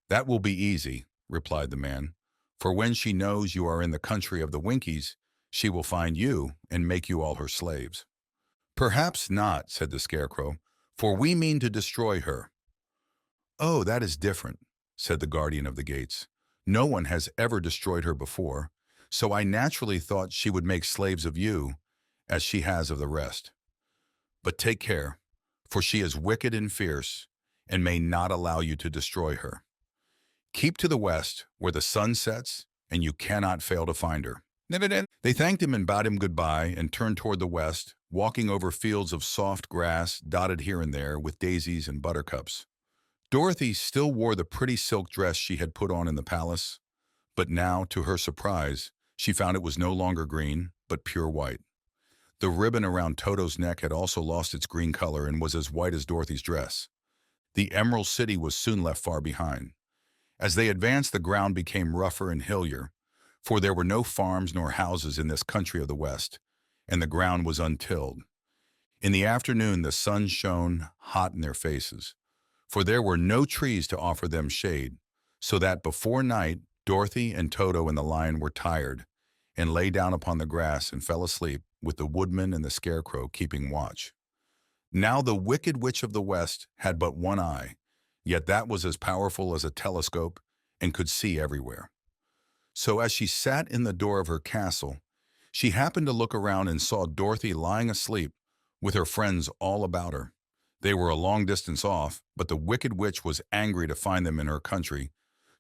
"That will be easy," replied the man, "for when she knows you are in the country of the Winkies, she will find you and make you all her slaves." "Perhaps not," said the Scarecrow, "for we mean to destroy her." "Oh, that is different," said the guardian of the gates. "No one has ever destroyed her before, so I naturally thought she would make slaves of you, as she has of the rest. But take care, for she is wicked and fierce, and may not allow you to destroy her. Keep to the west, where the sun sets, and you cannot fail to find her." They thanked him and bade him goodbye and turned toward the west, walking over fields of soft grass dotted here and there with daisies and buttercups. Dorothy still wore the pretty silk dress she had put on in the palace, but now, to her surprise, she found it was no longer green, but pure white. The ribbon around Toto's neck had also lost its green color and was as white as Dorothy's dress. The Emerald City was soon left far behind. As they advanced, the ground became rougher and hillier, for there were no farms nor houses in this country of the West, and the ground was untilled. In the afternoon, the sun shone hot in their faces, for there were no trees to offer them shade, so that before night, Dorothy and Toto and the lion were tired and lay down upon the grass and fell asleep, with the woodman and the Scarecrow keeping watch. Now the Wicked Witch of the West had but one eye, yet that was as powerful as a telescope and could see everywhere. So as she sat in the door of her castle, she happened to look around and saw Dorothy lying asleep with her friends all about her. They were a long distance off, but the Wicked Witch was angry to find them in her country,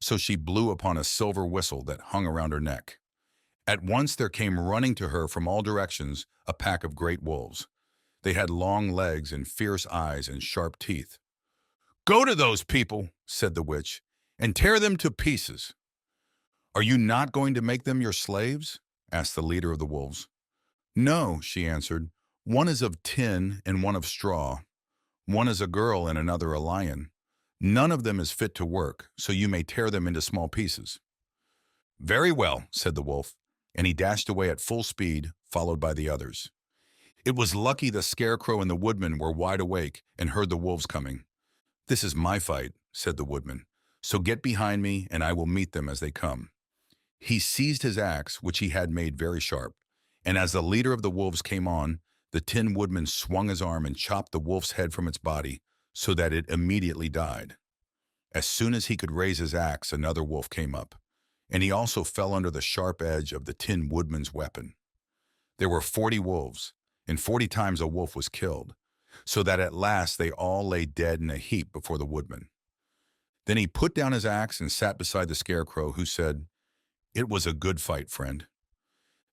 so she blew upon a silver whistle that hung around her neck. At once there came running to her from all directions a pack of great wolves. They had long legs and fierce eyes and sharp teeth. "Go to those people," said the witch, "and tear them to pieces." "Are you not going to make them your slaves?" asked the leader of the wolves. "No," she answered. "One is of tin and one of straw. One is a girl and another a lion. None of them is fit to work, so you may tear them into small pieces." "Very well," said the wolf, and he dashed away at full speed, followed by the others. It was lucky the Scarecrow and the woodman were wide awake and heard the wolves coming. "This is my fight," said the woodman, "so get behind me and I will meet them as they come." He seized his axe, which he had made very sharp, and as the leader of the wolves came on, the Tin Woodman swung his arm and chopped the wolf's head from its body so that it immediately died. As soon as he could raise his axe, another wolf came up, and he also fell under the sharp edge of the Tin Woodman's weapon. There were 40 wolves, and 40 times a wolf was killed, so that at last they all lay dead in a heap before the woodman. Then he put down his axe and sat beside the Scarecrow, who said, "It was a good fight, friend."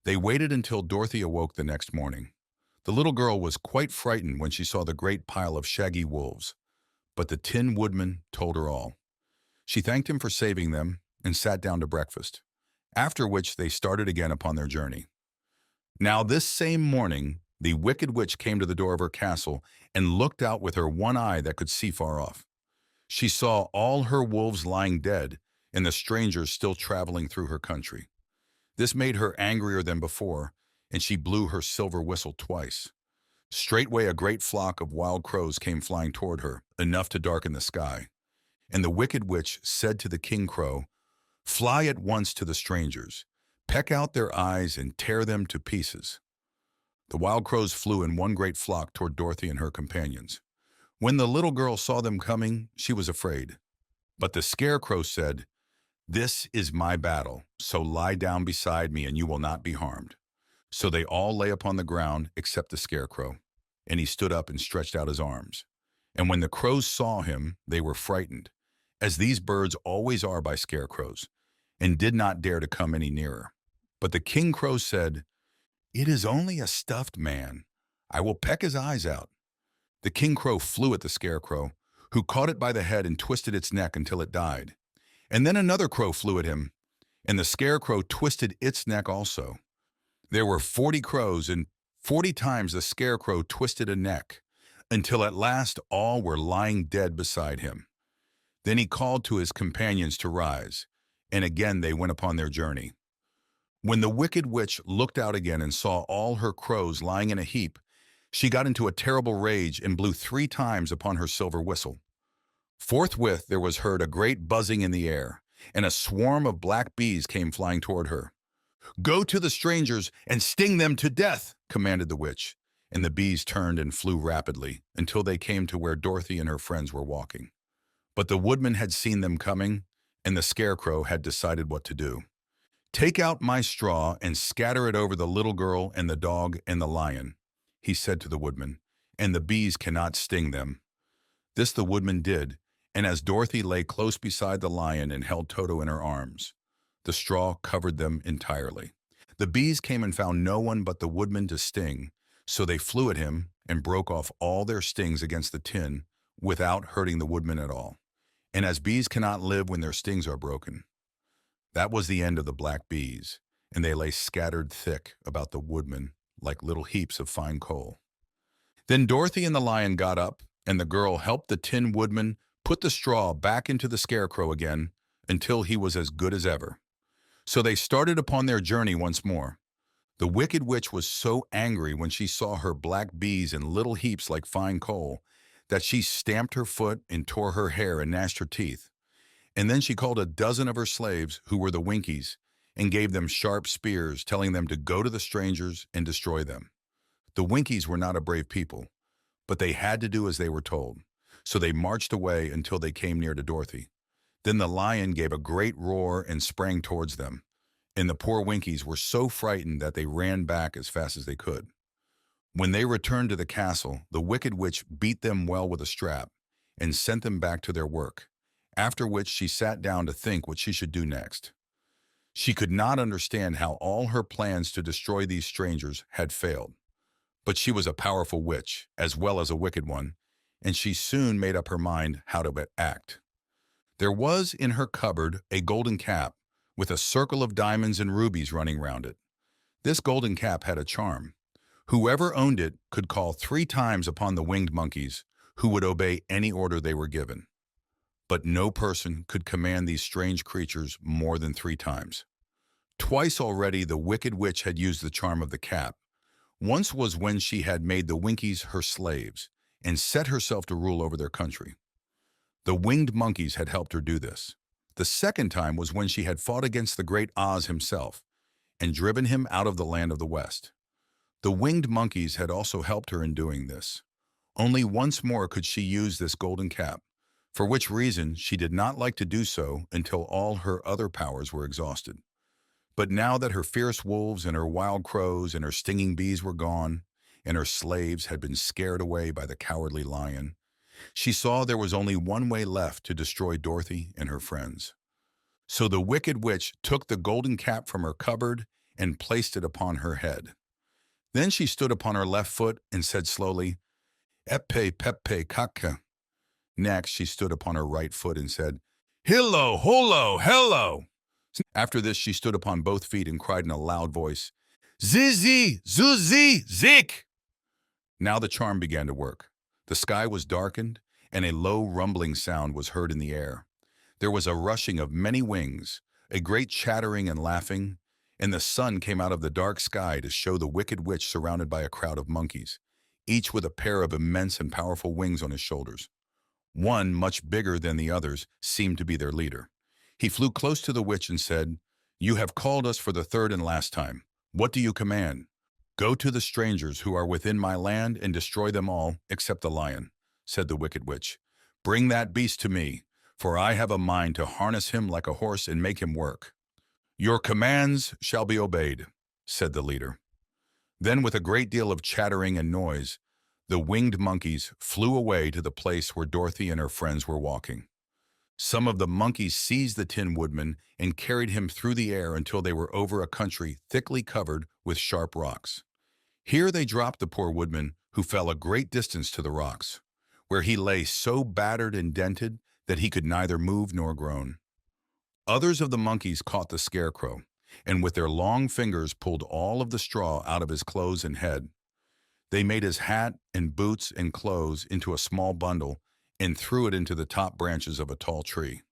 They waited until Dorothy awoke the next morning. The little girl was quite frightened when she saw the great pile of shaggy wolves, but the Tin Woodman told her all. She thanked him for saving them and sat down to breakfast, after which they started again upon their journey. Now this same morning, the Wicked Witch came to the door of her castle and looked out with her one eye that could see far off. She saw all her wolves lying dead and the strangers still traveling through her country. This made her angrier than before, and she blew her silver whistle twice. Straightway a great flock of wild crows came flying toward her, enough to darken the sky. And the Wicked Witch said to the King Crow, "Fly at once to the strangers, peck out their eyes and tear them to pieces." The wild crows flew in one great flock toward Dorothy and her companions. When the little girl saw them coming, she was afraid. But the Scarecrow said, "This is my battle, so lie down beside me and you will not be harmed." So they all lay upon the ground except the Scarecrow, and he stood up and stretched out his arms. And when the crows saw him, they were frightened, as these birds always are by scarecrows, and did not dare to come any nearer. But the King Crow said, "It is only a stuffed man. I will peck his eyes out." The King Crow flew at the Scarecrow, who caught it by the head and twisted its neck until it died. And then another crow flew at him, and the Scarecrow twisted its neck also. There were 40 crows, and 40 times the Scarecrow twisted a neck, until at last all were lying dead beside him. Then he called to his companions to rise, and again they went upon their journey. When the Wicked Witch looked out again and saw all her crows lying in a heap, she got into a terrible rage and blew 3 times upon her silver whistle. Forthwith there was heard a great buzzing in the air, and a swarm of black bees came flying toward her. "Go to the strangers and sting them to death," commanded the witch, and the bees turned and flew rapidly until they came to where Dorothy and her friends were walking. But the woodman had seen them coming, and the Scarecrow had decided what to do. "Take out my straw and scatter it over the little girl and the dog and the lion," he said to the woodman, "and the bees cannot sting them." This the woodman did, and as Dorothy lay close beside the lion and held Toto in her arms, the straw covered them entirely. The bees came and found no one but the woodman to sting, so they flew at him and broke off all their stings against the tin without hurting the woodman at all. And as bees cannot live when their stings are broken, that was the end of the black bees, and they lay scattered thick about the woodman like little heaps of fine coal. Then Dorothy and the lion got up, and the girl helped the Tin Woodman put the straw back into the Scarecrow again until he was as good as ever. So they started upon their journey once more. The Wicked Witch was so angry when she saw her black bees in little heaps like fine coal that she stamped her foot and tore her hair and gnashed her teeth. And then she called a dozen of her slaves, who were the Winkies, and gave them sharp spears, telling them to go to the strangers and destroy them. The Winkies were not a brave people, but they had to do as they were told. So they marched away until they came near to Dorothy. Then the lion gave a great roar and sprang towards them, and the poor Winkies were so frightened that they ran back as fast as they could. When they returned to the castle, the Wicked Witch beat them well with a strap and sent them back to their work, after which she sat down to think what she should do next. She could not understand how all her plans to destroy these strangers had failed. But she was a powerful witch, as well as a wicked one, and she soon made up her mind how to act. There was in her cupboard a golden cap with a circle of diamonds and rubies running round it. This golden cap had a charm. Whoever owned it could call 3 times upon the winged monkeys, who would obey any order they were given. But no person could command these strange creatures more than 3 times. Twice already the Wicked Witch had used the charm of the cap. Once was when she had made the Winkies her slaves and set herself to rule over their country. The winged monkeys had helped her do this. The second time was when she had fought against the great Oz himself and driven him out of the land of the West. The winged monkeys had also helped her in doing this. Only once more could she use this golden cap, for which reason she did not like to do so until all her other powers were exhausted. But now that her fierce wolves and her wild crows and her stinging bees were gone, and her slaves had been scared away by the cowardly lion, she saw there was only one way left to destroy Dorothy and her friends. So the Wicked Witch took the golden cap from her cupboard and placed it upon her head. Then she stood upon her left foot and said slowly, "Epe pepe kaka." Next she stood upon her right foot and said, "Hillo, holo, hello." After this she stood upon both feet and cried in a loud voice, "Zizi, zuzi, zik." Now the charm began to work. The sky was darkened, and a low rumbling sound was heard in the air. There was a rushing of many wings, a great chattering and laughing, and the sun came out of the dark sky to show the Wicked Witch surrounded by a crowd of monkeys, each with a pair of immense and powerful wings on his shoulders. One, much bigger than the others, seemed to be their leader. He flew close to the witch and said, "You have called us for the third and last time. What do you command?" "Go to the strangers who are within my land and destroy them all, except the lion," said the wicked witch. "Bring that beast to me, for I have a mind to harness him like a horse and make him work." "Your commands shall be obeyed," said the leader. Then, with a great deal of chattering and noise, the winged monkeys flew away to the place where Dorothy and her friends were walking. Some of the monkeys seized the Tin Woodman and carried him through the air until they were over a country thickly covered with sharp rocks. Here they dropped the poor woodman, who fell a great distance to the rocks, where he lay so battered and dented that he could neither move nor groan. Others of the monkeys caught the scarecrow, and with their long fingers pulled all of the straw out of his clothes and head. They made his hat and boots and clothes into a small bundle and threw it into the top branches of a tall tree.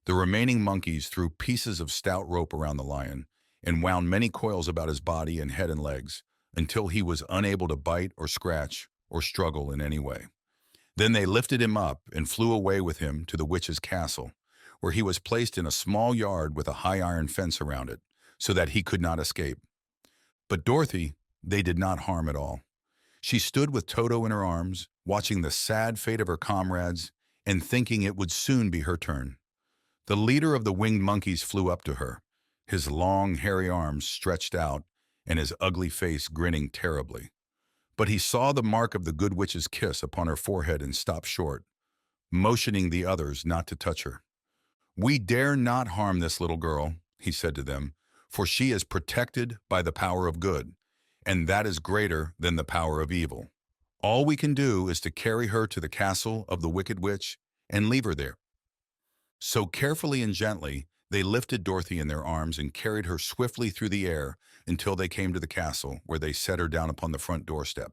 The remaining monkeys threw pieces of stout rope around the lion and wound many coils about his body and head and legs until he was unable to bite or scratch or struggle in any way. Then they lifted him up and flew away with him to the witch's castle, where he was placed in a small yard with a high iron fence around it, so that he could not escape. But Dorothy they did not harm at all. She stood with Toto in her arms, watching the sad fate of her comrades and thinking it would soon be her turn. The leader of the winged monkeys flew up to her, his long, hairy arms stretched out and his ugly face grinning terribly. But he saw the mark of the good witch's kiss upon her forehead and stopped short, motioning the others not to touch her. "We dare not harm this little girl," he said to them, "for she is protected by the power of good, and that is greater than the power of evil. All we can do is to carry her to the castle of the wicked witch and leave her there." So carefully and gently, they lifted Dorothy in their arms and carried her swiftly through the air until they came to the castle, where they set her down upon the front doorstep.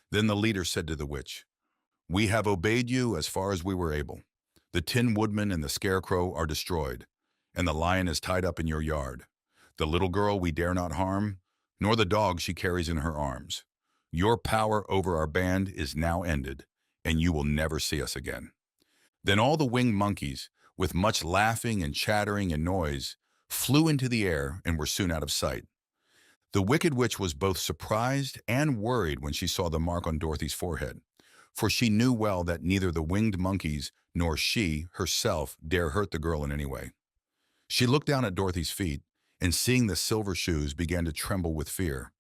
Then the leader said to the witch, "We have obeyed you as far as we were able. The Tin Woodman and the Scarecrow are destroyed, and the lion is tied up in your yard. The little girl we dare not harm, nor the dog she carries in her arms. Your power over our band is now ended, and you will never see us again." Then all the winged monkeys, with much laughing and chattering and noise, flew into the air and were soon out of sight. The wicked witch was both surprised and worried when she saw the mark on Dorothy's forehead, for she knew well that neither the winged monkeys nor she herself dare hurt the girl in any way. She looked down at Dorothy's feet, and seeing the silver shoes began to tremble with fear,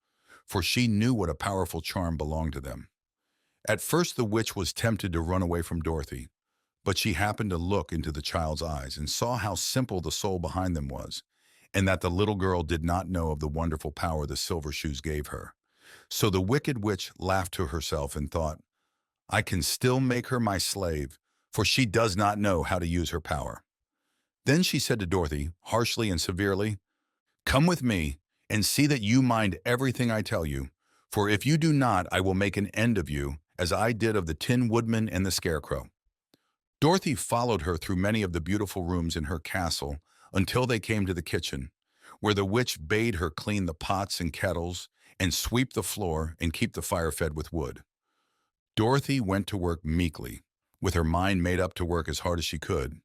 for she knew what a powerful charm belonged to them. At first the witch was tempted to run away from Dorothy, but she happened to look into the child's eyes and saw how simple the soul behind them was, and that the little girl did not know of the wonderful power the silver shoes gave her. So the wicked witch laughed to herself and thought, "I can still make her my slave, for she does not know how to use her power." Then she said to Dorothy, harshly and severely, "Come with me and see that you mind everything I tell you, for if you do not, I will make an end of you, as I did of the Tin Woodman and the Scarecrow." Dorothy followed her through many of the beautiful rooms in her castle until they came to the kitchen, where the witch bade her clean the pots and kettles and sweep the floor and keep the fire fed with wood. Dorothy went to work meekly, with her mind made up to work as hard as she could,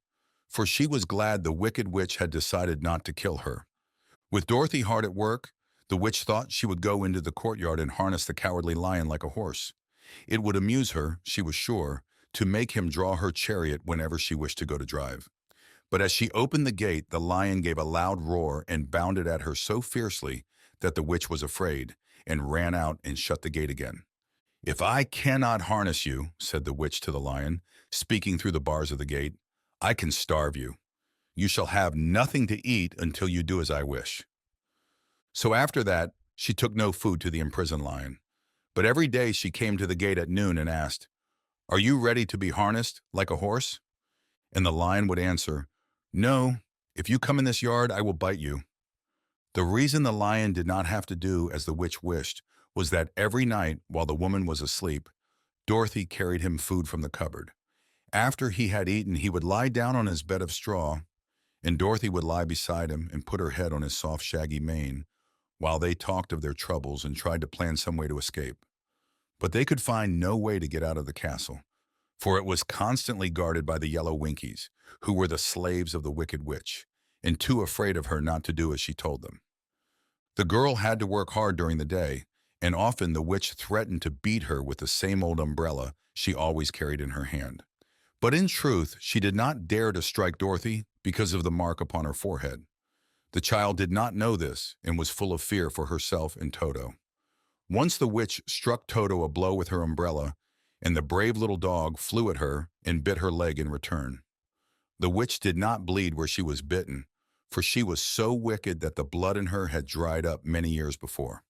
for she was glad the wicked witch had decided not to kill her. With Dorothy hard at work, the witch thought she would go into the courtyard and harness the cowardly lion like a horse. It would amuse her, she was sure, to make him draw her chariot whenever she wished to go to drive. But as she opened the gate, the lion gave a loud roar and bounded at her so fiercely that the witch was afraid and ran out and shut the gate again. "If I cannot harness you," said the witch to the lion, speaking through the bars of the gate, "I can starve you. You shall have nothing to eat until you do as I wish." So after that, she took no food to the imprisoned lion. But every day she came to the gate at noon and asked, "Are you ready to be harnessed like a horse?" And the lion would answer, "No, if you come in this yard, I will bite you." The reason the lion did not have to do as the witch wished was that every night, while the woman was asleep, Dorothy carried him food from the cupboard. After he had eaten, he would lie down on his bed of straw, and Dorothy would lie beside him and put her head on his soft, shaggy mane, while they talked of their troubles and tried to plan some way to escape. But they could find no way to get out of the castle, for it was constantly guarded by the yellow Winkies, who were the slaves of the wicked witch, and too afraid of her not to do as she told them. The girl had to work hard during the day, and often the witch threatened to beat her with the same old umbrella she always carried in her hand. But in truth, she did not dare to strike Dorothy because of the mark upon her forehead. The child did not know this and was full of fear for herself and Toto. Once the witch struck Toto a blow with her umbrella, and the brave little dog flew at her and bit her leg in return. The witch did not bleed where she was bitten, for she was so wicked that the blood in her had dried up many years before.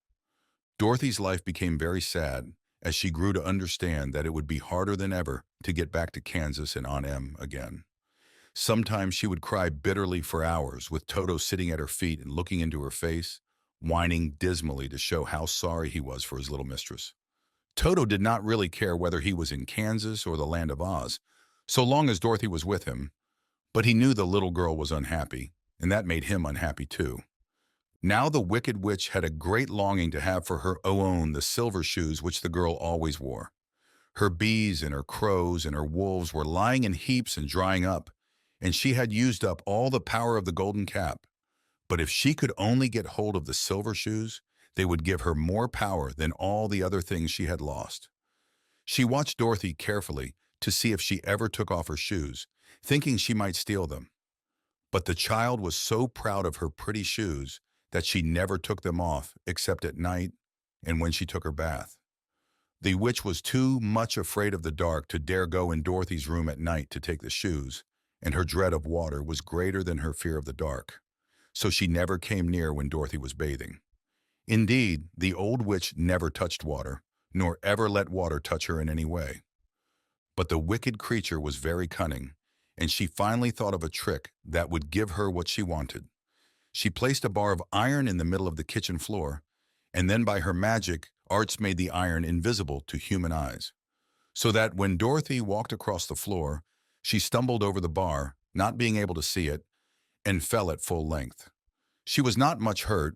Dorothy's life became very sad as she grew to understand that it would be harder than ever to get back to Kansas and Aunt Em again. Sometimes she would cry bitterly for hours with Toto sitting at her feet and looking into her face, whining dismally to show how sorry he was for his little mistress. Toto did not really care whether he was in Kansas or the land of Oz, so long as Dorothy was with him, but he knew the little girl was unhappy, and that made him unhappy too. Now the wicked witch had a great longing to have for her own the silver shoes which the girl always wore. Her bees and her crows and her wolves were lying in heaps and drying up, and she had used up all the power of the golden cap. But if she could only get hold of the silver shoes, they would give her more power than all the other things she had lost. She watched Dorothy carefully to see if she ever took off her shoes, thinking she might steal them. But the child was so proud of her pretty shoes that she never took them off except at night and when she took her bath. The witch was too much afraid of the dark to dare go in Dorothy's room at night to take the shoes, and her dread of water was greater than her fear of the dark, so she never came near when Dorothy was bathing. Indeed, the old witch never touched water, nor ever let water touch her in any way. But the wicked creature was very cunning, and she finally thought of a trick that would give her what she wanted. She placed a bar of iron in the middle of the kitchen floor, and then by her magic arts made the iron invisible to human eyes, so that when Dorothy walked across the floor, she stumbled over the bar, not being able to see it, and fell at full length. She was not much hurt,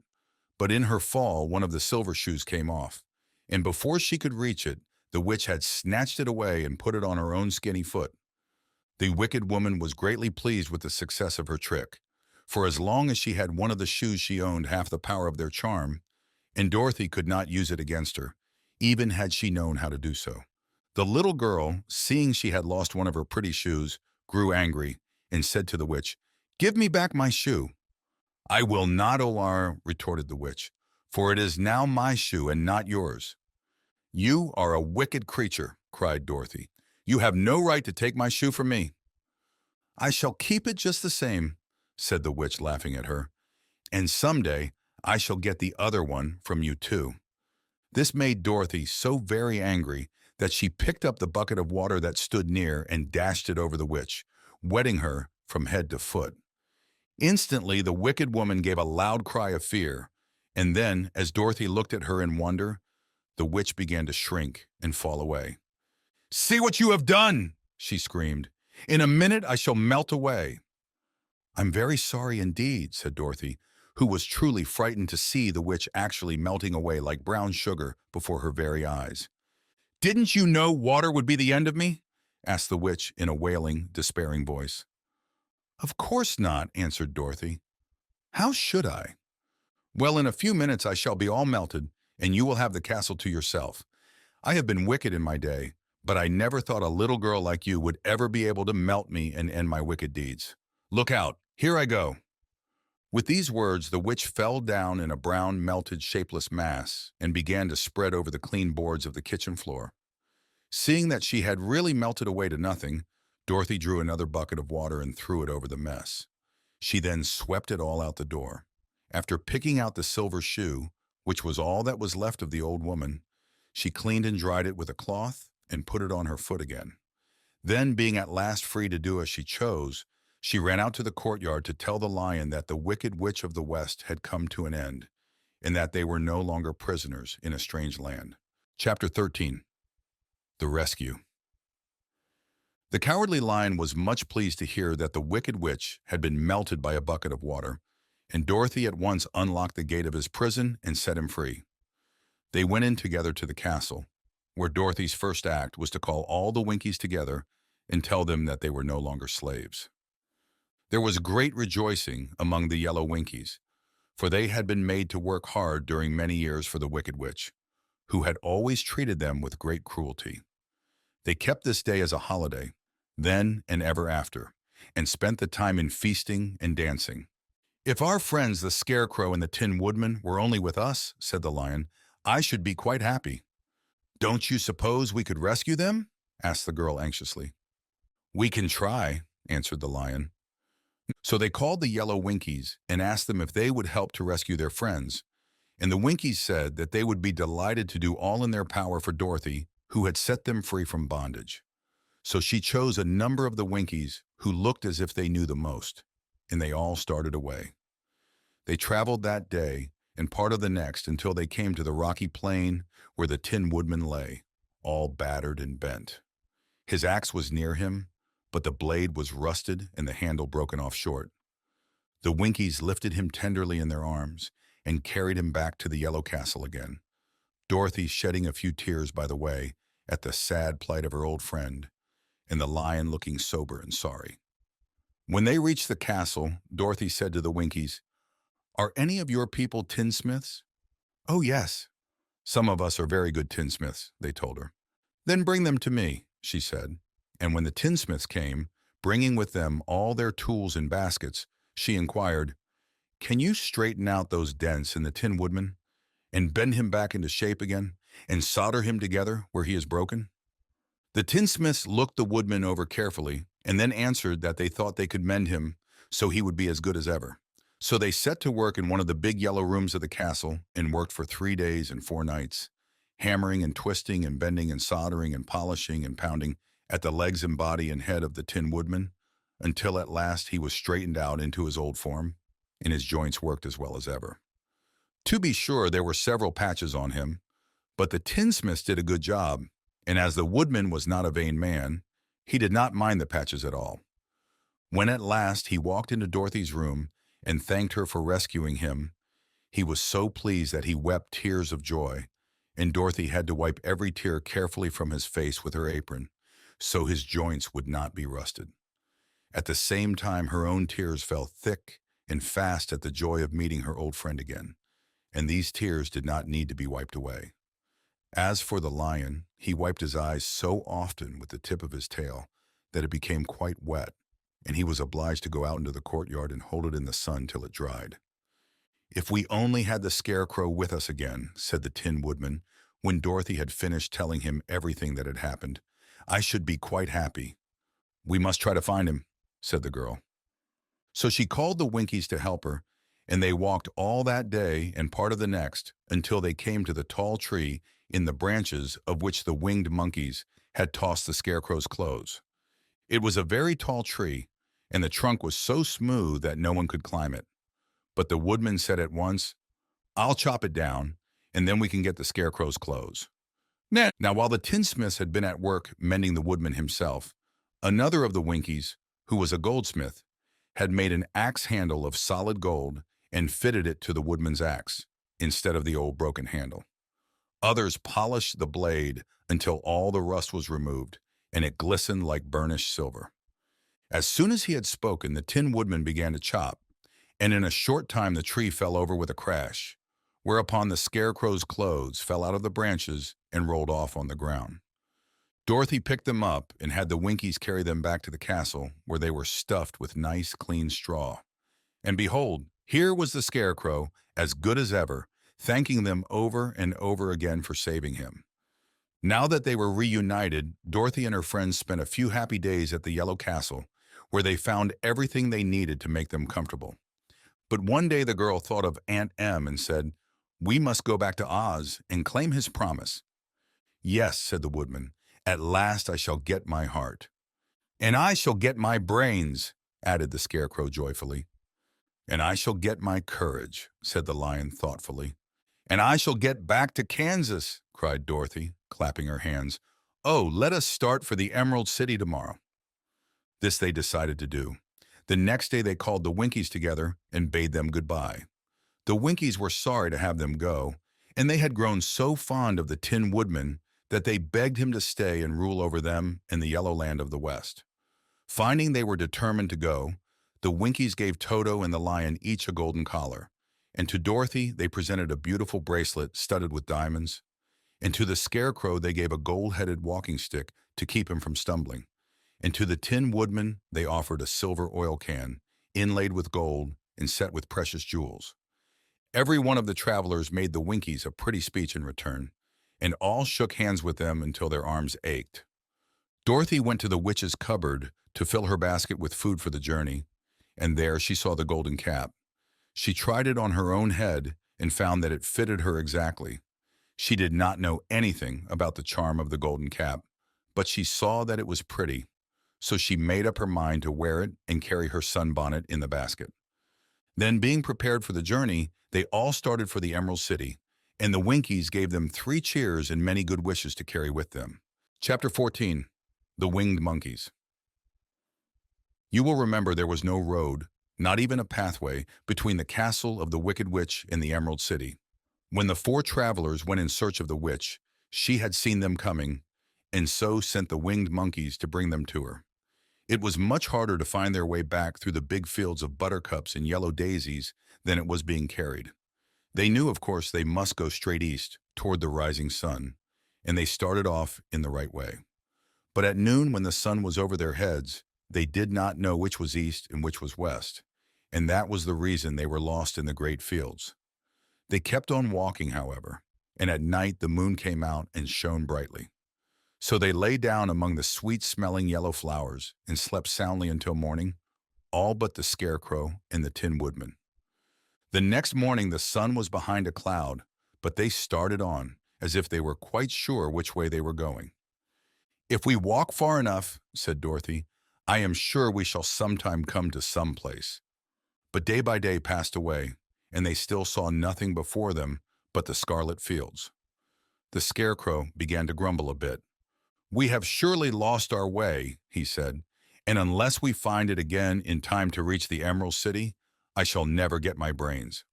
but in her fall one of the silver shoes came off, and before she could reach it, the witch had snatched it away and put it on her own skinny foot. The wicked woman was greatly pleased with the success of her trick, for as long as she had one of the shoes she owned half the power of their charm, and Dorothy could not use it against her, even had she known how to do so. The little girl, seeing she had lost one of her pretty shoes, grew angry and said to the witch, "Give me back my shoe." "I will not, Olar," retorted the witch, "for it is now my shoe and not yours." "You are a wicked creature," cried Dorothy. "You have no right to take my shoe from me." "I shall keep it just the same," said the witch, laughing at her, "and someday I shall get the other one from you too." This made Dorothy so very angry that she picked up the bucket of water that stood near and dashed it over the witch, wetting her from head to foot. Instantly, the wicked woman gave a loud cry of fear, and then, as Dorothy looked at her in wonder, the witch began to shrink and fall away. "See what you have done!" she screamed. "In a minute I shall melt away." "I'm very sorry indeed," said Dorothy, who was truly frightened to see the witch actually melting away like brown sugar before her very eyes. "Didn't you know water would be the end of me?" asked the witch in a wailing, despairing voice. "Of course not," answered Dorothy. "How should I?" "Well, in a few minutes I shall be all melted, and you will have the castle to yourself. I have been wicked in my day, but I never thought a little girl like you would ever be able to melt me and end my wicked deeds. Look out, here I go." With these words, the witch fell down in a brown, melted, shapeless mass and began to spread over the clean boards of the kitchen floor. Seeing that she had really melted away to nothing, Dorothy drew another bucket of water and threw it over the mess. She then swept it all out the door. After picking out the silver shoe, which was all that was left of the old woman, she cleaned and dried it with a cloth and put it on her foot again. Then, being at last free to do as she chose, she ran out to the courtyard to tell the lion that the wicked witch of the West had come to an end, and that they were no longer prisoners in a strange land. Chapter 13. The Rescue. The Cowardly Lion was much pleased to hear that the wicked witch had been melted by a bucket of water, and Dorothy at once unlocked the gate of his prison and set him free. They went in together to the castle, where Dorothy's first act was to call all the Winkies together and tell them that they were no longer slaves. There was great rejoicing among the yellow Winkies, for they had been made to work hard during many years for the wicked witch, who had always treated them with great cruelty. They kept this day as a holiday, then and ever after, and spent the time in feasting and dancing. "If our friends the Scarecrow and the Tin Woodman were only with us," said the Lion, "I should be quite happy." "Don't you suppose we could rescue them?" asked the girl anxiously. "We can try," answered the Lion. So they called the yellow Winkies and asked them if they would help to rescue their friends, and the Winkies said that they would be delighted to do all in their power for Dorothy, who had set them free from bondage. So she chose a number of the Winkies who looked as if they knew the most, and they all started away. They traveled that day and part of the next until they came to the rocky plain where the Tin Woodman lay, all battered and bent. His axe was near him, but the blade was rusted and the handle broken off short. The Winkies lifted him tenderly in their arms and carried him back to the Yellow Castle again, Dorothy shedding a few tears by the way at the sad plight of her old friend, and the Lion looking sober and sorry. When they reached the castle, Dorothy said to the Winkies, "Are any of your people tinsmiths?" "Oh, yes. Some of us are very good tinsmiths," they told her. "Then bring them to me," she said. And when the tinsmiths came, bringing with them all their tools in baskets, she inquired, "Can you straighten out those dents in the Tin Woodman, and bend him back into shape again, and solder him together where he is broken?" The tinsmiths looked the Woodman over carefully, and then answered that they thought they could mend him so he would be as good as ever. So they set to work in one of the big yellow rooms of the castle and worked for 3 days and 4 nights, hammering and twisting and bending and soldering and polishing and pounding at the legs and body and head of the Tin Woodman, until at last he was straightened out into his old form, and his joints worked as well as ever. To be sure, there were several patches on him, but the tinsmiths did a good job, and as the Woodman was not a vain man, he did not mind the patches at all. When at last he walked into Dorothy's room and thanked her for rescuing him, he was so pleased that he wept tears of joy, and Dorothy had to wipe every tear carefully from his face with her apron, so his joints would not be rusted. At the same time, her own tears fell thick and fast at the joy of meeting her old friend again, and these tears did not need to be wiped away. As for the Lion, he wiped his eyes so often with the tip of his tail that it became quite wet, and he was obliged to go out into the courtyard and hold it in the sun till it dried. "If we only had the Scarecrow with us again," said the Tin Woodman, when Dorothy had finished telling him everything that had happened, "I should be quite happy." "We must try to find him," said the girl. So she called the Winkies to help her, and they walked all that day and part of the next until they came to the tall tree in the branches of which the winged monkeys had tossed the Scarecrow's clothes. It was a very tall tree, and the trunk was so smooth that no one could climb it. But the Woodman said at once, "I'll chop it down, and then we can get the Scarecrow's clothes." Now, while the tinsmiths had been at work mending the Woodman himself, another of the Winkies, who was a goldsmith, had made an axe handle of solid gold and fitted it to the Woodman's axe, instead of the old broken handle. Others polished the blade until all the rust was removed, and it glistened like burnished silver. As soon as he had spoken, the Tin Woodman began to chop, and in a short time the tree fell over with a crash, whereupon the Scarecrow's clothes fell out of the branches and rolled off on the ground. Dorothy picked them up and had the Winkies carry them back to the castle, where they were stuffed with nice, clean straw. And behold, here was the Scarecrow, as good as ever, thanking them over and over again for saving him. Now that they were reunited, Dorothy and her friends spent a few happy days at the Yellow Castle, where they found everything they needed to make them comfortable. But one day the girl thought of Aunt Em and said, "We must go back to Oz and claim his promise." "Yes," said the Woodman, "at last I shall get my heart." "And I shall get my brains," added the Scarecrow joyfully. "And I shall get my courage," said the Lion thoughtfully. "And I shall get back to Kansas," cried Dorothy, clapping her hands. "Oh, let us start for the Emerald City tomorrow." This they decided to do. The next day they called the Winkies together and bade them goodbye. The Winkies were sorry to have them go, and they had grown so fond of the Tin Woodman that they begged him to stay and rule over them in the Yellow Land of the West. Finding they were determined to go, the Winkies gave Toto and the Lion each a golden collar, and to Dorothy they presented a beautiful bracelet studded with diamonds. And to the Scarecrow they gave a gold-headed walking stick to keep him from stumbling. And to the Tin Woodman they offered a silver oil can, inlaid with gold and set with precious jewels. Every one of the travelers made the Winkies a pretty speech in return, and all shook hands with them until their arms ached. Dorothy went to the witch's cupboard to fill her basket with food for the journey, and there she saw the golden cap. She tried it on her own head and found that it fitted her exactly. She did not know anything about the charm of the golden cap, but she saw that it was pretty, so she made up her mind to wear it and carry her sunbonnet in the basket. Then, being prepared for the journey, they all started for the Emerald City, and the Winkies gave them 3 cheers and many good wishes to carry with them. Chapter 14. The Winged Monkeys. You will remember there was no road, not even a pathway, between the castle of the Wicked Witch and the Emerald City. When the 4 travelers went in search of the witch, she had seen them coming, and so sent the winged monkeys to bring them to her. It was much harder to find their way back through the big fields of buttercups and yellow daisies than it was being carried. They knew, of course, they must go straight east, toward the rising sun, and they started off in the right way. But at noon, when the sun was over their heads, they did not know which was east and which was west, and that was the reason they were lost in the great fields. They kept on walking, however, and at night the moon came out and shone brightly. So they lay down among the sweet-smelling yellow flowers and slept soundly until morning, all but the Scarecrow and the Tin Woodman. The next morning the sun was behind a cloud, but they started on, as if they were quite sure which way they were going. "If we walk far enough," said Dorothy, "I am sure we shall sometime come to some place." But day by day passed away, and they still saw nothing before them but the scarlet fields. The Scarecrow began to grumble a bit. "We have surely lost our way," he said, "and unless we find it again in time to reach the Emerald City, I shall never get my brains."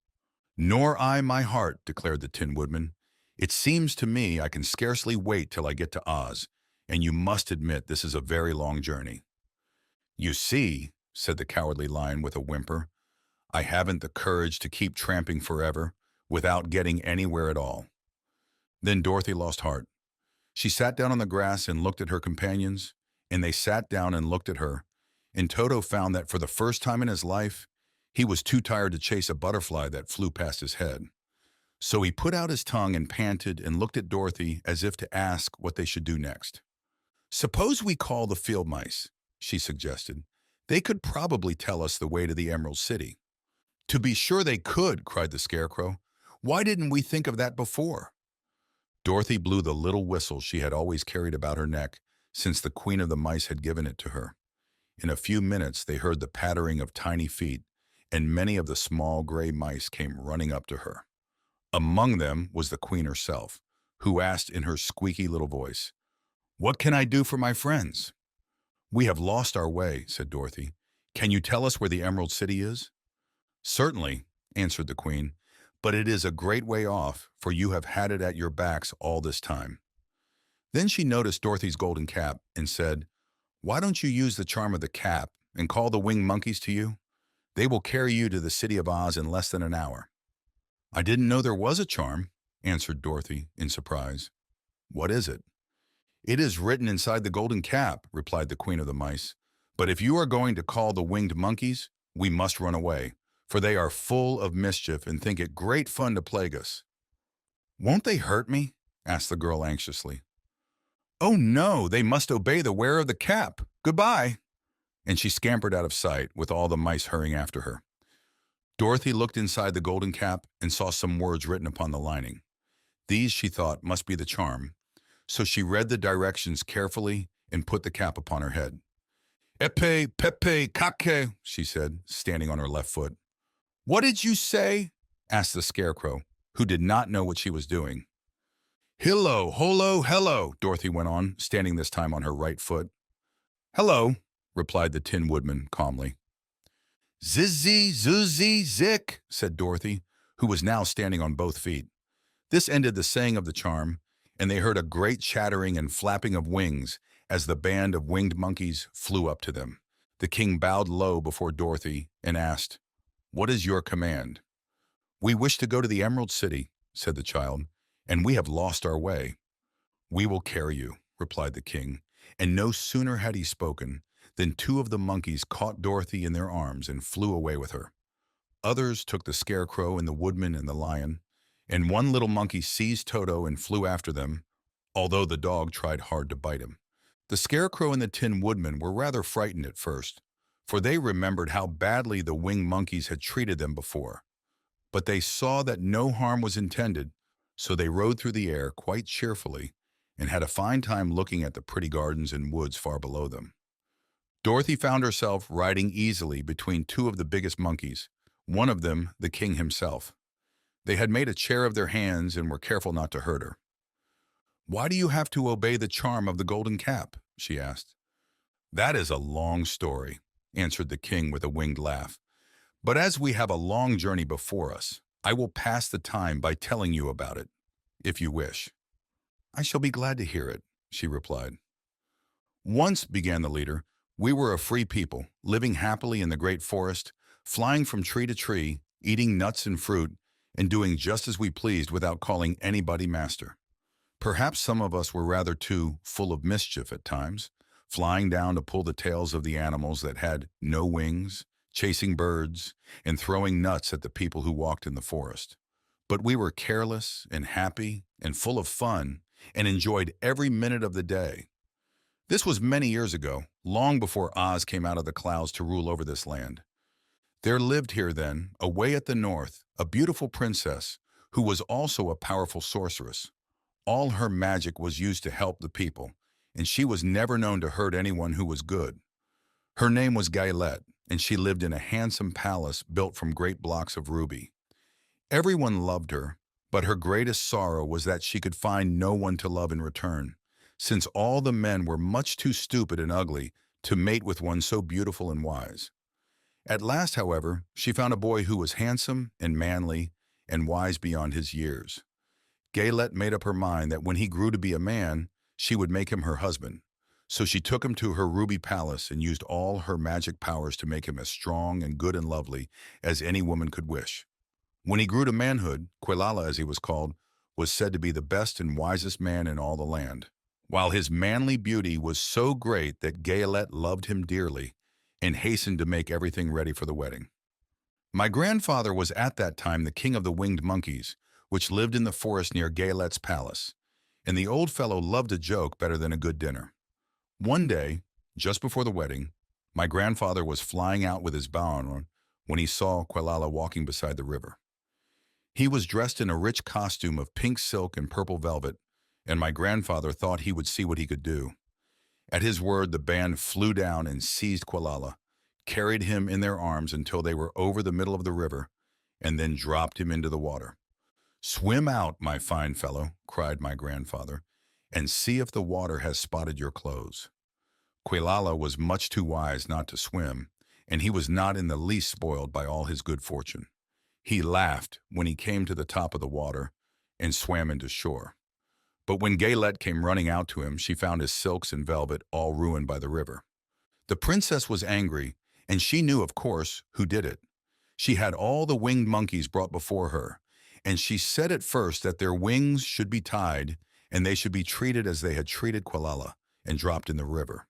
"Nor I my heart," declared the Tin Woodman. "It seems to me I can scarcely wait till I get to Oz, and you must admit this is a very long journey." "You see," said the Cowardly Lion with a whimper, "I haven't the courage to keep tramping forever without getting anywhere at all." Then Dorothy lost heart. She sat down on the grass and looked at her companions, and they sat down and looked at her, and Toto found that for the first time in his life, he was too tired to chase a butterfly that flew past his head. So he put out his tongue and panted and looked at Dorothy as if to ask what they should do next. "Suppose we call the field mice," she suggested. "They could probably tell us the way to the Emerald City." "To be sure they could," cried the Scarecrow. "Why didn't we think of that before?" Dorothy blew the little whistle she had always carried about her neck since the Queen of the Mice had given it to her. In a few minutes they heard the pattering of tiny feet, and many of the small gray mice came running up to her. Among them was the Queen herself, who asked in her squeaky little voice, "What can I do for my friends?" "We have lost our way," said Dorothy. "Can you tell us where the Emerald City is?" "Certainly," answered the Queen, "but it is a great way off, for you have had it at your backs all this time." Then she noticed Dorothy's golden cap and said, "Why don't you use the charm of the cap and call the winged monkeys to you? They will carry you to the City of Oz in less than an hour." "I didn't know there was a charm," answered Dorothy in surprise. "What is it?" "It is written inside the golden cap," replied the Queen of the Mice. "But if you are going to call the winged monkeys, we must run away, for they are full of mischief and think it great fun to plague us." "Won't they hurt me?" asked the girl anxiously. "Oh no, they must obey the wearer of the cap. Goodbye." And she scampered out of sight, with all the mice hurrying after her. Dorothy looked inside the golden cap and saw some words written upon the lining. These, she thought, must be the charm, so she read the directions carefully and put the cap upon her head. "Epe, pepe, kake," she said, standing on her left foot. "What did you say?" asked the Scarecrow, who did not know what she was doing. "Hillo, holo, hello," Dorothy went on, standing this time on her right foot. "Hello," replied the Tin Woodman calmly. "Zizzy, zoozy, zick," said Dorothy, who was now standing on both feet. This ended the saying of the charm, and they heard a great chattering and flapping of wings as the band of winged monkeys flew up to them. The king bowed low before Dorothy and asked, "What is your command?" "We wish to go to the Emerald City," said the child, "and we have lost our way." "We will carry you," replied the king, and no sooner had he spoken than two of the monkeys caught Dorothy in their arms and flew away with her. Others took the scarecrow and the woodman and the lion, and one little monkey seized Toto and flew after them, although the dog tried hard to bite him. The scarecrow and the tin woodman were rather frightened at first, for they remembered how badly the winged monkeys had treated them before. But they saw that no harm was intended, so they rode through the air quite cheerfully and had a fine time looking at the pretty gardens and woods far below them. Dorothy found herself riding easily between two of the biggest monkeys, one of them the king himself. They had made a chair of their hands and were careful not to hurt her. "Why do you have to obey the charm of the golden cap?" she asked. "That is a long story," answered the king with a winged laugh. "But as we have a long journey before us, I will pass the time by telling you about it, if you wish." "I shall be glad to hear it," she replied. "Once," began the leader, "we were a free people, living happily in the great forest, flying from tree to tree, eating nuts and fruit, and doing just as we pleased without calling anybody master. Perhaps some of us were rather too full of mischief at times, flying down to pull the tails of the animals that had no wings, chasing birds, and throwing nuts at the people who walked in the forest. But we were careless and happy and full of fun and enjoyed every minute of the day. This was many years ago, long before Oz came out of the clouds to rule over this land. There lived here then, away at the north, a beautiful princess who was also a powerful sorceress. All her magic was used to help the people, and she was never known to hurt anyone who was good. Her name was Gailette, and she lived in a handsome palace built from great blocks of ruby. Everyone loved her, but her greatest sorrow was that she could find no one to love in return, since all the men were much too stupid and ugly to mate with one so beautiful and wise. At last, however, she found a boy who was handsome and manly and wise beyond his years. Gailette made up her mind that when he grew to be a man, she would make him her husband. So she took him to her ruby palace and used all her magic powers to make him as strong and good and lovely as any woman could wish. When he grew to manhood, Quilala, as he was called, was said to be the best and wisest man in all the land, while his manly beauty was so great that Gailette loved him dearly and hastened to make everything ready for the wedding. My grandfather was at that time the king of the winged monkeys, which lived in the forest near Gailette's palace, and the old fellow loved a joke better than a good dinner. One day, just before the wedding, my grandfather was flying out with his Baum when he saw Quilala walking beside the river. He was dressed in a rich costume of pink silk and purple velvet, and my grandfather thought he would see what he could do. At his word, the band flew down and seized Quilala, carried him in their arms until they were over the middle of the river, and then dropped him into the water. "Swim out, my fine fellow," cried my grandfather, "and see if the water has spotted your clothes." Quilala was much too wise not to swim, and he was not in the least spoiled by all his good fortune. He laughed when he came to the top of the water and swam into shore. But when Gailette came running out to him, she found his silks and velvet all ruined by the river. The princess was angry, and she knew, of course, who did it. She had all the winged monkeys brought before her, and she said at first that their wings should be tied and they should be treated as they had treated Quilala and dropped in the river.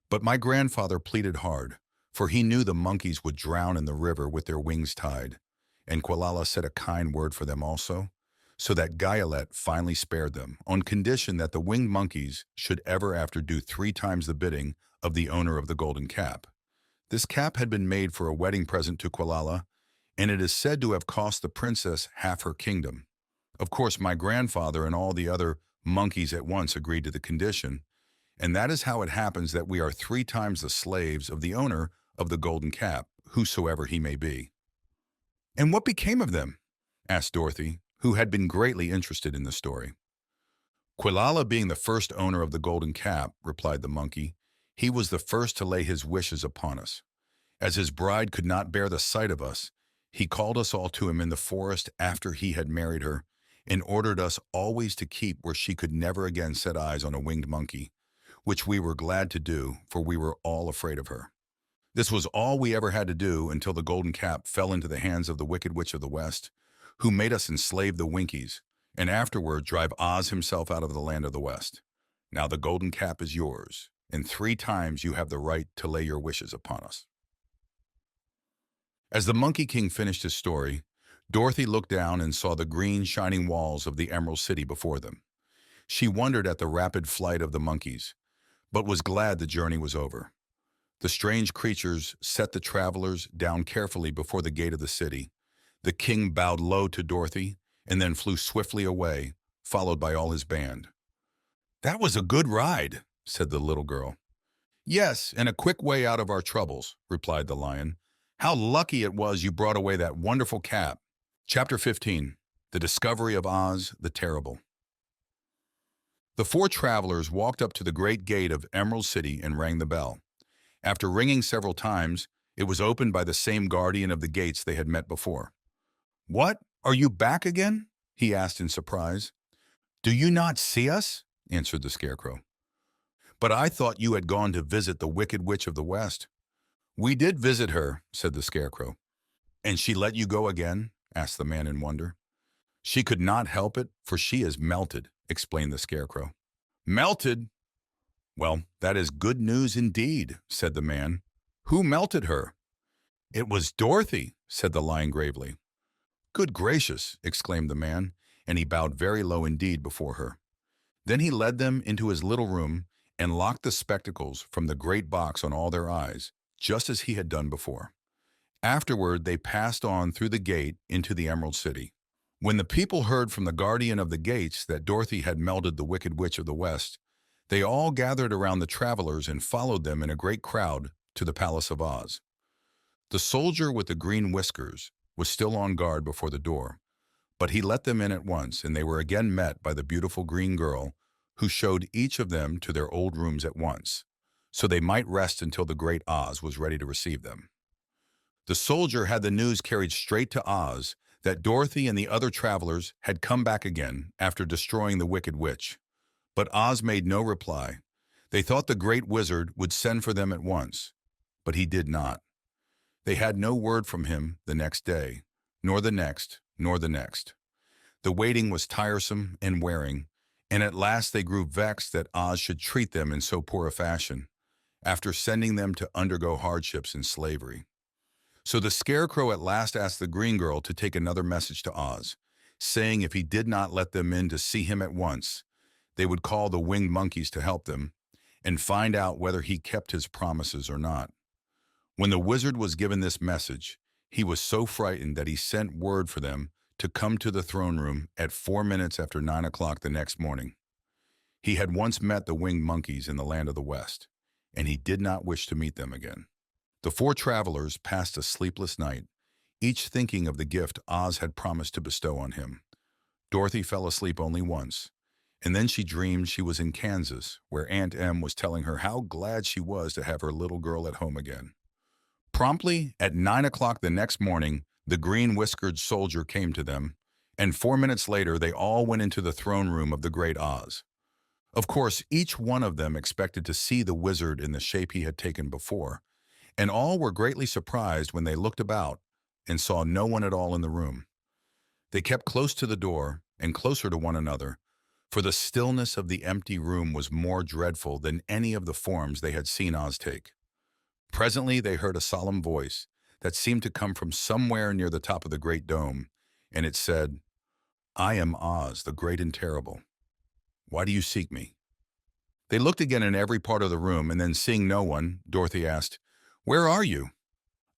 But my grandfather pleaded hard, for he knew the monkeys would drown in the river with their wings tied, and Quilala said a kind word for them also, so that Gailette finally spared them, on condition that the winged monkeys should ever after do 3 times the bidding of the owner of the golden cap. This cap had been made for a wedding present to Quilala, and it is said to have cost the princess half her kingdom. Of course, my grandfather and all the other monkeys at once agreed to the condition, and that is how it happens that we are 3 times the slaves of the owner of the golden cap, whosoever he may be. "And what became of them?" asked Dorothy, who had been greatly interested in the story. "Quilala being the first owner of the golden cap," replied the monkey, "he was the first to lay his wishes upon us. As his bride could not bear the sight of us, he called us all to him in the forest after he had married her, and ordered us always to keep where she could never again set eyes on a winged monkey, which we were glad to do, for we were all afraid of her. This was all we ever had to do until the golden cap fell into the hands of the Wicked Witch of the West, who made us enslave the Winkies, and afterward drive Oz himself out of the land of the West. Now the golden cap is yours, and 3 times you have the right to lay your wishes upon us." As the Monkey King finished his story, Dorothy looked down and saw the green, shining walls of the Emerald City before them. She wondered at the rapid flight of the monkeys, but was glad the journey was over. The strange creatures set the travelers down carefully before the gate of the city. The king bowed low to Dorothy and then flew swiftly away, followed by all his band. "That was a good ride," said the little girl. "Yes, and a quick way out of our troubles," replied the lion. "How lucky it was you brought away that wonderful cap." Chapter 15. The Discovery of Oz the Terrible. The 4 travelers walked up to the great gate of Emerald City and rang the bell. After ringing several times, it was opened by the same guardian of the gates they had met before. "What? Are you back again?" he asked in surprise. "Do you not see us?" answered the Scarecrow. "But I thought you had gone to visit the Wicked Witch of the West." "We did visit her," said the Scarecrow. "And she let you go again?" asked the man in wonder. "She could not help it, for she is melted," explained the Scarecrow. "Melted? Well, that is good news indeed," said the man. "Who melted her?" "It was Dorothy," said the lion gravely. "Good gracious," exclaimed the man, and he bowed very low indeed before her. Then he led them into his little room and locked the spectacles from the great box on all their eyes, just as he had done before. Afterward, they passed on through the gate into the Emerald City. When the people heard from the guardian of the gates that Dorothy had melted the Wicked Witch of the West, they all gathered around the travelers and followed them in a great crowd to the Palace of Oz. The soldier with the green whiskers was still on guard before the door, but he let them in at once, and they were again met by the beautiful green girl, who showed each of them to their old rooms at once, so they might rest until the great Oz was ready to receive them. The soldier had the news carried straight to Oz that Dorothy and the other travelers had come back again after destroying the Wicked Witch. But Oz made no reply. They thought the great wizard would send for them at once, but he did not. They had no word from him the next day, nor the next, nor the next. The waiting was tiresome and wearing, and at last they grew vexed that Oz should treat them in so poor a fashion, after sending them to undergo hardships in slavery. So the Scarecrow at last asked the green girl to take another message to Oz, saying if he did not let them in to see him at once, they would call the winged monkeys to help them and find out whether he kept his promises or not. When the wizard was given this message, he was so frightened that he sent word for them to come to the throne room at 4 minutes after 9 o'clock the next morning. He had once met the winged monkeys in the land of the West, and he did not wish to meet them again. The 4 travelers passed a sleepless night, each thinking of the gift Oz had promised to bestow on him. Dorothy fell asleep only once, and then she dreamed she was in Kansas, where Aunt Em was telling her how glad she was to have her little girl at home again. Promptly at 9 o'clock the next morning, the green-whiskered soldier came to them, and 4 minutes later they all went into the throne room of the great Oz. Of course, each one of them expected to see the wizard in the shape he had taken before, and all were greatly surprised when they looked about and saw no one at all in the room. They kept close to the door and closer to one another, for the stillness of the empty room was more dreadful than any of the forms they had seen Oz take. Presently they heard a solemn voice that seemed to come from somewhere near the top of the great dome, and it said, "I am Oz, the great and terrible. Why do you seek me?" They looked again in every part of the room, and then seeing no one, Dorothy asked, "Where are you?"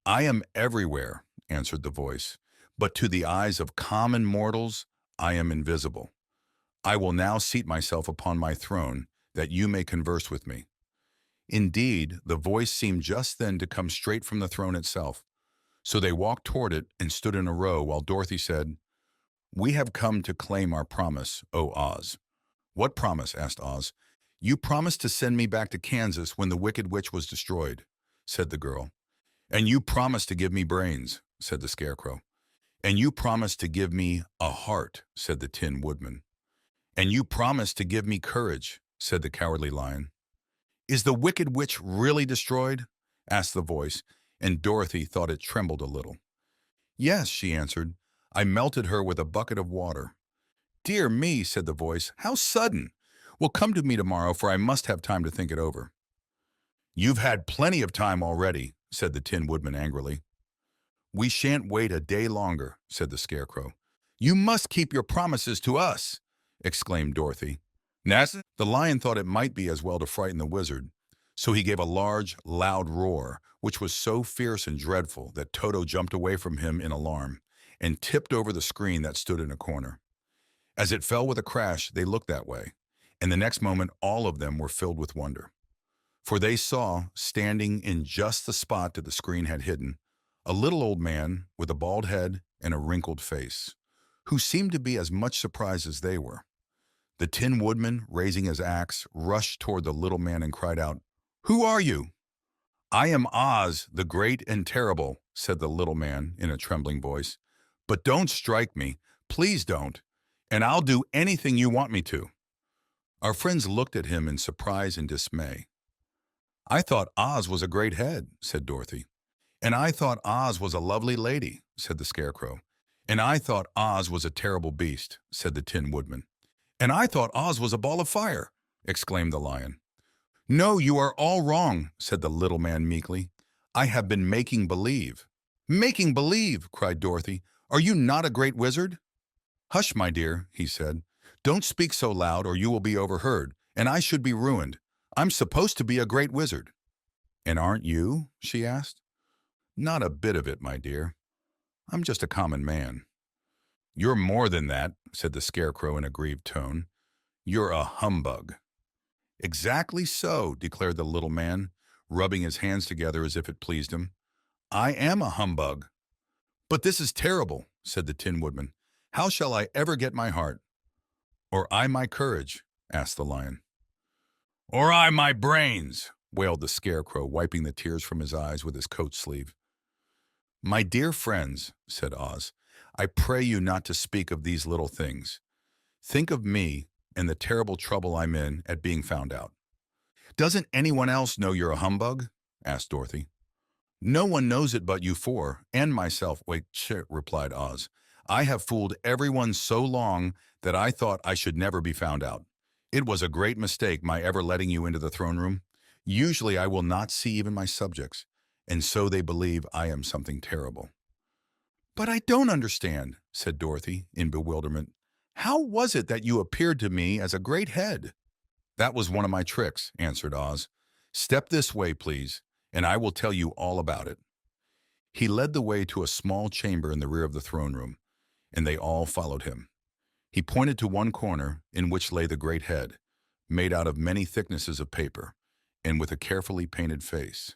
"I am everywhere," answered the voice, "but to the eyes of common mortals I am invisible. I will now seat myself upon my throne, that you may converse with me." Indeed, the voice seemed just then to come straight from the throne itself. So they walked toward it and stood in a row while Dorothy said, "We have come to claim our promise, O Oz." "What promise?" asked Oz. "You promised to send me back to Kansas when the Wicked Witch was destroyed," said the girl. "And you promised to give me brains," said the Scarecrow. "And you promised to give me a heart," said the Tin Woodman. "And you promised to give me courage," said the Cowardly Lion. "Is the Wicked Witch really destroyed?" asked the voice, and Dorothy thought it trembled a little. "Yes," she answered. "I melted her with a bucket of water." dear me, said the voice. How sudden! Well, come to me tomorrow, for I must have time to think it over. You've had plenty of time already, said the Tin Woodman angrily. We shan't wait a day longer, said the Scarecrow. You must keep your promises to us, exclaimed Dorothy. Nasa, the lion thought it might be as well to frighten the wizard, so he gave a large, loud roar, which was so fierce and dreadful that Toto jumped away from him in alarm and tipped over the screen that stood in a corner. As it fell with a crash, they looked that way, and the next moment all of them were filled with wonder. For they saw, standing in just the spot that the screen had hidden, a little old man with a bald head and a wrinkled face, who seemed to be as much surprised as they were. The Tin Woodman, raising his axe, rushed toward the little man and cried out, "Who are you?" "I am Oz, the great and terrible," said the little man in a trembling voice. "But don't strike me, please don't, and I'll do anything you want me to." Our friends looked at him in surprise and dismay. "I thought Oz was a great head," said Dorothy. "And I thought Oz was a lovely lady," said the Scarecrow. "And I thought Oz was a terrible beast," said the Tin Woodman. "And I thought Oz was a ball of fire," exclaimed the lion. "No, you are all wrong," said the little man meekly. "I have been making believe." "Making believe!" cried Dorothy. "Are you not a great wizard?" "Hush, my dear," he said. "Don't speak so loud or you will be overheard, and I should be ruined. I'm supposed to be a great wizard." "And aren't you?" she asked. "Not a bit of it, my dear. I'm just a common man." "You're more than that," said the Scarecrow in a grieved tone. "You're a humbug." "Exactly so," declared the little man, rubbing his hands together as if it pleased him. "I am a humbug." "But this is terrible," said the Tin Woodman. "How shall I ever get my heart?" "Or I my courage?" asked the lion. "Or I my brains," wailed the Scarecrow, wiping the tears from his eyes with his coat sleeve. "My dear friends," said Oz, "I pray you not to speak of these little things. Think of me and the terrible trouble I'm in at being found out." "Doesn't anyone else know you're a humbug?" asked Dorothy. "No one knows it but you four, and myself," replied Oz. "I have fooled everyone so long that I thought I should never be found out. It was a great mistake my ever letting you into the throne room. Usually I will not see even my subjects, and so they believe I am something terrible." "But I don't understand," said Dorothy in bewilderment. "How was it that you appeared to me as a great head?" "That was one of my tricks," answered Oz. "Step this way, please, and I will tell you all about it." He led the way to a small chamber in the rear of the throne room, and they all followed him. He pointed to one corner in which lay the great head, made out of many thicknesses of paper, and with a carefully painted face.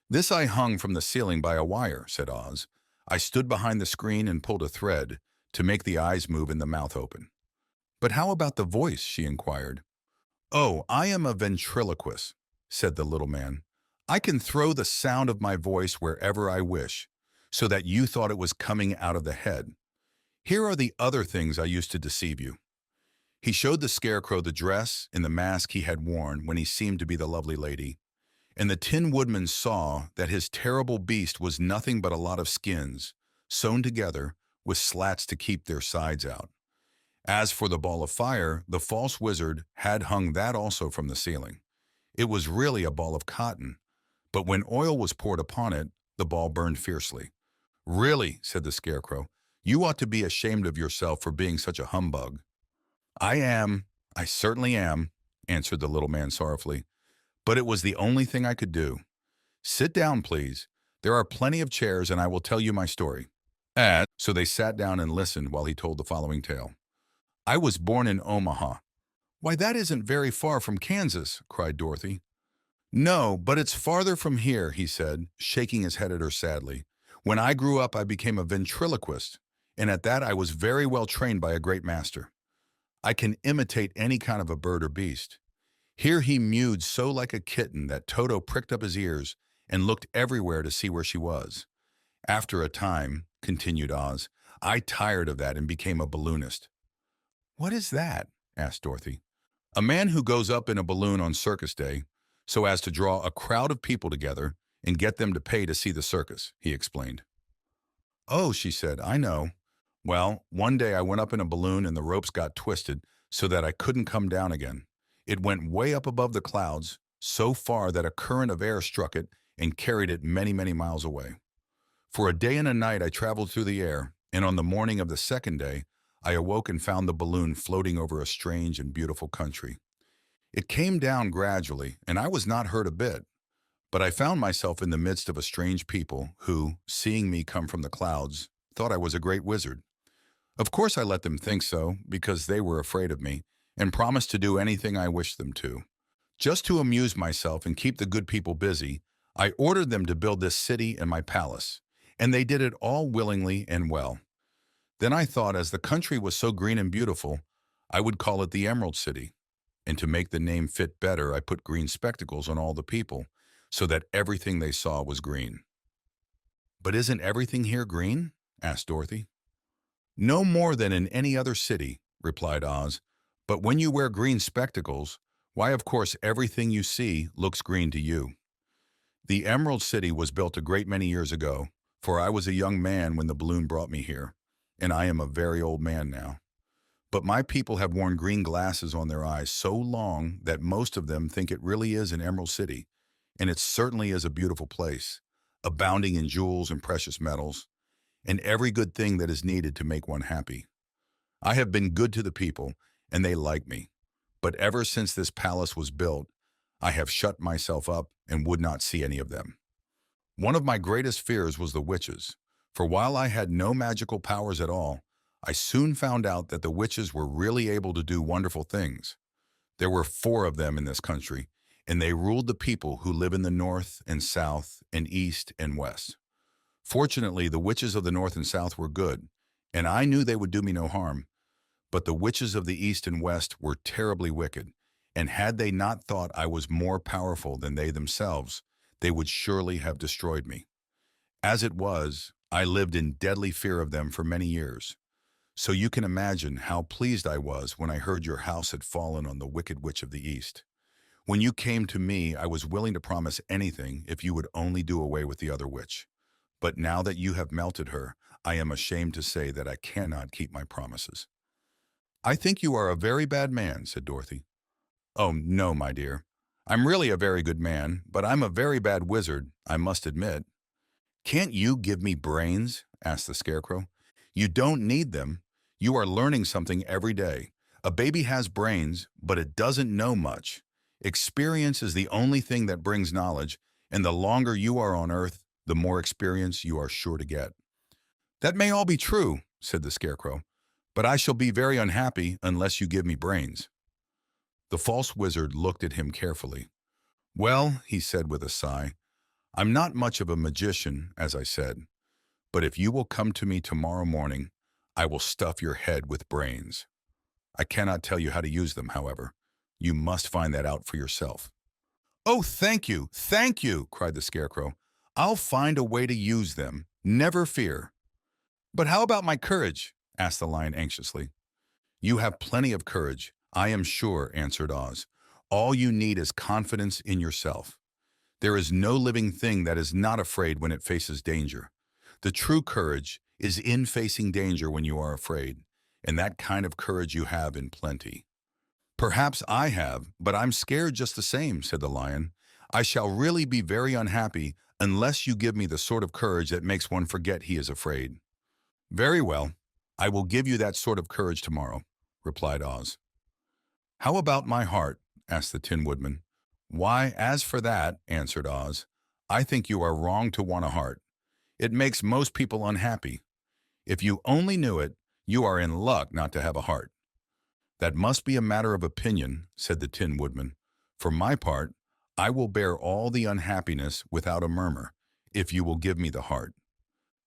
"This I hung from the ceiling by a wire," said Oz. "I stood behind the screen and pulled a thread to make the eyes move and the mouth open." "But how about the voice?" she inquired. "Oh, I am a ventriloquist," said the little man. "I can throw the sound of my voice wherever I wish, so that you thought it was coming out of the head. Here are the other things I used to deceive you." He showed the Scarecrow the dress and the mask he had worn when he seemed to be the lovely lady, and the Tin Woodman saw that his terrible beast was nothing but a lot of skins, sewn together with slats to keep their sides out. As for the ball of fire, the false wizard had hung that also from the ceiling. It was really a ball of cotton, but when oil was poured upon it, the ball burned fiercely. "Really," said the Scarecrow, "you ought to be ashamed of yourself for being such a humbug." "I am, I certainly am," answered the little man sorrowfully, "but it was the only thing I could do. Sit down, please. There are plenty of chairs, and I will tell you my story." So they sat down and listened while he told the following tale. "I was born in Omaha." "Why, that isn't very far from Kansas," cried Dorothy. "No, but it's farther from here," he said, shaking his head at her sadly. "When I grew up, I became a ventriloquist, and at that I was very well trained by a great master. I can imitate any kind of a bird or beast." Here he mewed so like a kitten that Toto pricked up his ears and looked everywhere to see where she was. "After a time," continued Oz, "I tired of that and became a balloonist." "What is that?" asked Dorothy. "A man who goes up in a balloon on circus day so as to draw a crowd of people together and get them to pay to see the circus," he explained. "Oh," she said, "I know. Well, one day I went up in a balloon and the ropes got twisted so that I couldn't come down again. It went way up above the clouds, so far that a current of air struck it and carried it many, many miles away. For a day and a night I traveled through the air, and on the morning of the second day, I awoke and found the balloon floating over a strange and beautiful country. It came down gradually, and I was not hurt a bit, but I found myself in the midst of a strange people who, seeing me come from the clouds, thought I was a great wizard. Of course I let them think so, because they were afraid of me, and promised to do anything I wished them to. Just to amuse myself and keep the good people busy, I ordered them to build this city and my palace, and they did it all willingly and well. Then I thought, as the country was so green and beautiful, I would call it the Emerald City. And to make the name fit better, I put green spectacles on all the people, so that everything they saw was green. "But isn't everything here green?" asked Dorothy. "No more than in any other city," replied Oz. "But when you wear green spectacles, why, of course, everything you see looks green to you." The Emerald City was built a great many years ago, for I was a young man when the balloon brought me here, and I am a very old man now. But my people have worn green glasses on their eyes so long that most of them think it really is an Emerald City, and it certainly is a beautiful place, abounding in jewels and precious metals, and every good thing that is needed to make one happy. I have been good to the people, and they like me. But ever since this palace was built, I have shut myself up and would not see any of them. One of my greatest fears was the witches, for while I had no magical powers at all, I soon found out that the witches were really able to do wonderful things. There were 4 of them in this country, and they ruled the people who live in the north and south and east and west. Fortunately, the witches of the north and south were good, and I knew they would do me no harm. But the witches of the east and west were terribly wicked, and had they not thought I was more powerful than they themselves, they would surely have destroyed me. As it was, I lived in deadly fear of them for many years. So you can imagine how pleased I was when I heard your house had fallen on the wicked witch of the east. When you came to me, I was willing to promise anything if you would only do away with the other witch. But now that you have melted her, I am ashamed to say that I cannot keep my promises." "I think you are a very bad man," said Dorothy. "Oh, no, my dear. I'm really a very good man, but I'm a very bad wizard, I must admit." "Can't you give me brains?" asked the Scarecrow. "You don't need them. You are learning something every day. A baby has brains, but it doesn't know much. Experience is the only thing that brings knowledge, and the longer you are on Earth, the more experience you are sure to get." "That may all be true," said the Scarecrow, "but I shall be very unhappy unless you give me brains." The false wizard looked at him carefully. "Well," he said with a sigh, "I'm not much of a magician, as I said, but if you will come to me tomorrow morning, I will stuff your head with brains. I cannot tell you how to use them, however. You must find that out for yourself." "Oh, thank you," cried the Scarecrow. "I'll find a way to use them, never fear." "But how about my courage?" asked the Lion anxiously. "You have plenty of courage, I am sure," answered Oz. "All you need is confidence in yourself. There is no living thing that is not afraid when it faces danger. The true courage is in facing danger when you are afraid, and that kind of courage you have in plenty." "Perhaps I have, but I'm scared just the same," said the Lion. "I shall really be very unhappy unless you give me the sort of courage that makes one forget he is afraid." "Very well, I will give you that sort of courage tomorrow," replied Oz. "How about my heart?" asked the Tin Woodman. "Why, as for that," answered Oz, "I think you are wrong to want a heart. It makes most people unhappy. If you only knew it, you are in luck not to have a heart." "That must be a matter of opinion," said the Tin Woodman. "For my part, I will bear all the unhappiness without a murmur, if you will give me the heart."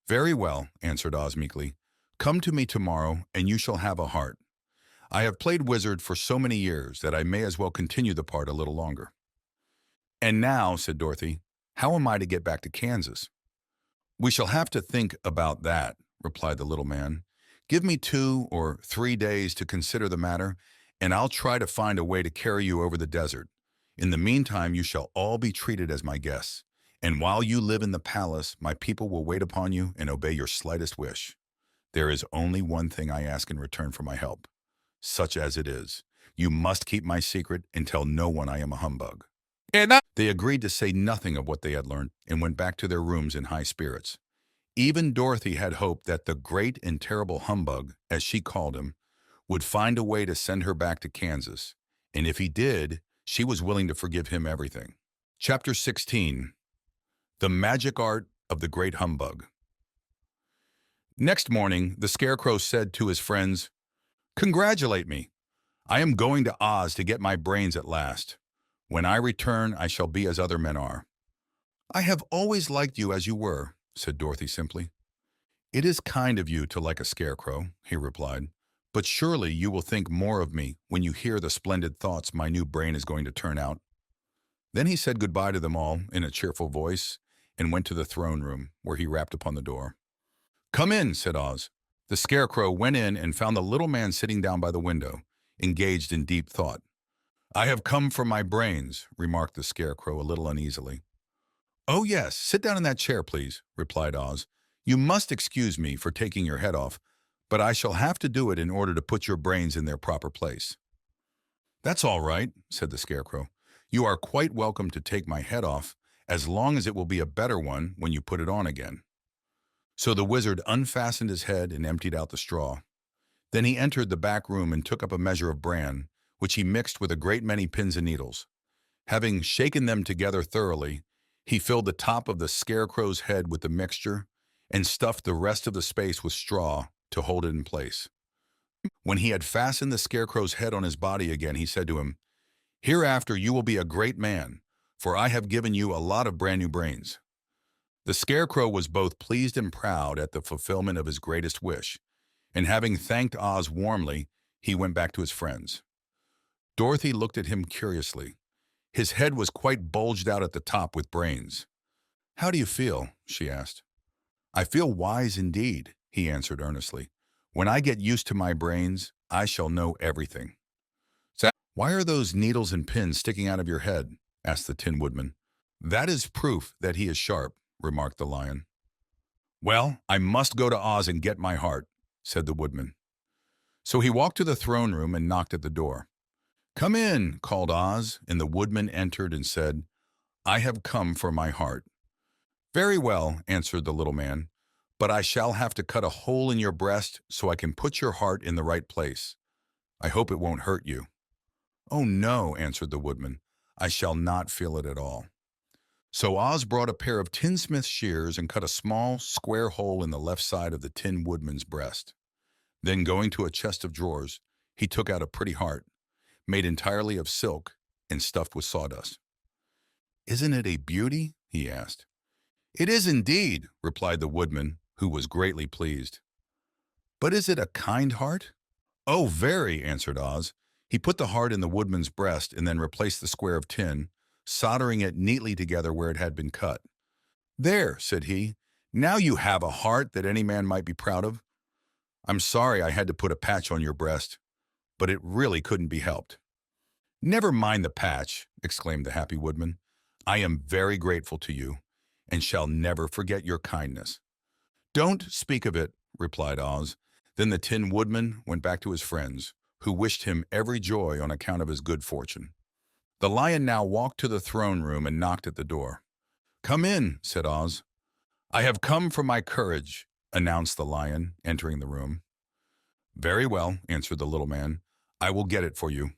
"Very well," answered Oz meekly. "Come to me tomorrow, and you shall have a heart. I have played wizard for so many years that I may as well continue the part a little longer." "And now," said Dorothy, "how am I to get back to Kansas?" "We shall have to think about that," replied the little man. "Give me 2 or 3 days to consider the matter, and I'll try to find a way to carry you over the desert. In the meantime, you shall all be treated as my guests, and while you live in the palace, my people will wait upon you and obey your slightest wish." There is only one thing I ask in return for my help, such as it is. You must keep my secret and tell no one I am a humbug." They agreed to say nothing of what they had learned and went back to their rooms in high spirits. Even Dorothy had hoped that the great and terrible humbug, as she called him, would find a way to send her back to Kansas, and if he did, she was willing to forgive him everything. Chapter 16. The Magic Art of the Great Humbug. Next morning, the Scarecrow said to his friends, "Congratulate me. I am going to Oz to get my brains at last. When I return, I shall be as other men are." "I have always liked you as you were," said Dorothy simply. "It is kind of you to like a scarecrow," he replied, "but surely you will think more of me when you hear the splendid thoughts my new brain is going to turn out." Then he said goodbye to them all in a cheerful voice and went to the throne room, where he rapped upon the door. "Come in," said Oz. The Scarecrow went in and found the little man sitting down by the window, engaged in deep thought. "I have come for my brains," remarked the Scarecrow a little uneasily. "Oh yes, sit down in that chair, please," replied Oz. "You must excuse me for taking your head off, but I shall have to do it in order to put your brains in their proper place." "That's all right," said the Scarecrow. "You are quite welcome to take my head off, as long as it will be a better one when you put it on again." So the wizard unfastened his head and emptied out the straw. Then he entered the back room and took up a measure of bran, which he mixed with a great many pins and needles. Having shaken them together thoroughly, he filled the top of the Scarecrow's head with the mixture and stuffed the rest of the space with straw to hold it in place. When he had fastened the Scarecrow's head on his body again, he said to him, "Hereafter you will be a great man, for I have given you a lot of brand new brains." The Scarecrow was both pleased and proud at the fulfillment of his greatest wish, and having thanked Oz warmly, he went back to his friends. Dorothy looked at him curiously. His head was quite bulged out at the top with brains. "How do you feel?" she asked. "I feel wise indeed," he answered earnestly. "When I get used to my brains, I shall know everything." "Why are those needles and pins sticking out of your head?" asked the Tin Woodman. "That is proof that he is sharp," remarked the Lion. "Well, I must go to Oz and get my heart," said the Woodman. So he walked to the throne room and knocked at the door. "Come in," called Oz, and the Woodman entered and said, "I have come for my heart." "Very well," answered the little man, "but I shall have to cut a hole in your breast so I can put your heart in the right place. I hope it won't hurt you." "Oh no," answered the Woodman, "I shall not feel it at all." So Oz brought a pair of tinsmith's shears and cut a small, square hole in the left side of the Tin Woodman's breast. Then, going to a chest of drawers, he took out a pretty heart, made entirely of silk and stuffed with sawdust. "Isn't it a beauty?" he asked. "It is indeed," replied the Woodman, who was greatly pleased. "But is it a kind heart?" "Oh, very," answered Oz. He put the heart in the Woodman's breast and then replaced the square of tin, soldering it neatly together where it had been cut. "There," said he, "now you have a heart that any man might be proud of. I'm sorry I had to put a patch on your breast, but it really couldn't be helped." "Never mind the patch," exclaimed the happy Woodman. "I am very grateful to you, and shall never forget your kindness." "Don't speak of it," replied Oz. Then the Tin Woodman went back to his friends, who wished him every joy on account of his good fortune. The Lion now walked to the throne room and knocked at the door. "Come in," said Oz. "I have come for my courage," announced the Lion, entering the room. "Very well," answered the little man. "I will get it for you."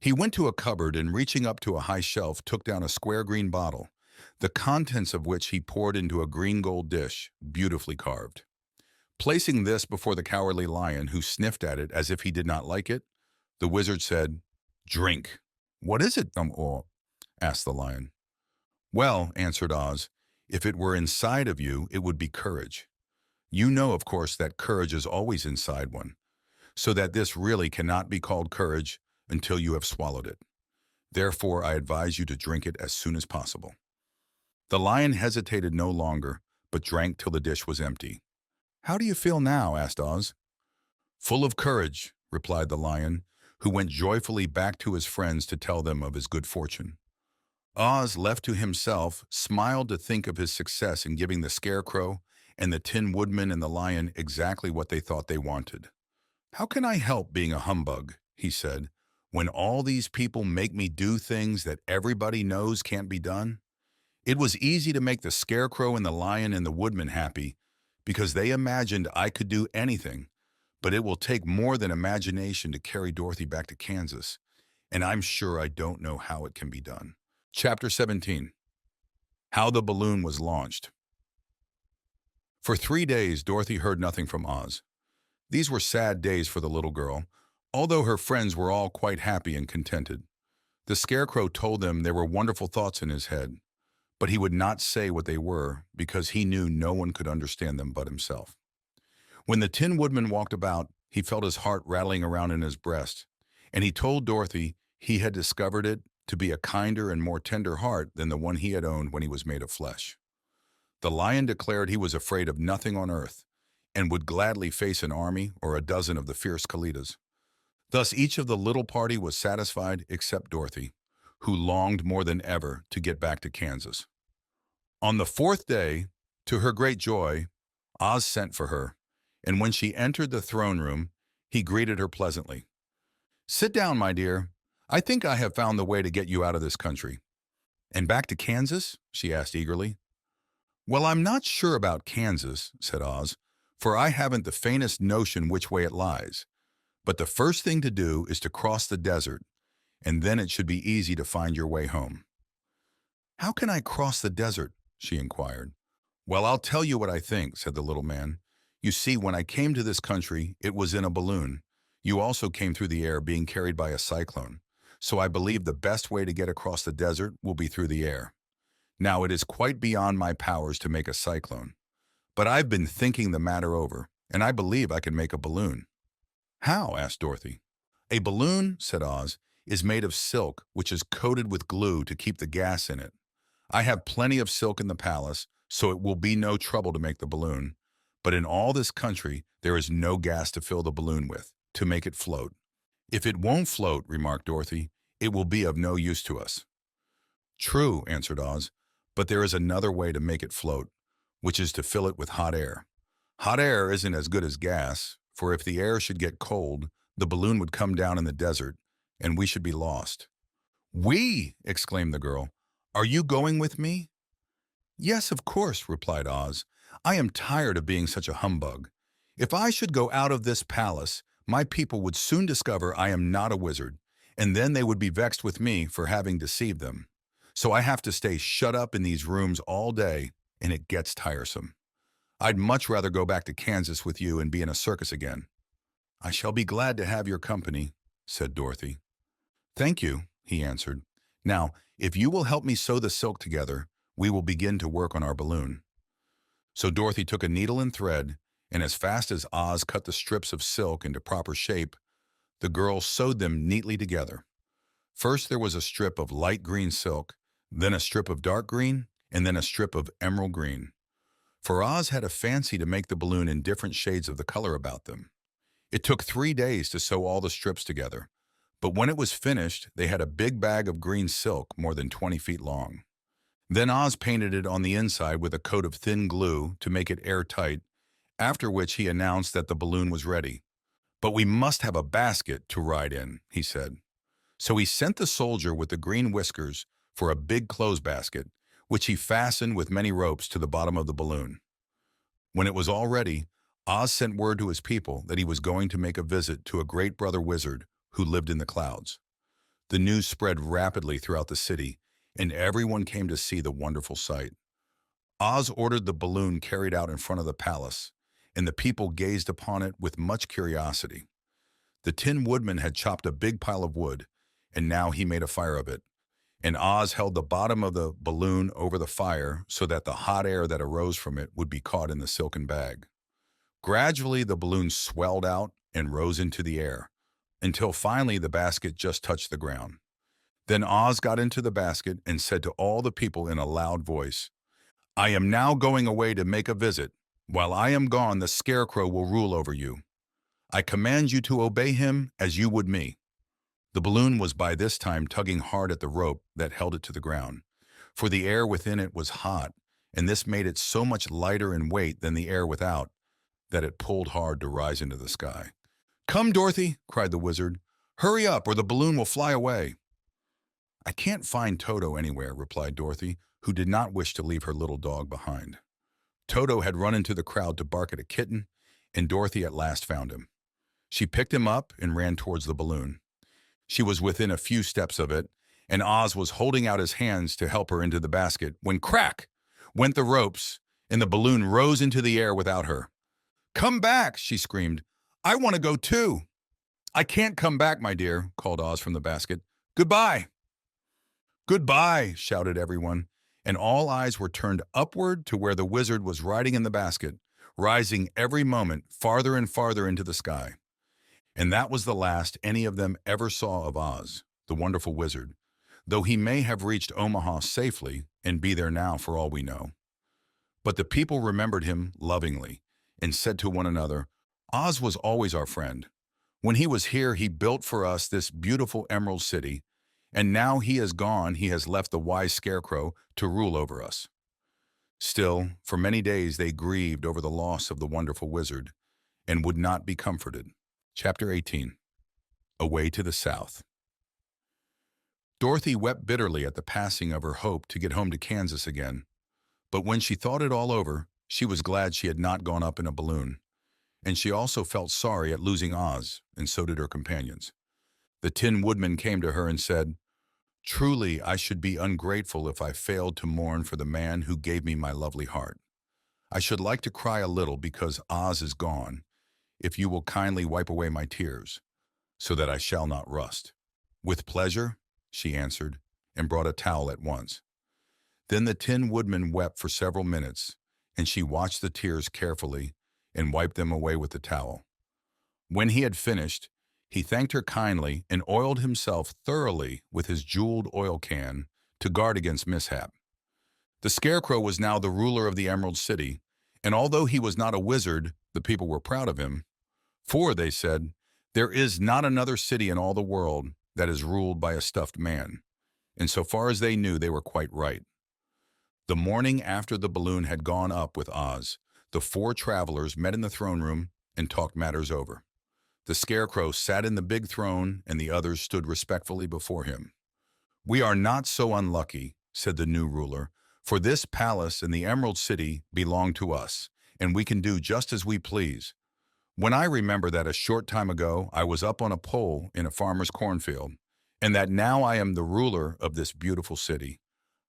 He went to a cupboard and, reaching up to a high shelf, took down a square green bottle, the contents of which he poured into a green gold dish, beautifully carved. Placing this before the Cowardly Lion, who sniffed at it as if he did not like it, the wizard said, "Drink." "What is it, asked the Lion. "Well," answered Oz, "if it were inside of you, it would be courage. You know, of course, that courage is always inside one, so that this really cannot be called courage until you have swallowed it. Therefore, I advise you to drink it as soon as possible." The Lion hesitated no longer, but drank till the dish was empty. "How do you feel now?" asked Oz. "Full of courage," replied the Lion, who went joyfully back to his friends to tell them of his good fortune. Oz, left to himself, smiled to think of his success in giving the Scarecrow and the Tin Woodman and the Lion exactly what they thought they wanted. "How can I help being a humbug?" he said, "when all these people make me do things that everybody knows can't be done?" It was easy to make the Scarecrow and the Lion and the Woodman happy because they imagined I could do anything, but it will take more than imagination to carry Dorothy back to Kansas, and I'm sure I don't know how it can be done. Chapter 17. How the Balloon Was Launched. For 3 days, Dorothy heard nothing from Oz. These were sad days for the little girl, although her friends were all quite happy and contented. The Scarecrow told them there were wonderful thoughts in his head, but he would not say what they were because he knew no one could understand them but himself. When the Tin Woodman walked about, he felt his heart rattling around in his breast, and he told Dorothy he had discovered it to be a kinder and more tender heart than the one he had owned when he was made of flesh. The Lion declared he was afraid of nothing on earth and would gladly face an army or a dozen of the fierce Kalitas. Thus each of the little party was satisfied except Dorothy, who longed more than ever to get back to Kansas. On the fourth day, to her great joy, Oz sent for her, and when she entered the throne room, he greeted her pleasantly. "Sit down, my dear. I think I have found the way to get you out of this country." "And back to Kansas?" she asked eagerly. "Well, I'm not sure about Kansas," said Oz, "for I haven't the faintest notion which way it lies. But the first thing to do is to cross the desert, and then it should be easy to find your way home." "How can I cross the desert?" she inquired. "Well, I'll tell you what I think," said the little man. "You see, when I came to this country, it was in a balloon. You also came through the air being carried by a cyclone. So I believe the best way to get across the desert will be through the air. Now, it is quite beyond my powers to make a cyclone. But I've been thinking the matter over, and I believe I can make a balloon." "How?" asked Dorothy. "A balloon," said Oz, "is made of silk, which is coated with glue to keep the gas in it. I have plenty of silk in the palace, so it will be no trouble to make the balloon. But in all this country, there is no gas to fill the balloon with, to make it float." "If it won't float," remarked Dorothy, "it will be of no use to us." "True," answered Oz, "but there is another way to make it float, which is to fill it with hot air. Hot air isn't as good as gas, for if the air should get cold, the balloon would come down in the desert, and we should be lost." "We!" exclaimed the girl. "Are you going with me?" "Yes, of course," replied Oz. "I am tired of being such a humbug. If I should go out of this palace, my people would soon discover I am not a wizard, and then they would be vexed with me for having deceived them. So I have to stay shut up in these rooms all day, and it gets tiresome. I'd much rather go back to Kansas with you and be in a circus again." "I shall be glad to have your company," said Dorothy. "Thank you," he answered. "Now, if you will help me sew the silk together, we will begin to work on our balloon." So Dorothy took a needle and thread, and as fast as Oz cut the strips of silk into proper shape, the girl sewed them neatly together. First there was a strip of light green silk, then a strip of dark green, and then a strip of emerald green. For Oz had a fancy to make the balloon in different shades of the color about them. It took 3 days to sew all the strips together, but when it was finished, they had a big bag of green silk more than 20 feet long. Then Oz painted it on the inside with a coat of thin glue to make it airtight, after which he announced that the balloon was ready. "But we must have a basket to ride in," he said. So he sent the soldier with the green whiskers for a big clothes basket, which he fastened with many ropes to the bottom of the balloon. When it was all ready, Oz sent word to his people that he was going to make a visit to a great brother wizard who lived in the clouds. The news spread rapidly throughout the city, and everyone came to see the wonderful sight. Oz ordered the balloon carried out in front of the palace, and the people gazed upon it with much curiosity. The Tin Woodman had chopped a big pile of wood, and now he made a fire of it, and Oz held the bottom of the balloon over the fire so that the hot air that arose from it would be caught in the silken bag. Gradually, the balloon swelled out and rose into the air, until finally the basket just touched the ground. Then Oz got into the basket and said to all the people in a loud voice, "I am now going away to make a visit. While I am gone, the Scarecrow will rule over you. I command you to obey him as you would me." The balloon was by this time tugging hard at the rope that held it to the ground, for the air within it was hot, and this made it so much lighter in weight than the air without that it pulled hard to rise into the sky. "Come, Dorothy!" cried the wizard. "Hurry up, or the balloon will fly away." "I can't find Toto anywhere," replied Dorothy, who did not wish to leave her little dog behind. Toto had run into the crowd to bark at a kitten, and Dorothy at last found him. She picked him up and ran towards the balloon. She was within a few steps of it, and Oz was holding out his hands to help her into the basket when crack went the ropes, and the balloon rose into the air without her. "Come back!" she screamed. "I want to go too." "I can't come back, my dear," called Oz from the basket. "Goodbye." "Goodbye," shouted everyone, and all eyes were turned upward to where the wizard was riding in the basket, rising every moment farther and farther into the sky. And that was the last any of them ever saw of Oz, the wonderful wizard, though he may have reached Omaha safely and be there now for all we know. But the people remembered him lovingly and said to one another, "Oz was always our friend. When he was here, he built for us this beautiful Emerald City, and now he is gone, he has left the wise Scarecrow to rule over us." Still, for many days they grieved over the loss of the wonderful wizard and would not be comforted. Chapter 18. Away to the South. Dorothy wept bitterly at the passing of her hope to get home to Kansas again. But when she thought it all over, she was glad she had not gone up in a balloon. And she also felt sorry at losing Oz, and so did her companions. The Tin Woodman came to her and said, "Truly, I should be ungrateful if I failed to mourn for the man who gave me my lovely heart. I should like to cry a little because Oz is gone, if you will kindly wipe away my tears, so that I shall not rust." "With pleasure," she answered, and brought a towel at once. Then the Tin Woodman wept for several minutes, and she watched the tears carefully and wiped them away with the towel. When he had finished, he thanked her kindly and oiled himself thoroughly with his jeweled oil can to guard against mishap. The Scarecrow was now the ruler of the Emerald City, and although he was not a wizard, the people were proud of him. For, they said, there is not another city in all the world that is ruled by a stuffed man. And so far as they knew, they were quite right. The morning after the balloon had gone up with Oz, the four travelers met in the throne room and talked matters over. The Scarecrow sat in the big throne, and the others stood respectfully before him. "We are not so unlucky," said the new ruler, "for this palace and the Emerald City belong to us, and we can do just as we please. When I remember that a short time ago I was up on a pole in a farmer's cornfield, and that now I am the ruler of this beautiful city,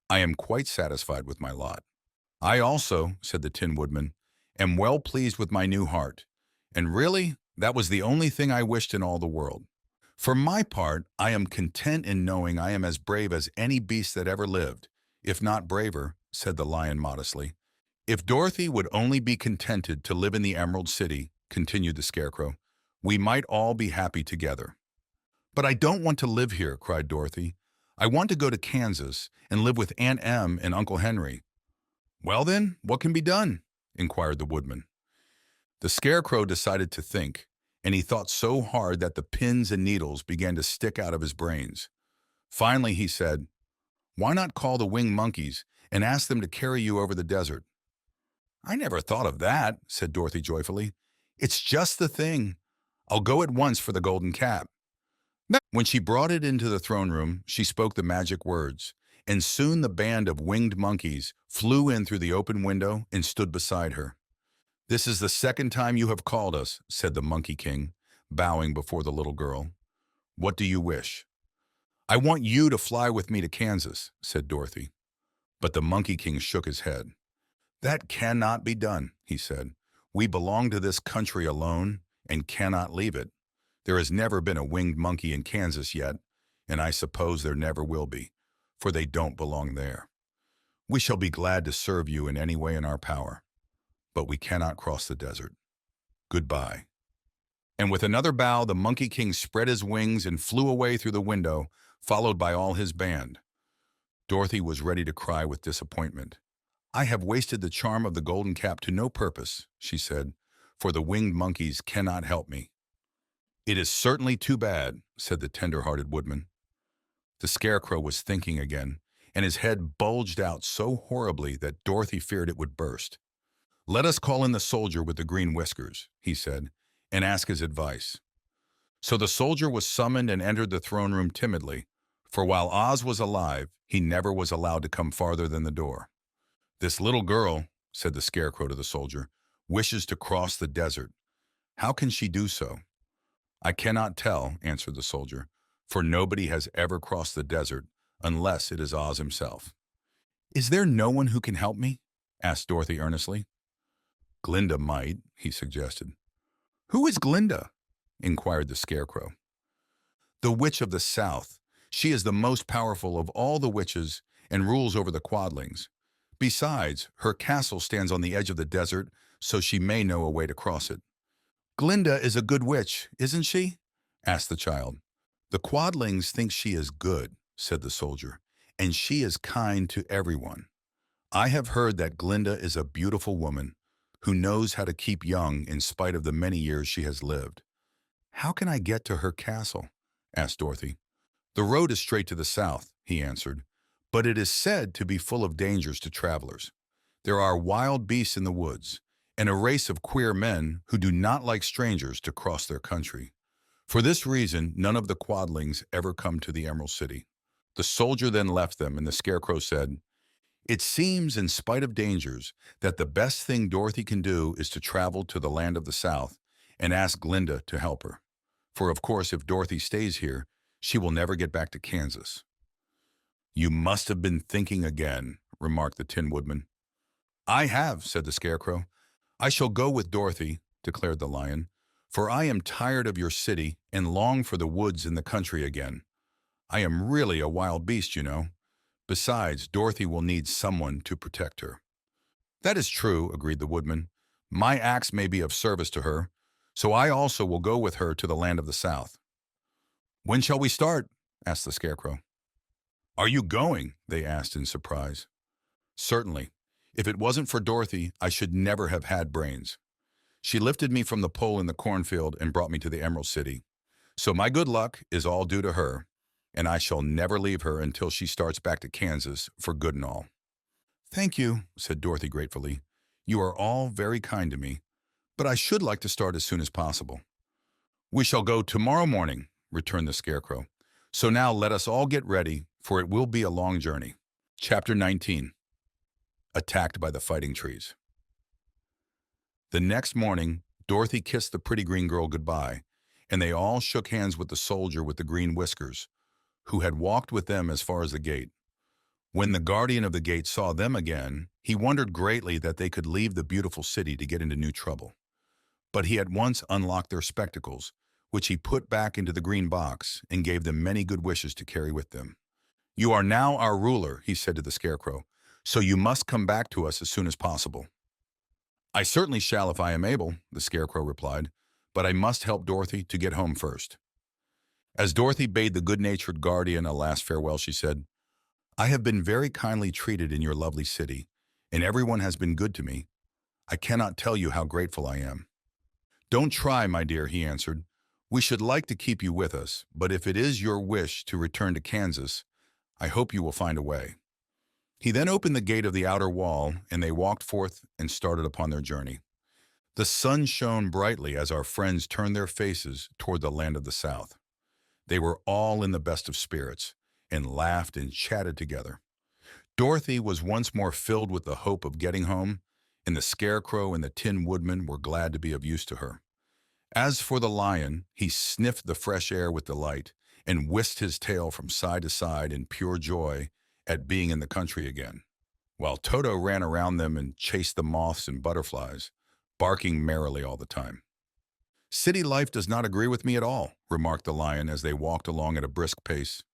I am quite satisfied with my lot." "I also," said the Tin Woodman, "am well pleased with my new heart, and really, that was the only thing I wished in all the world. For my part, I am content in knowing I am as brave as any beast that ever lived, if not braver," said the Lion modestly. "If Dorothy would only be contented to live in the Emerald City," continued the Scarecrow, "we might all be happy together." "But I don't want to live here," cried Dorothy. "I want to go to Kansas and live with Aunt Em and Uncle Henry." "Well then, what can be done?" inquired the Woodman. The Scarecrow decided to think, and he thought so hard that the pins and needles began to stick out of his brains. Finally he said, "Why not call the winged monkeys and ask them to carry you over the desert?" "I never thought of that," said Dorothy joyfully. "It's just the thing. I'll go at once for the golden cap." When she brought it into the throne room, she spoke the magic words, and soon the band of winged monkeys flew in through the open window and stood beside her. "This is the second time you have called us," said the Monkey King, bowing before the little girl. "What do you wish?" "I want you to fly with me to Kansas," said Dorothy. But the Monkey King shook his head. "That cannot be done," he said. "We belong to this country alone and cannot leave it. There has never been a winged monkey in Kansas yet, and I suppose there never will be, for they don't belong there. We shall be glad to serve you in any way in our power, but we cannot cross the desert. Goodbye." And with another bow, the Monkey King spread his wings and flew away through the window, followed by all his band. Dorothy was ready to cry with disappointment. "I have wasted the charm of the golden cap to no purpose," she said, "for the winged monkeys cannot help me." "It is certainly too bad," said the tender-hearted Woodman. The Scarecrow was thinking again, and his head bulged out so horribly that Dorothy feared it would burst. "Let us call in the soldier with the green whiskers," he said, "and ask his advice." So the soldier was summoned and entered the throne room timidly, for while Oz was alive, he never was allowed to come farther than the door. "This little girl," said the Scarecrow to the soldier, "wishes to cross the desert. How can she do so?" "I cannot tell," answered the soldier, "for nobody has ever crossed the desert unless it is Oz himself." "Is there no one who can help me?" asked Dorothy earnestly. "Glinda might," he suggested. "Who is Glinda?" inquired the Scarecrow. "The Witch of the South. She is the most powerful of all the witches and rules over the Quadlings. Besides, her castle stands on the edge of the desert, so she may know a way to cross it." "Glinda is a good witch, isn't she?" asked the child. "The Quadlings think she is good," said the soldier, "and she is kind to everyone. I have heard that Glinda is a beautiful woman who knows how to keep young in spite of the many years she has lived." "How can I get to her castle?" asked Dorothy. "The road is straight to the south," he answered, "but it is said to be full of dangers to travelers. There are wild beasts in the woods, and a race of queer men who do not like strangers to cross their country. For this reason, none of the Quadlings ever come to the Emerald City." The soldier then left them, and the Scarecrow said, "It seems, in spite of dangers, that the best thing Dorothy can do is to travel to the land of the South and ask Glinda to help her. For of course, if Dorothy stays here, she will never get back to Kansas." "You must have been thinking again," remarked the Tin Woodman. "I have," said the Scarecrow. "I shall go with Dorothy," declared the Lion, "for I am tired of your city and long for the woods and the country again. I am really a wild beast, you know. Besides, Dorothy will need someone to protect her." "That is true," agreed the Woodman. "My axe may be of service to her, so I also will go with her to the land of the South." "When shall we start?" asked the Scarecrow. "Are you going?" they asked in surprise. "Certainly. If it wasn't for Dorothy, I should never have had brains. She lifted me from the pole in the cornfield and brought me to the Emerald City. So my good luck is all due to her, and I shall never leave her until she starts back to Kansas for good and all." "Thank you," said Dorothy gratefully. "You are all very kind to me, but I should like to start as soon as possible." "We shall go tomorrow morning," returned the Scarecrow. "So now let us all get ready, for it will be a long journey." Chapter 19. Attacked by the Fighting Trees. The next morning, Dorothy kissed the pretty green girl goodbye, and they all shook hands with the soldier with the green whiskers, who had walked with them as far as the gate. When the guardian of the gate saw them again, he wondered greatly that they could leave the beautiful city to get into new trouble. But he at once unlocked their spectacles, which he put back into the green box and gave them many good wishes to carry with them. "You are now our ruler," he said to the Scarecrow, "so you must come back to us as soon as possible." "I certainly shall if I am able," the Scarecrow replied, "but I must help Dorothy to get home first." As Dorothy bade the good-natured guardian a last farewell, she said, "I have been very kindly treated in your lovely city, and everyone has been good to me. I cannot tell you how grateful I am." "Don't try, my dear," he answered. "We should like to keep you with us, but if it is your wish to return to Kansas, I hope you will find a way." He then opened the gate of the outer wall, and they walked forth and started upon their journey. The sun shone brightly as our friends turned their faces toward the land of the South. They were all in the best of spirits, and laughed and chatted together. Dorothy was once more filled with the hope of getting home, and the Scarecrow and the Tin Woodman were glad to be of use to her. As for the Lion, he sniffed the fresh air with delight and whisked his tail from side to side in pure joy at being in the country again, while Toto ran around them and chased the moths and butterflies, barking merrily all the time. "City life does not agree with me at all," remarked the Lion as they walked along at a brisk pace.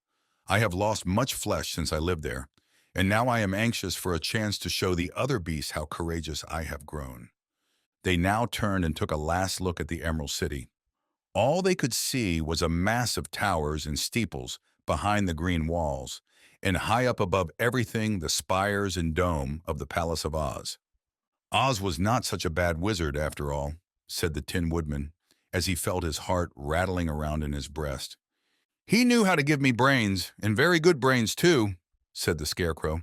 "I have lost much flesh since I lived there, and now I am anxious for a chance to show the other beasts how courageous I have grown." They now turned and took a last look at the Emerald City. All they could see was a mass of towers and steeples behind the green walls, and high up above everything the spires and dome of the Palace of Oz. "Oz was not such a bad wizard, after all," said the Tin Woodman, as he felt his heart rattling around in his breast. "He knew how to give me brains, and very good brains, too," said the Scarecrow.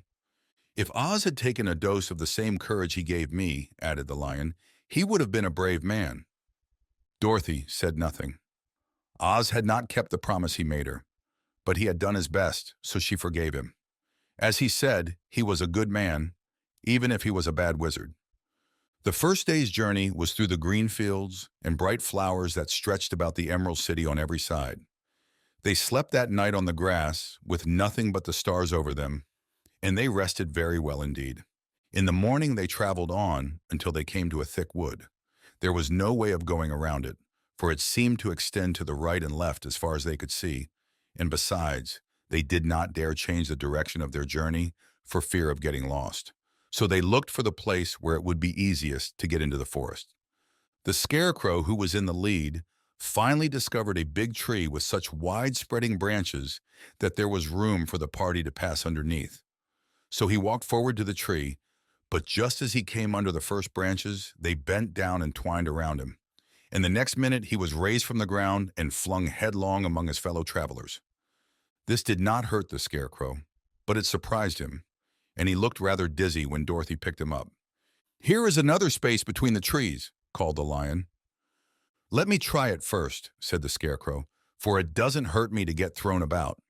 If Oz had taken a dose of the same courage he gave me, added the Lion, he would have been a brave man. Dorothy said nothing. Oz had not kept the promise he made her, but he had done his best, so she forgave him. As he said, he was a good man, even if he was a bad wizard. The first day's journey was through the green fields and bright flowers that stretched about the Emerald City on every side. They slept that night on the grass, with nothing but the stars over them, and they rested very well indeed. In the morning they traveled on until they came to a thick wood. There was no way of going around it, for it seemed to extend to the right and left as far as they could see, and besides, they did not dare change the direction of their journey for fear of getting lost. So they looked for the place where it would be easiest to get into the forest. The Scarecrow, who was in the lead, finally discovered a big tree with such wide-spreading branches that there was room for the party to pass underneath. So he walked forward to the tree, but just as he came under the first branches, they bent down and twined around him. And the next minute he was raised from the ground and flung headlong among his fellow travelers. This did not hurt the Scarecrow, but it surprised him, and he looked rather dizzy when Dorothy picked him up. "Here is another space between the trees," called the Lion. "Let me try it first," said the Scarecrow, "for it doesn't hurt me to get thrown about."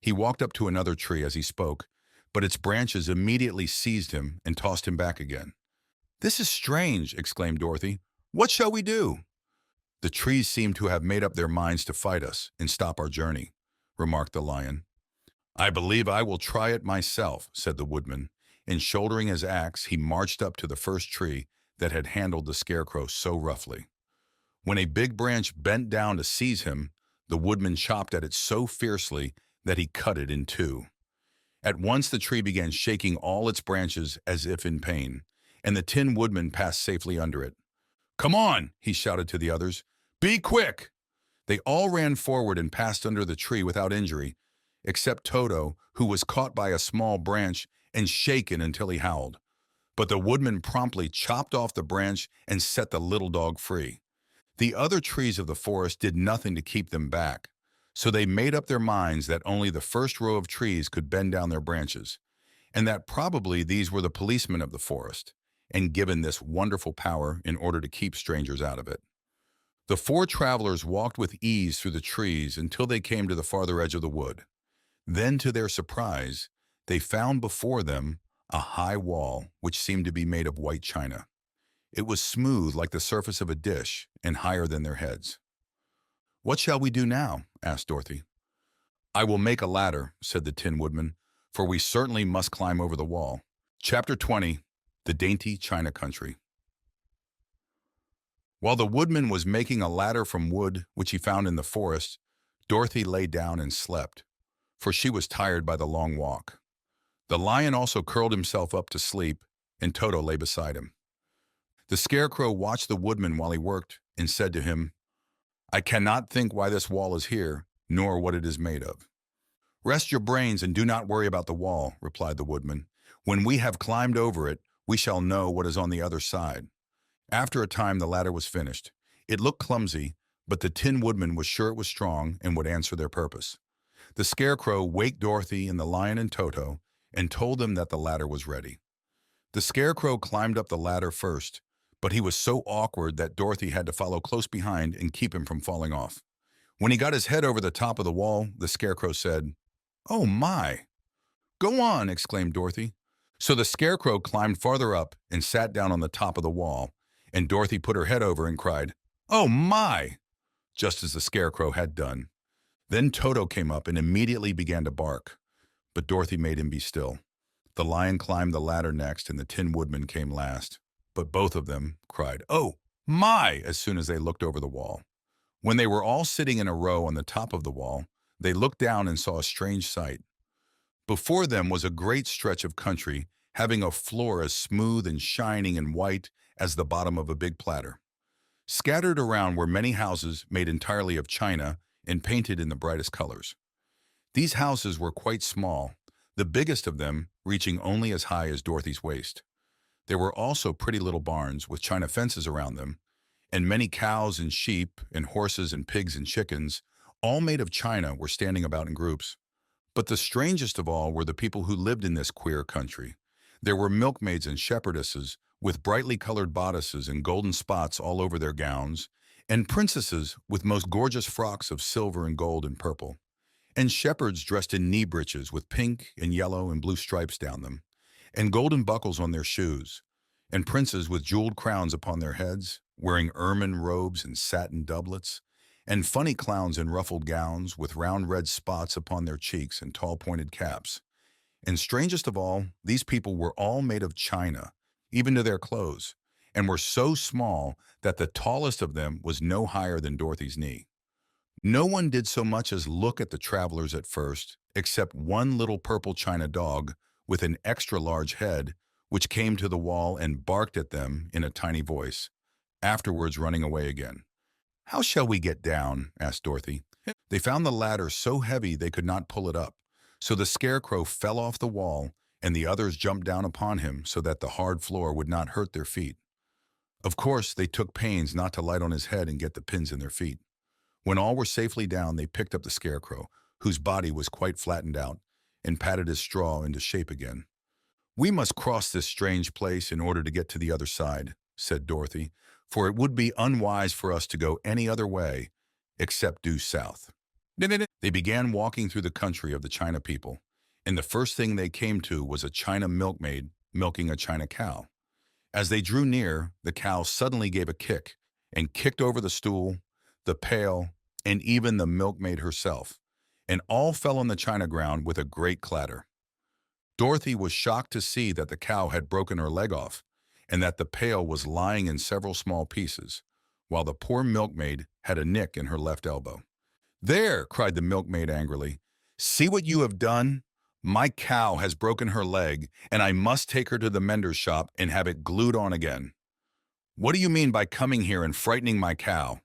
He walked up to another tree as he spoke, but its branches immediately seized him and tossed him back again. "This is strange," exclaimed Dorothy. "What shall we do?" "The trees seem to have made up their minds to fight us and stop our journey," remarked the Lion. "I believe I will try it myself," said the Woodman, and shouldering his axe, he marched up to the first tree that had handled the Scarecrow so roughly. When a big branch bent down to seize him, the Woodman chopped at it so fiercely that he cut it in two. At once the tree began shaking all its branches as if in pain, and the Tin Woodman passed safely under it. "Come on," he shouted to the others. "Be quick!" They all ran forward and passed under the tree without injury, except Toto, who was caught by a small branch and shaken until he howled. But the Woodman promptly chopped off the branch and set the little dog free. The other trees of the forest did nothing to keep them back, so they made up their minds that only the first row of trees could bend down their branches, and that probably these were the policemen of the forest, and given this wonderful power in order to keep strangers out of it. The four travelers walked with ease through the trees until they came to the farther edge of the wood. Then, to their surprise, they found before them a high wall which seemed to be made of white china. It was smooth like the surface of a dish and higher than their heads. "What shall we do now?" asked Dorothy. "I will make a ladder," said the Tin Woodman, "for we certainly must climb over the wall." Chapter 20. The Dainty China Country. While the Woodman was making a ladder from wood which he found in the forest, Dorothy lay down and slept, for she was tired by the long walk. The Lion also curled himself up to sleep, and Toto lay beside him. The Scarecrow watched the Woodman while he worked and said to him, "I cannot think why this wall is here, nor what it is made of." "Rest your brains and do not worry about the wall," replied the Woodman. "When we have climbed over it, we shall know what is on the other side." After a time, the ladder was finished. It looked clumsy, but the Tin Woodman was sure it was strong and would answer their purpose. The Scarecrow waked Dorothy and the Lion and Toto and told them that the ladder was ready. The Scarecrow climbed up the ladder first, but he was so awkward that Dorothy had to follow close behind and keep him from falling off. When he got his head over the top of the wall, the Scarecrow said, "Oh my!" "Go on," exclaimed Dorothy. So the Scarecrow climbed farther up and sat down on the top of the wall, and Dorothy put her head over and cried, "Oh my!" just as the Scarecrow had done. Then Toto came up and immediately began to bark, but Dorothy made him be still. The Lion climbed the ladder next, and the Tin Woodman came last, but both of them cried, "Oh my!" as soon as they looked over the wall. When they were all sitting in a row on the top of the wall, they looked down and saw a strange sight. Before them was a great stretch of country, having a floor as smooth and shining and white as the bottom of a big platter. Scattered around were many houses made entirely of china and painted in the brightest colors. These houses were quite small, the biggest of them reaching only as high as Dorothy's waist. There were also pretty little barns with china fences around them, and many cows and sheep and horses and pigs and chickens, all made of china, were standing about in groups. But the strangest of all were the people who lived in this queer country. There were milkmaids and shepherdesses with brightly colored bodices and golden spots all over their gowns, and princesses with most gorgeous frocks of silver and gold and purple, and shepherds dressed in knee breeches with pink and yellow and blue stripes down them, and golden buckles on their shoes, and princes with jeweled crowns upon their heads, wearing ermine robes and satin doublets, and funny clowns in ruffled gowns with round red spots upon their cheeks and tall pointed caps. And strangest of all, these people were all made of china, even to their clothes, and were so small that the tallest of them was no higher than Dorothy's knee. No one did so much as look at the travelers at first, except one little purple china dog with an extra large head, which came to the wall and barked at them in a tiny voice, afterwards running away again. "How shall we get down?" asked Dorothy. They found the ladder so heavy they could not pull it up, so the scarecrow fell off the wall, and the others jumped down upon him so that the hard floor would not hurt their feet. Of course, they took pains not to light on his head and get the pins in their feet. When all were safely down, they picked up the scarecrow, whose body was quite flattened out, and patted his straw into shape again. "We must cross this strange place in order to get to the other side," said Dorothy, "for it would be unwise for us to go any other way except due south." They began walking through the country of the China people, and the first thing they came to was a China milkmaid milking a China cow. As they drew near, the cow suddenly gave a kick and kicked over the stool, the pail, and even the milkmaid herself, and all fell on the china ground with a great clatter. Dorothy was shocked to see that the cow had broken her leg off, and that the pail was lying in several small pieces, while the poor milkmaid had a nick in her left elbow. "There!" cried the milkmaid angrily. "See what you have done? My cow has broken her leg, and I must take her to the mender's shop and have it glued on again. What do you mean by coming here and frightening my cow?"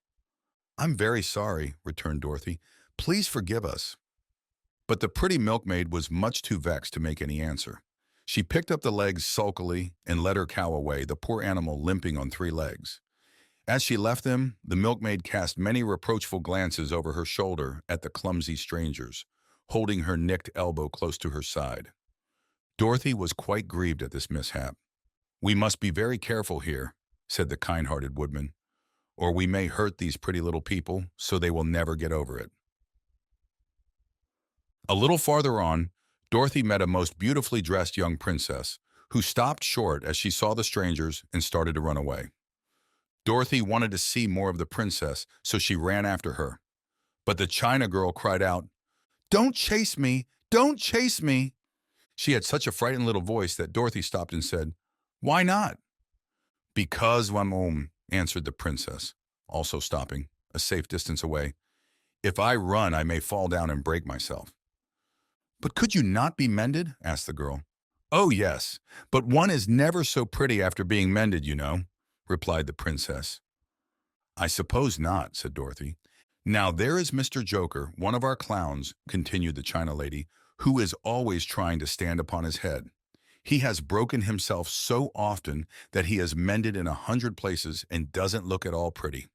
"I'm very sorry," returned Dorothy. "Please forgive us." But the pretty milkmaid was much too vexed to make any answer. She picked up the legs sulkily and led her cow away, the poor animal limping on 3 legs. As she left them, the milkmaid cast many reproachful glances over her shoulder at the clumsy strangers, holding her nicked elbow close to her side. Dorothy was quite grieved at this mishap. "We must be very careful here," said the kind-hearted woodman, "or we may hurt these pretty little people so they will never get over it." A little farther on, Dorothy met a most beautifully dressed young princess, who stopped short as she saw the strangers and started to run away. Dorothy wanted to see more of the princess, so she ran after her. But the China girl cried out, "Don't chase me! Don't chase me!" She had such a frightened little voice that Dorothy stopped and said, "Why not?" "Because, Baum," answered the princess, also stopping, a safe distance away. "If I run, I may fall down and break myself." "But could you not be mended?" asked the girl. "Oh, yes, but one is never so pretty after being mended, you know," replied the princess. "I suppose not," said Dorothy. "Now there is Mr. Joker, one of our clowns," continued the China lady, "who is always trying to stand upon his head. He has broken himself so often that he has mended in 100 places and doesn't look at all pretty.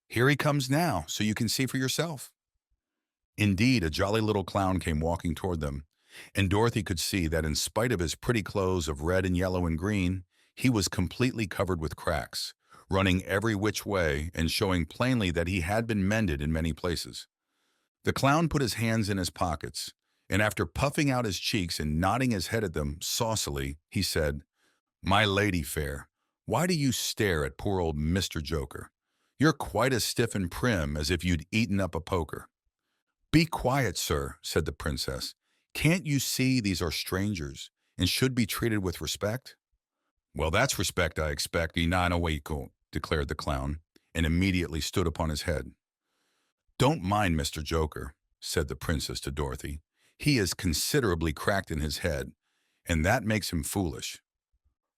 Here he comes now, so you can see for yourself." Indeed, a jolly little clown came walking toward them, and Dorothy could see that in spite of his pretty clothes of red and yellow and green, he was completely covered with cracks, running every which way and showing plainly that he had been mended in many places. The clown put his hands in his pockets, and after puffing out his cheeks and nodding his head at them saucily, he said, "My lady fair, why do you stare at poor old Mr. Joker? You're quite as stiff and prim as if you'd eaten up a poker." "Be quiet, sir," said the princess. "Can't you see these are strangers and should be treated with respect?" "Well, that's respect, I expect, Inanawaiko," declared the clown, and immediately stood upon his head. "Don't mind Mr. Joker," said the princess to Dorothy. "He is considerably cracked in his head, and that makes him foolish."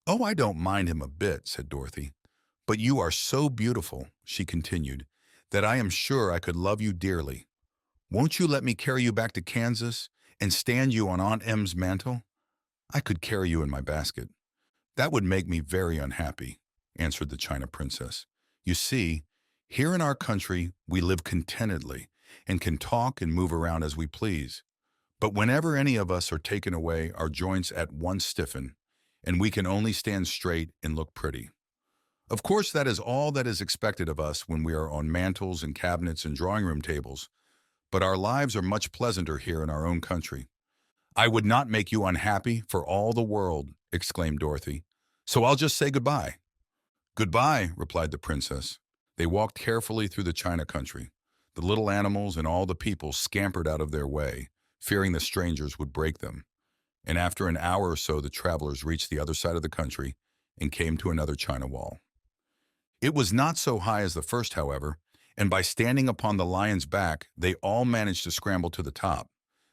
"Oh, I don't mind him a bit," said Dorothy. "But you are so beautiful," she continued, "that I am sure I could love you dearly. Won't you let me carry you back to Kansas and stand you on Aunt Em's mantle? I could carry you in my basket." "That would make me very unhappy," answered the China princess. "You see, here in our country we live contentedly and can talk and move around as we please. But whenever any of us are taken away, our joints at once stiffen, and we can only stand straight and look pretty. Of course, that is all that is expected of us when we are on mantels and cabinets and drawing room tables, but our lives are much pleasanter here in our own country. I would not make you unhappy for all the world, exclaimed Dorothy. So I'll just say goodbye. Goodbye, replied the princess. They walked carefully through the China country. The little animals and all the people scampered out of their way, fearing the strangers would break them. And after an hour or so, the travelers reached the other side of the country and came to another China wall. It was not so high as the first, however, and by standing upon the lion's back, they all managed to scramble to the top.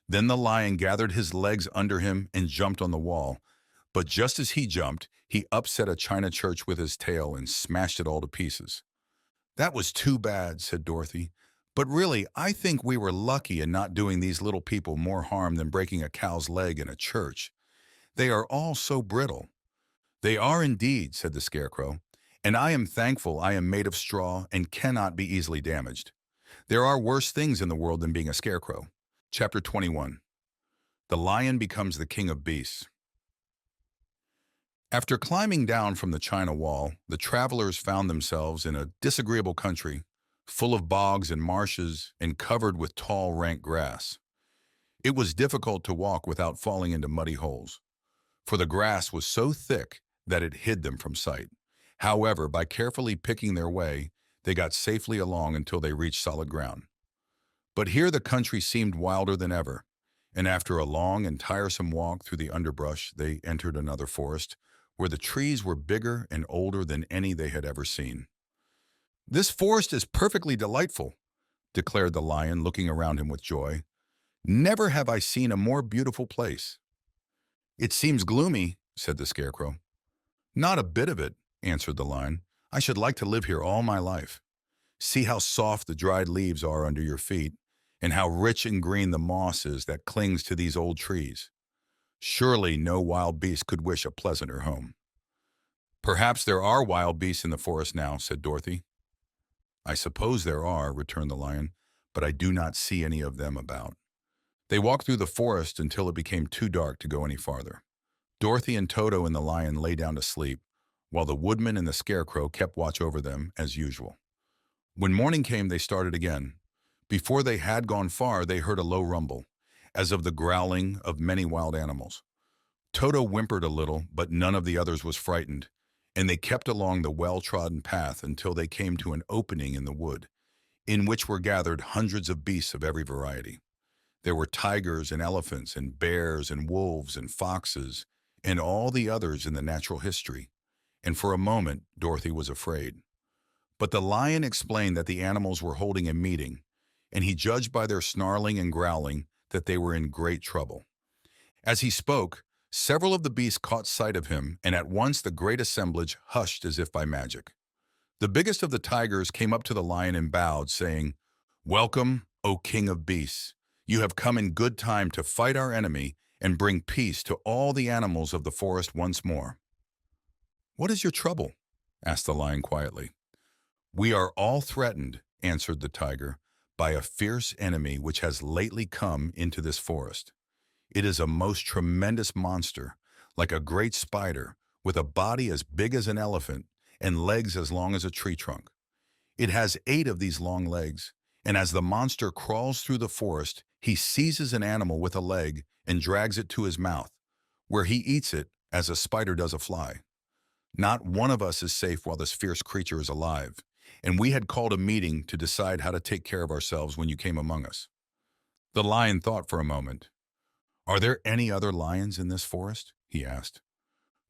Then the lion gathered his legs under him and jumped on the wall. But just as he jumped, he upset a china church with his tail and smashed it all to pieces. That was too bad, said Dorothy. But really, I think we were lucky in not doing these little people more harm than breaking a cow's leg in a church. They are all so brittle. They are indeed, said the Scarecrow, and I am thankful I am made of straw and cannot be easily damaged. There are worse things in the world than being a scarecrow. Chapter 21. The Lion Becomes the King of Beasts. After climbing down from the China Wall, the travelers found themselves in a disagreeable country, full of bogs and marshes and covered with tall, rank grass. It was difficult to walk without falling into muddy holes, for the grass was so thick that it hid them from sight. However, by carefully picking their way, they got safely along until they reached solid ground. But here the country seemed wilder than ever, and after a long and tiresome walk through the underbrush, they entered another forest, where the trees were bigger and older than any they had ever seen. "This forest is perfectly delightful," declared the lion, looking around him with joy. "Never have I seen a more beautiful place." "It seems gloomy," said the Scarecrow. "Not a bit of it," answered the lion. "I should like to live here all my life. See how soft the dried leaves are under your feet, and how rich and green the moss is that clings to these old trees. Surely no wild beast could wish a pleasanter home." "Perhaps there are wild beasts in the forest now," said Dorothy. "I suppose there are," returned the lion, "but I do not see any of them about." They walked through the forest until it became too dark to go any farther. Dorothy and Toto and the lion lay down to sleep, while the woodman and the Scarecrow kept watch over them as usual. When morning came, they started again. Before they had gone far, they heard a low rumble, as of the growling of many wild animals. Toto whimpered a little, but none of the others was frightened, and they kept along the well-trodden path until they came to an opening in the wood, in which were gathered hundreds of beasts of every variety. There were tigers and elephants and bears and wolves and foxes and all the others in the natural history, and for a moment Dorothy was afraid. But the lion explained that the animals were holding a meeting, and he judged by their snarling and growling that they were in great trouble. As he spoke, several of the beasts caught sight of him, and at once the great assemblage hushed as if by magic. The biggest of the tigers came up to the lion and bowed, saying, "Welcome, O King of Beasts. You have come in good time to fight our enemy and bring peace to all the animals of the forest once more." "What is your trouble?" asked the lion quietly. "We are all threatened," answered the tiger, "by a fierce enemy which has lately come into this forest. It is a most tremendous monster, like a great spider, with a body as big as an elephant and legs as long as a tree trunk. It has 8 of these long legs, and as the monster crawls through the forest, he seizes an animal with a leg and drags it to his mouth, where he eats it as a spider does a fly. Not one of us is safe while this fierce creature is alive, and we had called a meeting to decide how to take care of ourselves when you came among us." The lion thought for a moment. "Are there any other lions in this forest?" he asked.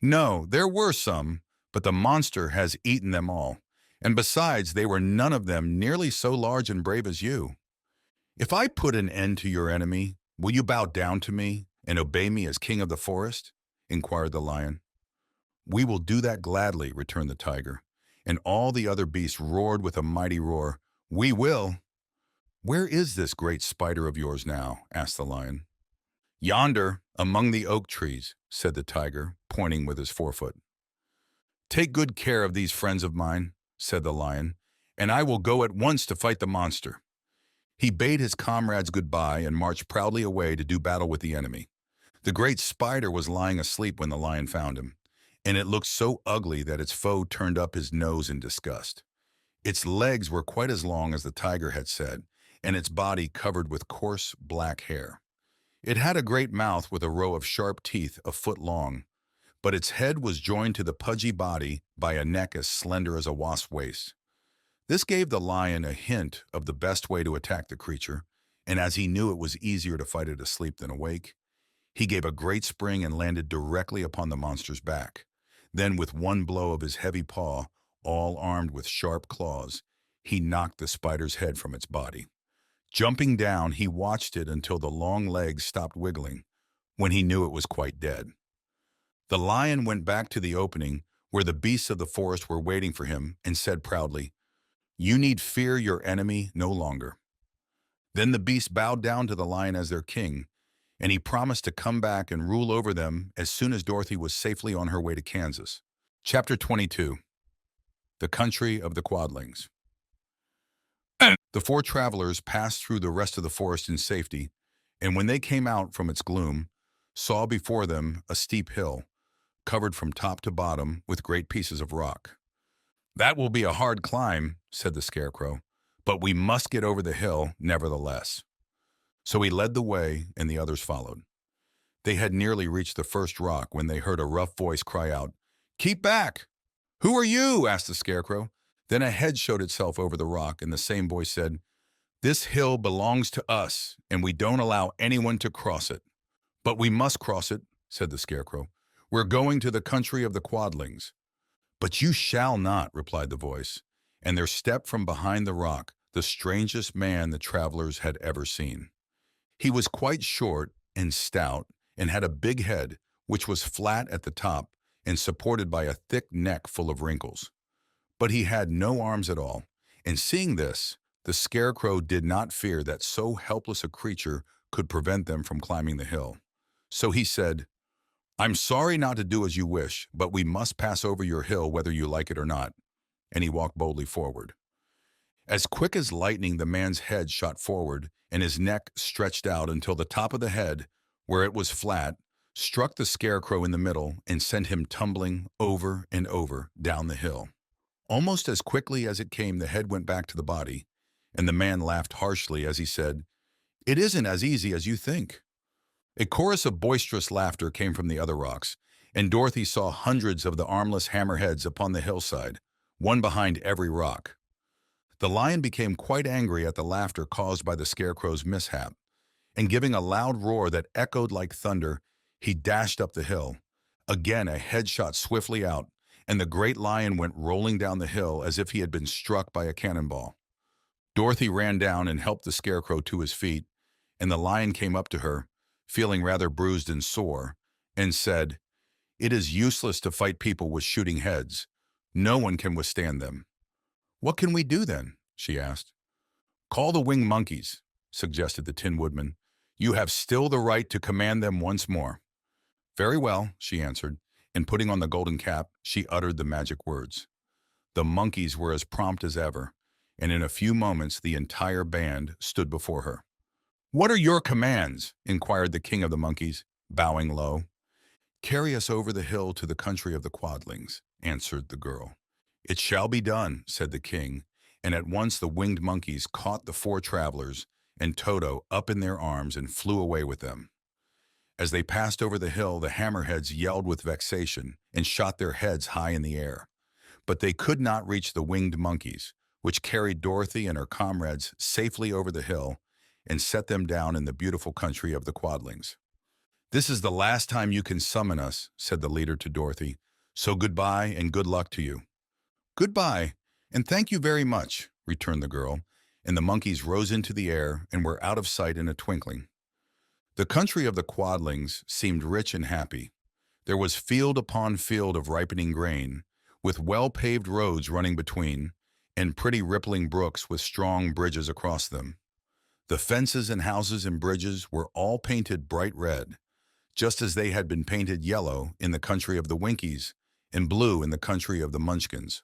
"No, there were some, but the monster has eaten them all, and besides, they were none of them nearly so large and brave as you. If I put an end to your enemy, will you bow down to me and obey me as king of the forest?" inquired the lion. "We will do that gladly," returned the tiger, and all the other beasts roared with a mighty roar, "We will!" "Where is this great spider of yours now?" asked the lion. "Yonder, among the oak trees," said the tiger, pointing with his forefoot. "Take good care of these friends of mine," said the lion, "and I will go at once to fight the monster. He bade his comrades goodbye and marched proudly away to do battle with the enemy. The great spider was lying asleep when the lion found him, and it looked so ugly that its foe turned up his nose in disgust. Its legs were quite as long as the tiger had said, and its body covered with coarse black hair. It had a great mouth with a row of sharp teeth a foot long, but its head was joined to the pudgy body by a neck as slender as a wasp's waist. This gave the lion a hint of the best way to attack the creature, and as he knew it was easier to fight it asleep than awake, he gave a great spring and landed directly upon the monster's back. Then, with one blow of his heavy paw, all armed with sharp claws, he knocked the spider's head from its body. Jumping down, he watched it until the long legs stopped wiggling, when he knew it was quite dead. The lion went back to the opening where the beasts of the forest were waiting for him and said proudly, "You need fear your enemy no longer." Then the beasts bowed down to the lion as their king, and he promised to come back and rule over them as soon as Dorothy was safely on her way to Kansas. Chapter 22. The Country of the Quadlings. The four travelers passed through the rest of the forest in safety, and when they came out from its gloom, saw before them a steep hill, covered from top to bottom with great pieces of rock. "That will be a hard climb," said the Scarecrow, "but we must get over the hill nevertheless." So he led the way, and the others followed. They had nearly reached the first rock when they heard a rough voice cry out, "Keep back!" "Who are you?" asked the Scarecrow. Then a head showed itself over the rock, and the same voice said, "This hill belongs to us, and we don't allow anyone to cross it." "But we must cross it," said the Scarecrow. "We're going to the country of the Quadlings." "But you shall not," replied the voice, and there stepped from behind the rock the strangest man the travelers had ever seen. He was quite short and stout and had a big head, which was flat at the top and supported by a thick neck full of wrinkles. But he had no arms at all, and seeing this, the Scarecrow did not fear that so helpless a creature could prevent them from climbing the hill. So he said, "I'm sorry not to do as you wish, but we must pass over your hill whether you like it or not." And he walked boldly forward. As quick as lightning, the man's head shot forward, and his neck stretched out until the top of the head, where it was flat, struck the Scarecrow in the middle and sent him tumbling over and over down the hill. Almost as quickly as it came, the head went back to the body, and the man laughed harshly as he said, "It isn't as easy as you think." A chorus of boisterous laughter came from the other rocks, and Dorothy saw hundreds of the armless hammerheads upon the hillside, one behind every rock. The lion became quite angry at the laughter caused by the Scarecrow's mishap, and giving a loud roar that echoed like thunder, he dashed up the hill. Again a head shot swiftly out, and the great lion went rolling down the hill as if he had been struck by a cannonball. Dorothy ran down and helped the Scarecrow to his feet, and the lion came up to her, feeling rather bruised and sore, and said, "It is useless to fight people with shooting heads. No one can withstand them." "What can we do then?" she asked. "Call the winged monkeys," suggested the Tin Woodman. "You have still the right to command them once more." "Very well," she answered, and putting on the golden cap, she uttered the magic words. The monkeys were as prompt as ever, and in a few moments the entire band stood before her. "What are your commands?" inquired the king of the monkeys, bowing low. "Carry us over the hill to the country of the Quadlings," answered the girl. "It shall be done," said the king, and at once the winged monkeys caught the four travelers and Toto up in their arms and flew away with them. As they passed over the hill, the hammerheads yelled with vexation and shot their heads high in the air. But they could not reach the winged monkeys, which carried Dorothy and her comrades safely over the hill and set them down in the beautiful country of the Quadlings. "This is the last time you can summon us," said the leader to Dorothy, "so goodbye and good luck to you." "Goodbye, and thank you very much," returned the girl, and the monkeys rose into the air and were out of sight in a twinkling. The country of the Quadlings seemed rich and happy. There was field upon field of ripening grain, with well-paved roads running between, and pretty rippling brooks with strong bridges across them. The fences and houses and bridges were all painted bright red, just as they had been painted yellow in the country of the Winkies and blue in the country of the Munchkins.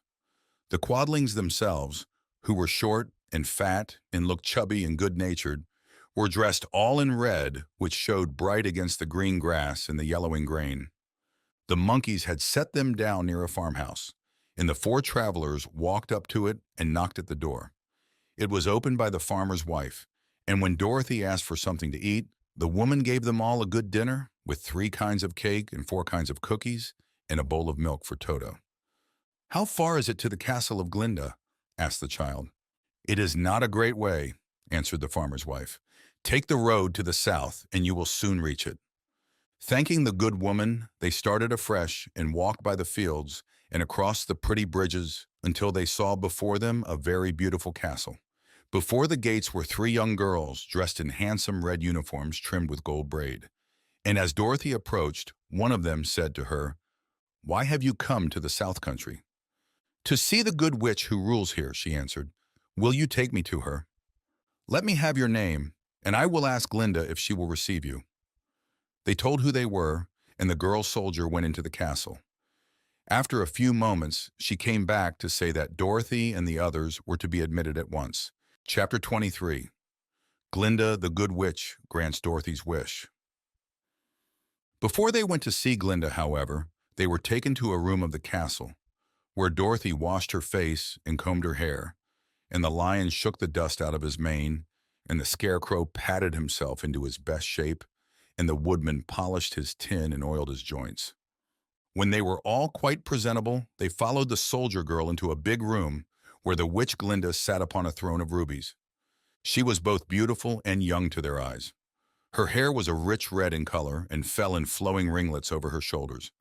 The Quadlings themselves, who were short and fat and looked chubby and good-natured, were dressed all in red, which showed bright against the green grass and the yellowing grain. The monkeys had set them down near a farmhouse, and the four travelers walked up to it and knocked at the door. It was opened by the farmer's wife, and when Dorothy asked for something to eat, the woman gave them all a good dinner with 3 kinds of cake and 4 kinds of cookies and a bowl of milk for Toto. "How far is it to the castle of Glinda?" asked the child. "It is not a great way," answered the farmer's wife. "Take the road to the south, and you will soon reach it." Thanking the good woman, they started afresh and walked by the fields and across the pretty bridges until they saw before them a very beautiful castle. Before the gates were 3 young girls dressed in handsome red uniforms trimmed with gold braid. And as Dorothy approached, one of them said to her, "Why have you come to the South Country?" "To see the good witch who rules here," she answered. "Will you take me to her?" "Let me have your name, and I will ask Glinda if she will receive you." They told who they were, and the girl soldier went into the castle. After a few moments, she came back to say that Dorothy and the others were to be admitted at once. Chapter 23. Glinda the Good Witch Grants Dorothy's Wish. Before they went to see Glinda, however, they were taken to a room of the castle, where Dorothy washed her face and combed her hair, and the lion shook the dust out of his mane, and the scarecrow patted himself into his best shape, and the woodman polished his tin and oiled his joints. When they were all quite presentable, they followed the soldier girl into a big room where the witch Glinda sat upon a throne of rubies. She was both beautiful and young to their eyes. Her hair was a rich red in color and fell in flowing ringlets over her shoulders.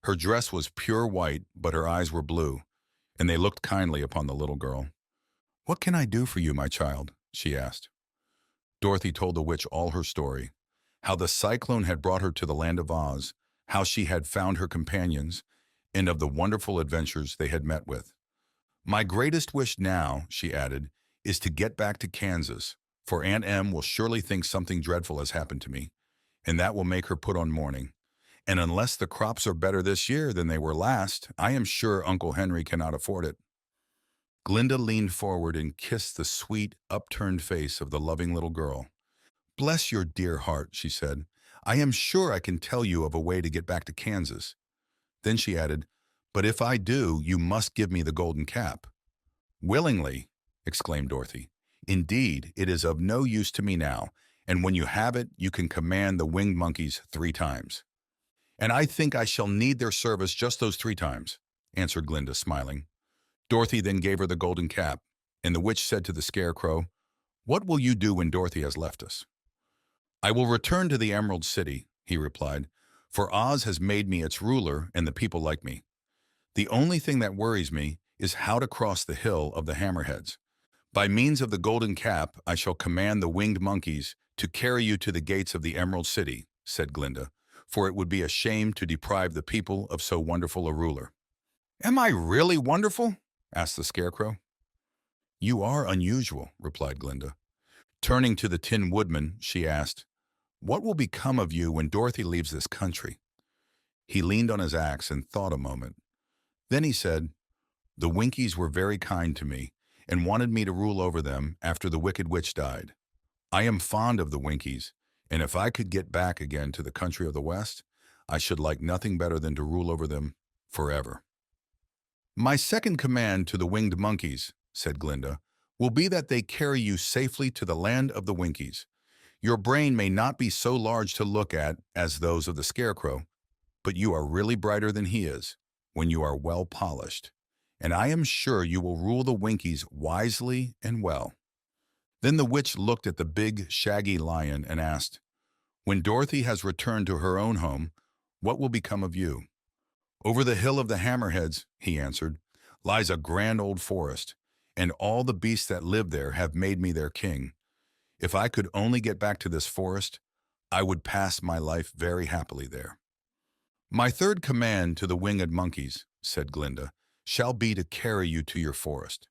Her dress was pure white, but her eyes were blue, and they looked kindly upon the little girl. "What can I do for you, my child?" she asked. Dorothy told the witch all her story, how the cyclone had brought her to the land of Oz, how she had found her companions, and of the wonderful adventures they had met with. "My greatest wish now," she added, "is to get back to Kansas, for Aunt Em will surely think something dreadful has happened to me, and that will make her put on mourning. And unless the crops are better this year than they were last, I am sure Uncle Henry cannot afford it." Glinda leaned forward and kissed the sweet, upturned face of the loving little girl. "Bless your dear heart," she said. "I am sure I can tell you of a way to get back to Kansas." Then she added, "But if I do, you must give me the golden cap." "Willingly," exclaimed Dorothy. "Indeed, it is of no use to me now, and when you have it, you can command the winged monkeys 3 times." "And I think I shall need their service just those 3 times," answered Glinda, smiling. Dorothy then gave her the golden cap, and the witch said to the scarecrow, "What will you do when Dorothy has left us?" "I will return to the Emerald City," he replied, "for Oz has made me its ruler and the people like me. The only thing that worries me is how to cross the hill of the Hammerheads. By means of the golden cap, I shall command the winged monkeys to carry you to the gates of the Emerald City," said Glinda, "for it would be a shame to deprive the people of so wonderful a ruler." "Am I really wonderful?" asked the scarecrow. "You are unusual," replied Glinda. Turning to the Tin Woodman, she asked, "What will become of you when Dorothy leaves this country?" He leaned on his axe and thought a moment. Then he said, "The Winkies were very kind to me and wanted me to rule over them after the Wicked Witch died. I am fond of the Winkies, and if I could get back again to the country of the West, I should like nothing better than to rule over them forever." "My second command to the winged monkeys," said Glinda, "will be that they carry you safely to the land of the Winkies. Your brain may not be so large to look at as those of the scarecrow, but you are really brighter than he is when you are well polished, and I am sure you will rule the Winkies wisely and well." Then the witch looked at the big, shaggy lion and asked, "When Dorothy has returned to her own home, what will become of you?" "Over the hill of the Hammerheads," he answered, "lies a grand old forest, and all the beasts that live there have made me their king. If I could only get back to this forest, I would pass my life very happily there." "My third command to the winged monkeys," said Glinda, "shall be to carry you to your forest.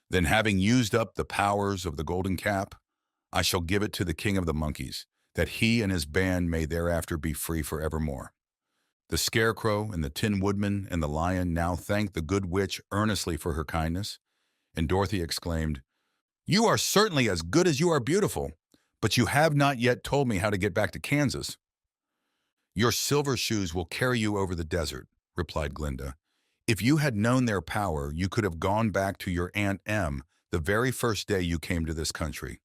Then, having used up the powers of the golden cap, I shall give it to the king of the monkeys, that he and his band may thereafter be free forevermore." The scarecrow and the Tin Woodman and the lion now thanked the good witch earnestly for her kindness, and Dorothy exclaimed, You are certainly as good as you are beautiful, but you have not yet told me how to get back to Kansas. Your silver shoes will carry you over the desert, replied Glinda. If you had known their power, you could have gone back to your Aunt Em the very first day you came to this country.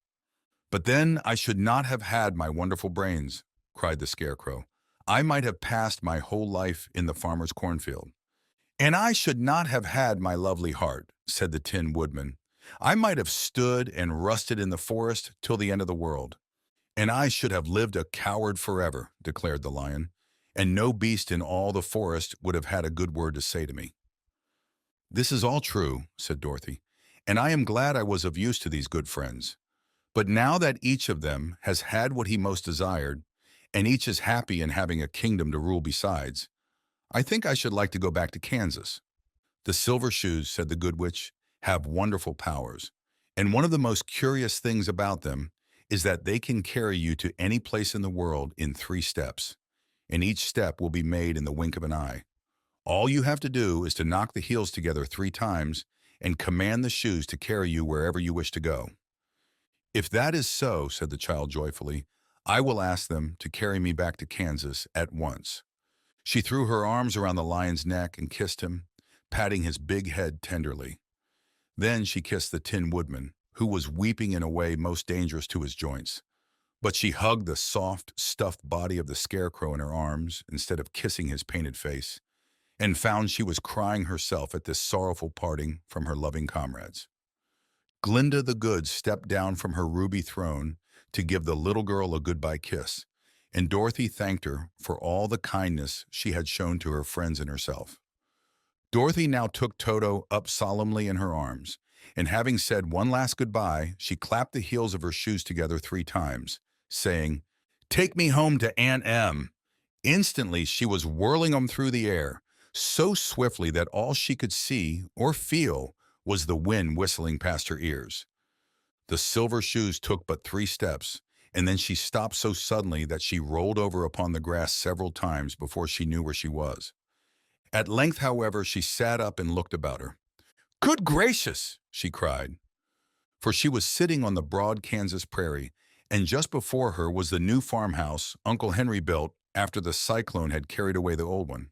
But then I should not have had my wonderful brains, cried the Scarecrow. I might have passed my whole life in the farmer's cornfield. And I should not have had my lovely heart, said the Tin Woodman. I might have stood and rusted in the forest till the end of the world. And I should have lived a coward forever, declared the Lion, and no beast in all the forest would have had a good word to say to me. This is all true, said Dorothy, and I am glad I was of use to these good friends. But now that each of them has had what he most desired, and each is happy in having a kingdom to rule besides, I think I should like to go back to Kansas. The Silver Shoes, said the Good Witch, have wonderful powers, and one of the most curious things about them is that they can carry you to any place in the world in 3 steps, and each step will be made in the wink of an eye. All you have to do is to knock the heels together 3 times and command the shoes to carry you wherever you wish to go. If that is so, said the child joyfully, I will ask them to carry me back to Kansas at once. She threw her arms around the lion's neck and kissed him, patting his big head tenderly. Then she kissed the Tin Woodman, who was weeping in a way most dangerous to his joints. But she hugged the soft, stuffed body of the Scarecrow in her arms instead of kissing his painted face, and found she was crying herself at this sorrowful parting from her loving comrades. Glinda the Good stepped down from her ruby throne to give the little girl a goodbye kiss, and Dorothy thanked her for all the kindness she had shown to her friends and herself. Dorothy now took Toto up solemnly in her arms, and having said one last goodbye, she clapped the heels of her shoes together 3 times, saying, "Take me home to Aunt Em." Instantly she was whirling them through the air, so swiftly that all she could see or feel was the wind whistling past her ears. The Silver Shoes took but 3 steps, and then she stopped so suddenly that she rolled over upon the grass several times before she knew where she was. At length, however, she sat up and looked about her. "Good gracious!" she cried, for she was sitting on the broad Kansas prairie, and just before her was the new farmhouse Uncle Henry built after the cyclone had carried away the old one.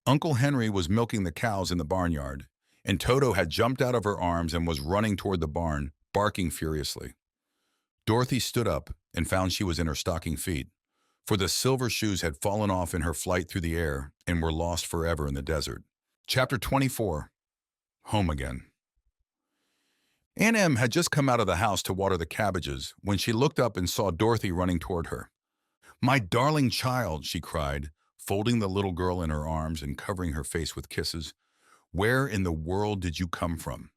Uncle Henry was milking the cows in the barnyard, and Toto had jumped out of her arms and was running toward the barn, barking furiously. Dorothy stood up and found she was in her stocking feet, for the Silver Shoes had fallen off in her flight through the air and were lost forever in the desert. Chapter 24. Home Again. Aunt Em had just come out of the house to water the cabbages when she looked up and saw Dorothy running toward her. "My darling child," she cried, folding the little girl in her arms and covering her face with kisses. "Where in the world did you come from?"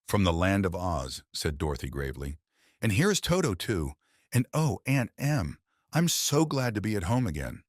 "From the land of Oz," said Dorothy gravely. "And here's Toto, too. And oh, Aunt Em, I'm so glad to be at home again."